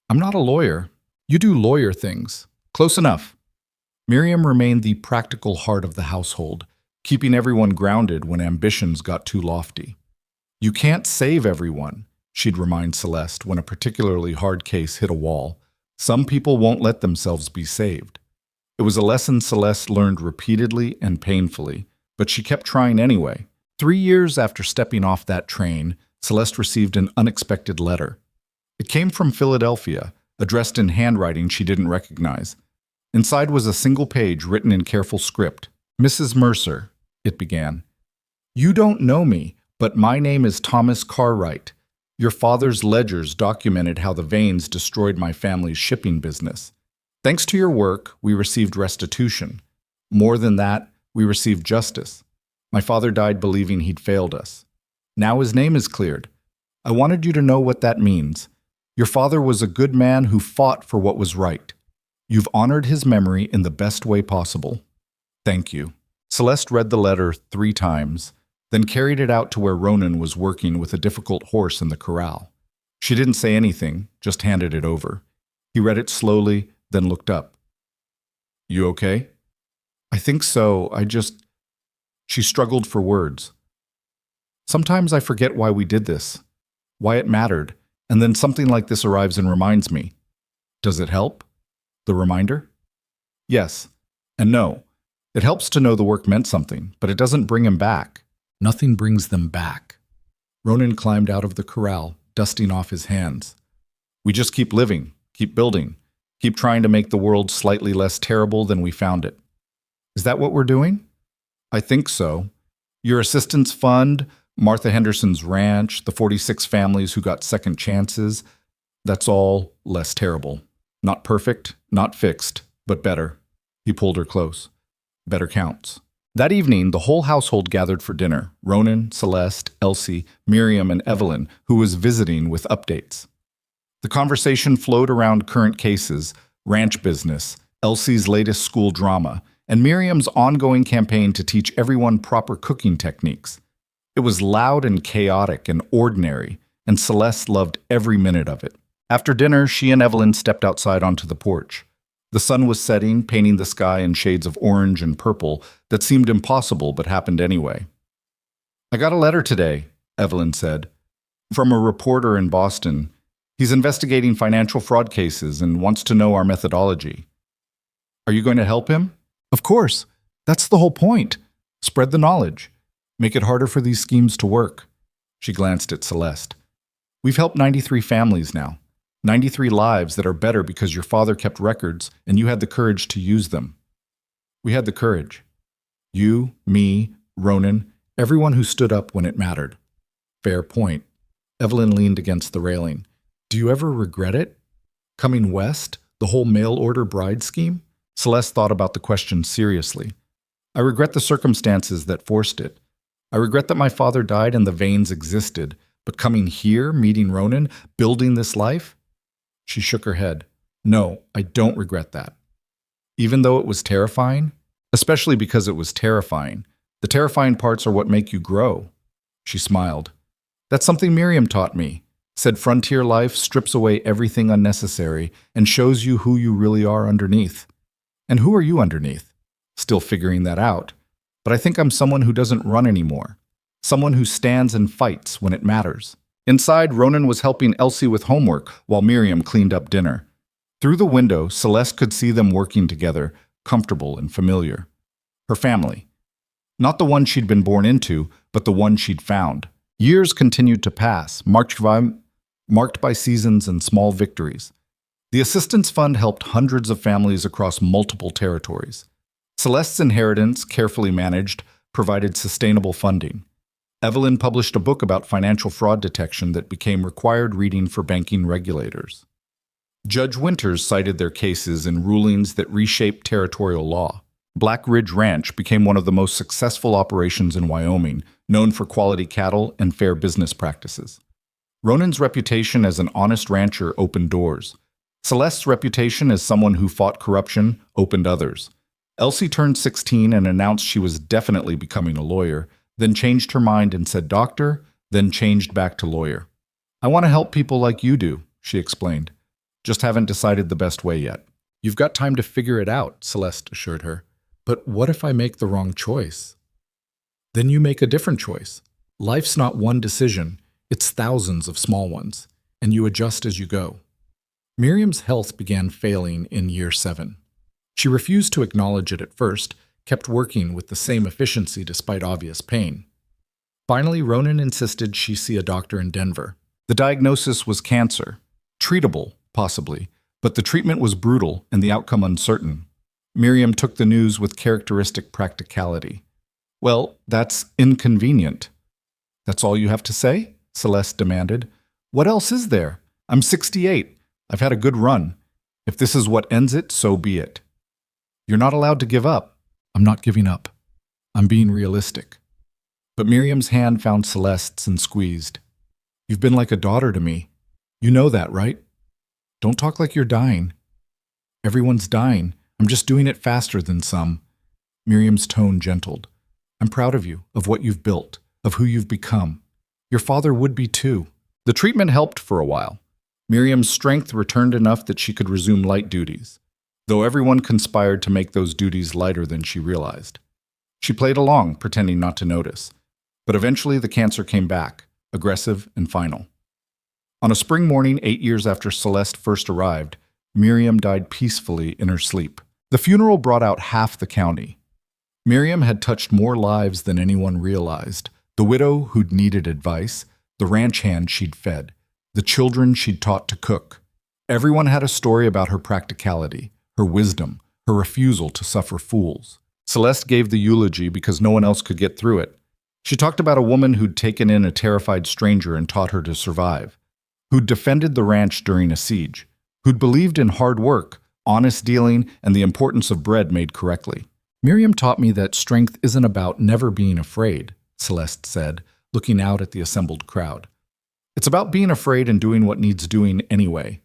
I'm not a lawyer. You do lawyer things. Close enough. Miriam remained the practical heart of the household, keeping everyone grounded when ambitions got too lofty. You can't save everyone, she'd remind Celeste when a particularly hard case hit a wall. Some people won't let themselves be saved. It was a lesson Celeste learned repeatedly and painfully, but she kept trying anyway. 3 years after stepping off that train, Celeste received an unexpected letter. It came from Philadelphia, addressed in handwriting she didn't recognize. Inside was a single page written in careful script. Mrs. Mercer, it began. You don't know me, but my name is Thomas Cartwright. Your father's ledgers documented how the veins destroyed my family's shipping business. Thanks to your work, we received restitution. More than that, we received justice. My father died believing he'd failed us. Now his name is cleared. I wanted you to know what that means. Your father was a good man who fought for what was right. You've honored his memory in the best way possible. Thank you. Celeste read the letter 3 times, then carried it out to where Ronan was working with a difficult horse in the corral. She didn't say anything, just handed it over. He read it slowly, then looked up. You okay? I think so. She struggled for words. Sometimes I forget why we did this, why it mattered, and then something like this arrives and reminds me. Does it help? The reminder? Yes and no. It helps to know the work meant something, but it doesn't bring him back. Nothing brings them back. Ronan climbed out of the corral, dusting off his hands. We just keep living, keep building. Keep trying to make the world slightly less terrible than we found it. Is that what we're doing? I think so. Your assistance fund, Martha Henderson's ranch, the 46 families who got second chances, that's all less terrible. Not perfect, not fixed, but better. He pulled her close. Better counts. That evening, the whole household gathered for dinner. Ronan, Celeste, Elsie, Miriam, and Evelyn, who was visiting with updates. The conversation flowed around current cases, ranch business, Elsie's latest school drama, and Miriam's ongoing campaign to teach everyone proper cooking techniques. It was loud and chaotic and ordinary, and Celeste loved every minute of it. After dinner, she and Evelyn stepped outside onto the porch. The sun was setting, painting the sky in shades of orange and purple that seemed impossible but happened anyway. I got a letter today, Evelyn said, from a reporter in Boston. He's investigating financial fraud cases and wants to know our methodology. Are you going to help him? Of course. That's the whole point. Spread the knowledge. Make it harder for these schemes to work. She glanced at Celeste. We've helped 93 families now. 93 lives that are better because your father kept records and you had the courage to use them. We had the courage. You, me, Ronan, everyone who stood up when it mattered. Fair point. Evelyn leaned against the railing. Do you ever regret it? Coming west? The whole mail-order bride scheme? Celeste thought about the question seriously. I regret the circumstances that forced it. I regret that my father died and the veins existed, but coming here, meeting Ronan, building this life? She shook her head. No, I don't regret that. Even though it was terrifying, especially because it was terrifying, the terrifying parts are what make you grow. She smiled. That's something Miriam taught me. Said frontier life strips away everything unnecessary and shows you who you really are underneath. And who are you underneath? Still figuring that out. But I think I'm someone who doesn't run anymore. Someone who stands and fights when it matters. Inside, Ronan was helping Elsie with homework while Miriam cleaned up dinner. Through the window, Celeste could see them working together, comfortable and familiar. Her family. Not the one she'd been born into, but the one she'd found. Years continued to pass, marked by seasons and small victories. The Assistance Fund helped hundreds of families across multiple territories. Celeste's inheritance, carefully managed, provided sustainable funding. Evelyn published a book about financial fraud detection that became required reading for banking regulators. Judge Winters cited their cases in rulings that reshaped territorial law. Black Ridge Ranch became one of the most successful operations in Wyoming, known for quality cattle and fair business practices. Ronan's reputation as an honest rancher opened doors. Celeste's reputation as someone who fought corruption opened others. Elsie turned 16 and announced she was definitely becoming a lawyer, then changed her mind and said doctor, then changed back to lawyer. I want to help people like you do, she explained. Just haven't decided the best way yet. You've got time to figure it out, Celeste assured her. But what if I make the wrong choice? Then you make a different choice. Life's not one decision, it's thousands of small ones, and you adjust as you go. Miriam's health began failing in year 7. She refused to acknowledge it at first, kept working with the same efficiency despite obvious pain. Finally, Ronan insisted she see a doctor in Denver. The diagnosis was cancer. Treatable, possibly, but the treatment was brutal and the outcome uncertain. Miriam took the news with characteristic practicality. Well, that's inconvenient. That's all you have to say? Celeste demanded. What else is there? I'm 68. I've had a good run. If this is what ends it, so be it. You're not allowed to give up. I'm not giving up. I'm being realistic. But Miriam's hand found Celeste's and squeezed. You've been like a daughter to me. You know that, right? Don't talk like you're dying. Everyone's dying. I'm just doing it faster than some. Miriam's tone gentled. I'm proud of you, of what you've built, of who you've become. Your father would be too. The treatment helped for a while. Miriam's strength returned enough that she could resume light duties, though everyone conspired to make those duties lighter than she realized. She played along, pretending not to notice. But eventually the cancer came back, aggressive and final. On a spring morning 8 years after Celeste first arrived, Miriam died peacefully in her sleep. The funeral brought out half the county. Miriam had touched more lives than anyone realized. The widow who'd needed advice, the ranch hand she'd fed, the children she'd taught to cook. Everyone had a story about her practicality, her wisdom, her refusal to suffer fools. Celeste gave the eulogy because no one else could get through it. She talked about a woman who'd taken in a terrified stranger and taught her to survive, who'd defended the ranch during a siege, who'd believed in hard work, honest dealing, and the importance of bread made correctly. Miriam taught me that strength isn't about never being afraid, Celeste said, looking out at the assembled crowd. It's about being afraid and doing what needs doing anyway.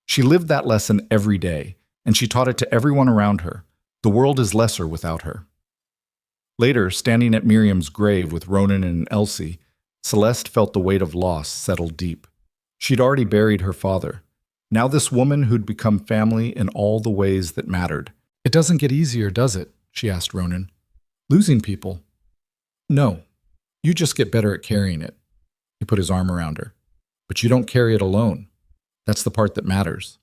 She lived that lesson every day, and she taught it to everyone around her. The world is lesser without her. Later, standing at Miriam's grave with Ronan and Elsie, Celeste felt the weight of loss settle deep. She'd already buried her father. Now this woman who'd become family in all the ways that mattered. It doesn't get easier, does it? She asked Ronan. Losing people? No. You just get better at carrying it. He put his arm around her. But you don't carry it alone. That's the part that matters.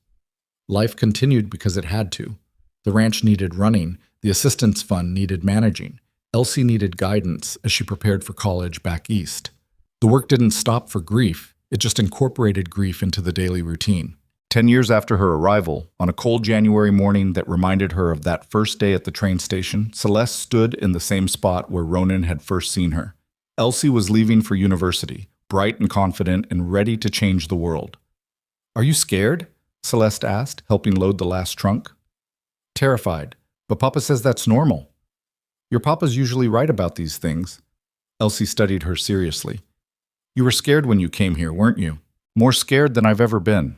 Life continued because it had to. The ranch needed running. The assistance fund needed managing. Elsie needed guidance as she prepared for college back east. The work didn't stop for grief, it just incorporated grief into the daily routine. 10 years after her arrival, on a cold January morning that reminded her of that first day at the train station, Celeste stood in the same spot where Ronan had first seen her. Elsie was leaving for university, bright and confident and ready to change the world. "Are you scared?" Celeste asked, helping load the last trunk. "Terrified, but Papa says that's normal." "Your papa's usually right about these things." Elsie studied her seriously. "You were scared when you came here, weren't you? More scared than I've ever been."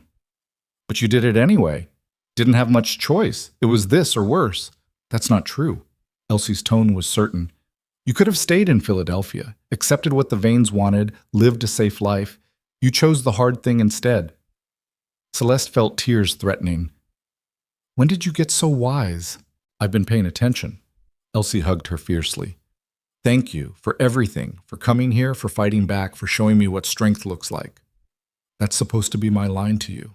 "But you did it anyway. Didn't have much choice. It was this or worse." "That's not true." Elsie's tone was certain. "You could have stayed in Philadelphia, accepted what the Vanes wanted, lived a safe life. You chose the hard thing instead." Celeste felt tears threatening. "When did you get so wise?" "I've been paying attention." Elsie hugged her fiercely. "Thank you for everything, for coming here, for fighting back, for showing me what strength looks like." "That's supposed to be my line to you."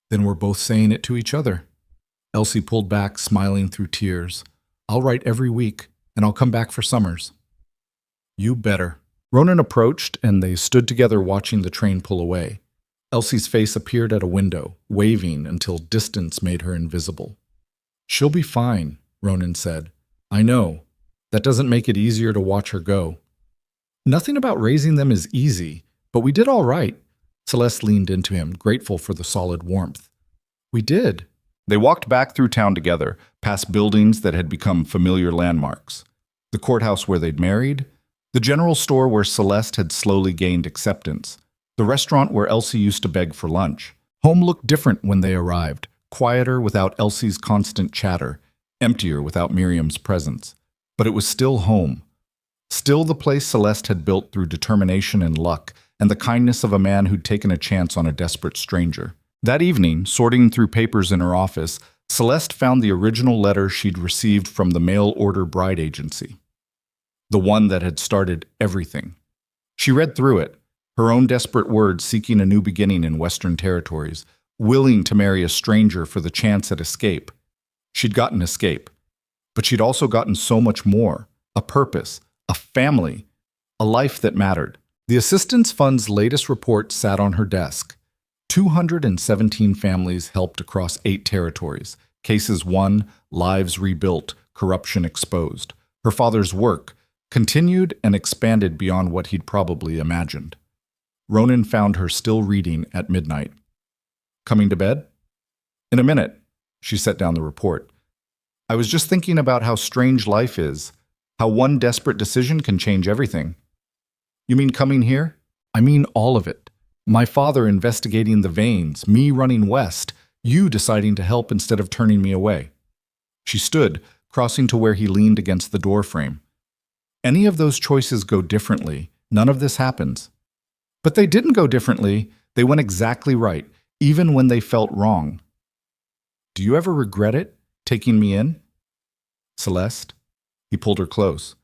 "Then we're both saying it to each other." Elsie pulled back, smiling through tears. "I'll write every week, and I'll come back for summers." "You better." Ronan approached, and they stood together watching the train pull away. Elsie's face appeared at a window, waving until distance made her invisible. "She'll be fine," Ronan said. "I know. That doesn't make it easier to watch her go." "Nothing about raising them is easy, but we did all right." Celeste leaned into him, grateful for the solid warmth. "We did." They walked back through town together, past buildings that had become familiar landmarks. The courthouse where they'd married, the general store where Celeste had slowly gained acceptance, the restaurant where Elsie used to beg for lunch. Home looked different when they arrived, quieter without Elsie's constant chatter, emptier without Miriam's presence. But it was still home. Still the place Celeste had built through determination and luck, and the kindness of a man who'd taken a chance on a desperate stranger. That evening, sorting through papers in her office, Celeste found the original letter she'd received from the mail-order bride agency. The one that had started everything. She read through it, her own desperate words seeking a new beginning in Western territories, willing to marry a stranger for the chance at escape. She'd gotten escape, but she'd also gotten so much more, a purpose, a family, a life that mattered. The Assistance Fund's latest report sat on her desk. 217 families helped across 8 territories. Cases won, lives rebuilt, corruption exposed. Her father's work continued and expanded beyond what he'd probably imagined. Ronan found her still reading at midnight. "Coming to bed?" "In a minute." She set down the report. "I was just thinking about how strange life is, how one desperate decision can change everything." "You mean coming here?" "I mean all of it. My father investigating the Vanes, me running west, you deciding to help instead of turning me away." She stood, crossing to where he leaned against the doorframe. "Any of those choices go differently, none of this happens." "But they didn't go differently. They went exactly right, even when they felt wrong." "Do you ever regret it, taking me in?" "Celeste?" He pulled her close.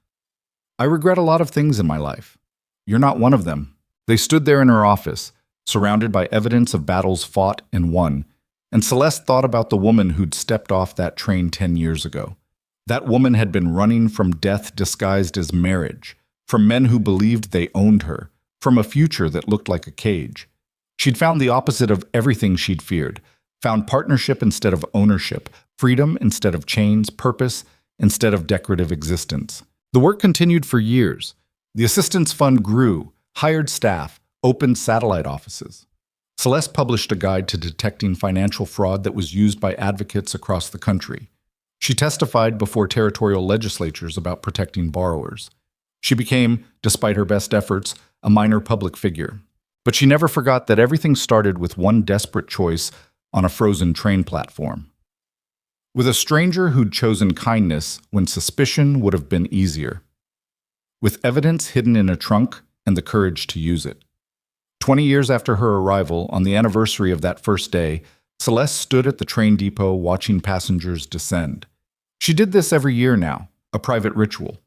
"I regret a lot of things in my life. You're not one of them." They stood there in her office, surrounded by evidence of battles fought and won, and Celeste thought about the woman who'd stepped off that train 10 years ago. That woman had been running from death disguised as marriage, from men who believed they owned her, from a future that looked like a cage. She'd found the opposite of everything she'd feared, found partnership instead of ownership, freedom instead of chains, purpose instead of decorative existence. The work continued for years. The Assistance Fund grew, hired staff, opened satellite offices. Celeste published a guide to detecting financial fraud that was used by advocates across the country. She testified before territorial legislatures about protecting borrowers. She became, despite her best efforts, a minor public figure. But she never forgot that everything started with one desperate choice on a frozen train platform. With a stranger who'd chosen kindness when suspicion would have been easier. With evidence hidden in a trunk and the courage to use it. 20 years after her arrival, on the anniversary of that first day, Celeste stood at the train depot watching passengers descend. She did this every year now, a private ritual.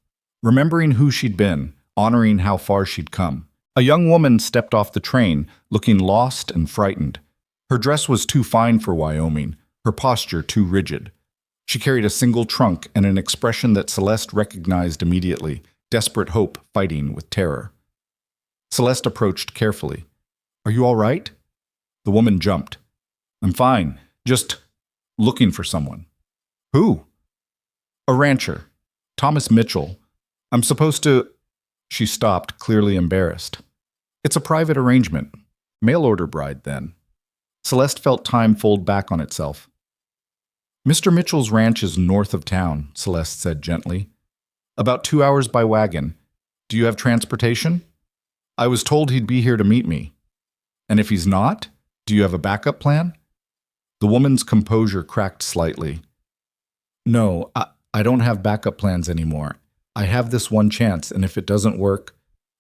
Remembering who she'd been, honoring how far she'd come. A young woman stepped off the train, looking lost and frightened. Her dress was too fine for Wyoming, her posture too rigid. She carried a single trunk and an expression that Celeste recognized immediately, desperate hope fighting with terror. Celeste approached carefully. "Are you all right?" The woman jumped. "I'm fine, just looking for someone." "Who?" "A rancher. Thomas Mitchell. I'm supposed to—" She stopped, clearly embarrassed. "It's a private arrangement. Mail-order bride, then." Celeste felt time fold back on itself. "Mr. Mitchell's ranch is north of town," Celeste said gently. "About 2 hours by wagon. Do you have transportation?" "I was told he'd be here to meet me." "And if he's not, do you have a backup plan?" The woman's composure cracked slightly. "No, I don't have backup plans anymore. I have this one chance, and if it doesn't work—"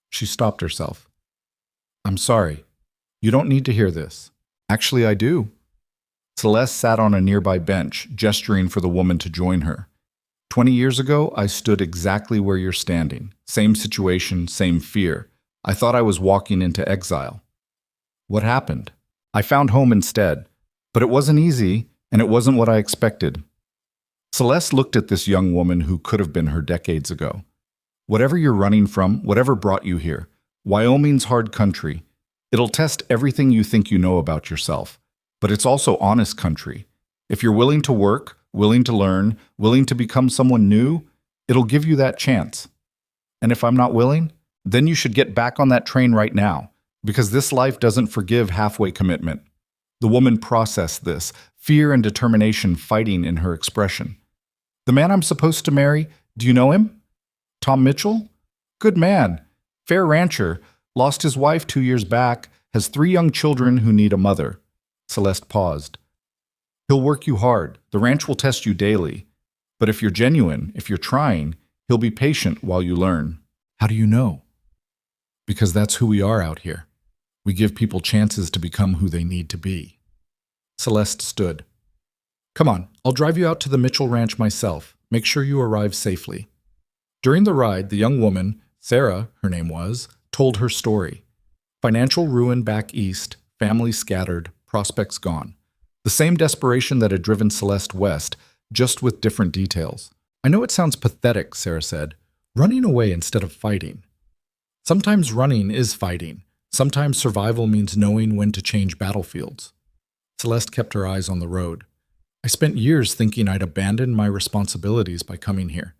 She stopped herself. "I'm sorry. You don't need to hear this." "Actually, I do." Celeste sat on a nearby bench, gesturing for the woman to join her. 20 years ago, I stood exactly where you're standing. Same situation, same fear. I thought I was walking into exile. What happened? I found home instead. But it wasn't easy, and it wasn't what I expected." Celeste looked at this young woman who could have been her decades ago. "Whatever you're running from, whatever brought you here, Wyoming's hard country. It'll test everything you think you know about yourself. But it's also honest country. If you're willing to work, willing to learn, willing to become someone new, it'll give you that chance. And if I'm not willing, then you should get back on that train right now, because this life doesn't forgive halfway commitment." The woman processed this, fear and determination fighting in her expression. "The man I'm supposed to marry, do you know him? Tom Mitchell? Good man. Fair rancher. Lost his wife 2 years back. Has 3 young children who need a mother." Celeste paused. "He'll work you hard. The ranch will test you daily. But if you're genuine, if you're trying, he'll be patient while you learn." "How do you know?" "Because that's who we are out here. We give people chances to become who they need to be." Celeste stood. "Come on, I'll drive you out to the Mitchell Ranch myself. Make sure you arrive safely." During the ride, the young woman, Sarah, her name was, told her story. Financial ruin back east, family scattered, prospects gone. The same desperation that had driven Celeste west, just with different details. "I know it sounds pathetic," Sarah said. "Running away instead of fighting. Sometimes running is fighting. Sometimes survival means knowing when to change battlefields." Celeste kept her eyes on the road. "I spent years thinking I'd abandoned my responsibilities by coming here.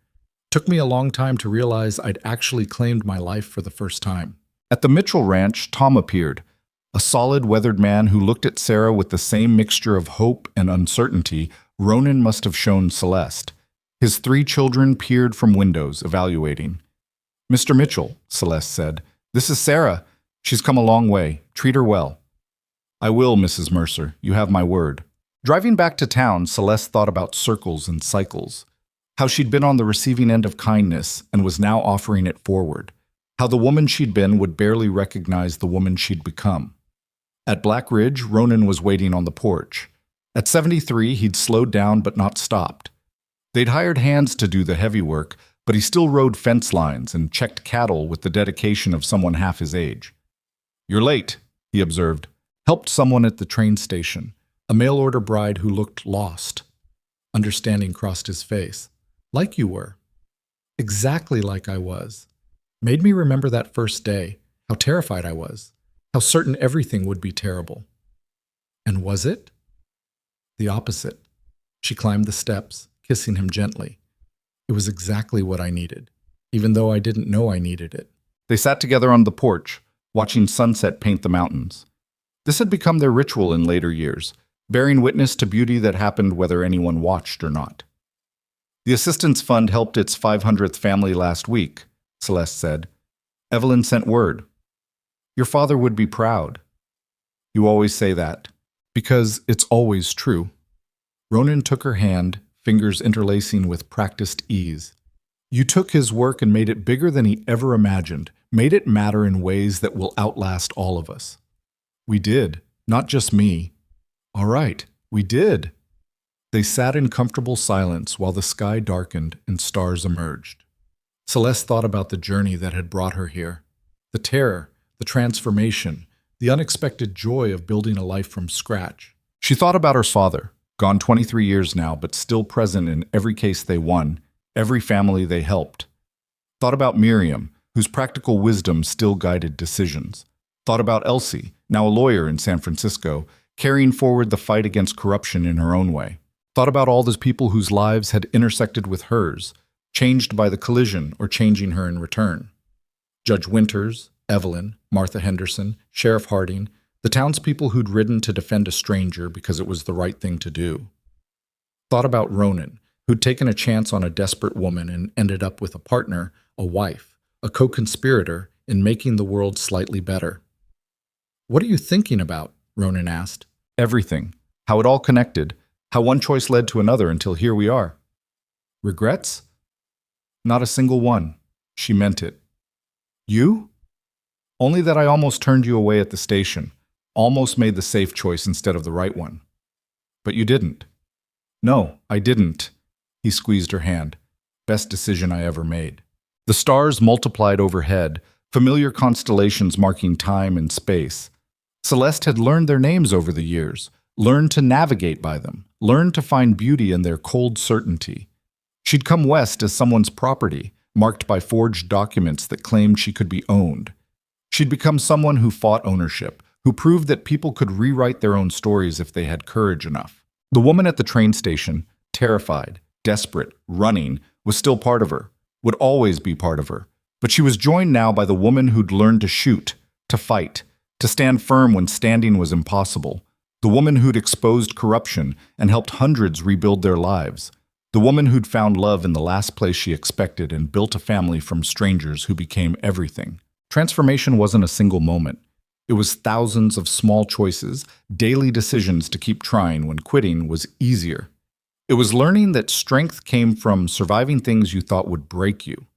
Took me a long time to realize I'd actually claimed my life for the first time." At the Mitchell Ranch, Tom appeared, a solid, weathered man who looked at Sarah with the same mixture of hope and uncertainty Ronan must have shown Celeste. His 3 children peered from windows, evaluating. "Mr. Mitchell," Celeste said, "this is Sarah. She's come a long way. Treat her well." "I will, Mrs. Mercer. You have my word." Driving back to town, Celeste thought about circles and cycles. How she'd been on the receiving end of kindness and was now offering it forward. How the woman she'd been would barely recognize the woman she'd become. At Black Ridge, Ronan was waiting on the porch. At 73, he'd slowed down but not stopped. They'd hired hands to do the heavy work, but he still rode fence lines and checked cattle with the dedication of someone half his age. "You're late," he observed. Helped someone at the train station, a mail-order bride who looked lost. Understanding crossed his face. "Like you were." "Exactly like I was." Made me remember that first day, how terrified I was, how certain everything would be terrible. And was it? The opposite. She climbed the steps, kissing him gently. It was exactly what I needed, even though I didn't know I needed it. They sat together on the porch, watching sunset paint the mountains. This had become their ritual in later years, bearing witness to beauty that happened whether anyone watched or not. "The Assistance Fund helped its 500th family last week," Celeste said. "Evelyn sent word. Your father would be proud." "You always say that." "Because it's always true." Ronan took her hand, fingers interlacing with practiced ease. "You took his work and made it bigger than he ever imagined, made it matter in ways that will outlast all of us." "We did, not just me." "All right, we did." They sat in comfortable silence while the sky darkened and stars emerged. Celeste thought about the journey that had brought her here. The terror, the transformation, the unexpected joy of building a life from scratch. She thought about her father, Gone 23 years now, but still present in every case they won, every family they helped. Thought about Miriam, whose practical wisdom still guided decisions. Thought about Elsie, now a lawyer in San Francisco, carrying forward the fight against corruption in her own way. Thought about all those people whose lives had intersected with hers, changed by the collision or changing her in return. Judge Winters, Evelyn, Martha Henderson, Sheriff Harding, the townspeople who'd ridden to defend a stranger because it was the right thing to do. Thought about Ronan, who'd taken a chance on a desperate woman and ended up with a partner, a wife, a co-conspirator in making the world slightly better. "What are you thinking about?" Ronan asked. "Everything. How it all connected. How one choice led to another until here we are." "Regrets?" "Not a single one." She meant it. "You?" "Only that I almost turned you away at the station. Almost made the safe choice instead of the right one." "But you didn't." "No, I didn't." He squeezed her hand. "Best decision I ever made." The stars multiplied overhead, familiar constellations marking time and space. Celeste had learned their names over the years, learned to navigate by them, learned to find beauty in their cold certainty. She'd come west as someone's property, marked by forged documents that claimed she could be owned. She'd become someone who fought ownership, who proved that people could rewrite their own stories if they had courage enough. The woman at the train station, terrified, desperate, running, was still part of her, would always be part of her. But she was joined now by the woman who'd learned to shoot, to fight, to stand firm when standing was impossible. The woman who'd exposed corruption and helped hundreds rebuild their lives. The woman who'd found love in the last place she expected and built a family from strangers who became everything. Transformation wasn't a single moment. It was thousands of small choices, daily decisions to keep trying when quitting was easier. It was learning that strength came from surviving things you thought would break you.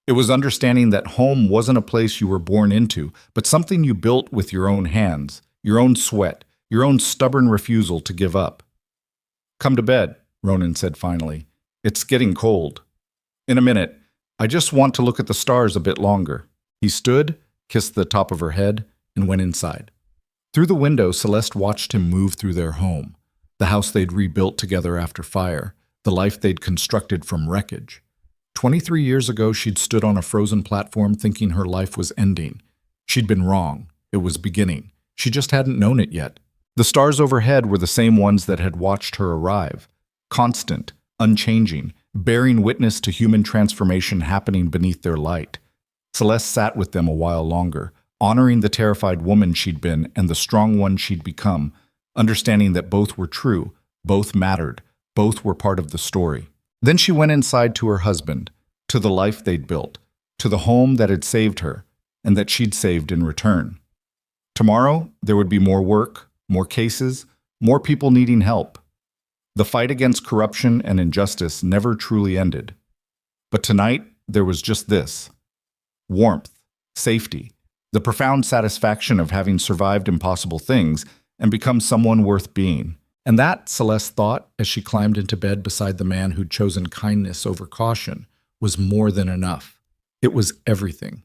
It was understanding that home wasn't a place you were born into, but something you built with your own hands, your own sweat, your own stubborn refusal to give up. "Come to bed," Ronan said finally. "It's getting cold." "In a minute. I just want to look at the stars a bit longer." He stood, kissed the top of her head, and went inside. Through the window, Celeste watched him move through their home, the house they'd rebuilt together after fire, the life they'd constructed from wreckage. 23 years ago, she'd stood on a frozen platform thinking her life was ending. She'd been wrong. It was beginning. She just hadn't known it yet. The stars overhead were the same ones that had watched her arrive, constant, unchanging, bearing witness to human transformation happening beneath their light. Celeste sat with them a while longer, honoring the terrified woman she'd been and the strong one she'd become, understanding that both were true, both mattered, both were part of the story. Then she went inside to her husband, to the life they'd built, to the home that had saved her, and that she'd saved in return. Tomorrow, there would be more work, more cases, more people needing help. The fight against corruption and injustice never truly ended. But tonight, there was just this: warmth, safety, the profound satisfaction of having survived impossible things and become someone worth being. And that, Celeste thought, as she climbed into bed beside the man who'd chosen kindness over caution, was more than enough. It was everything.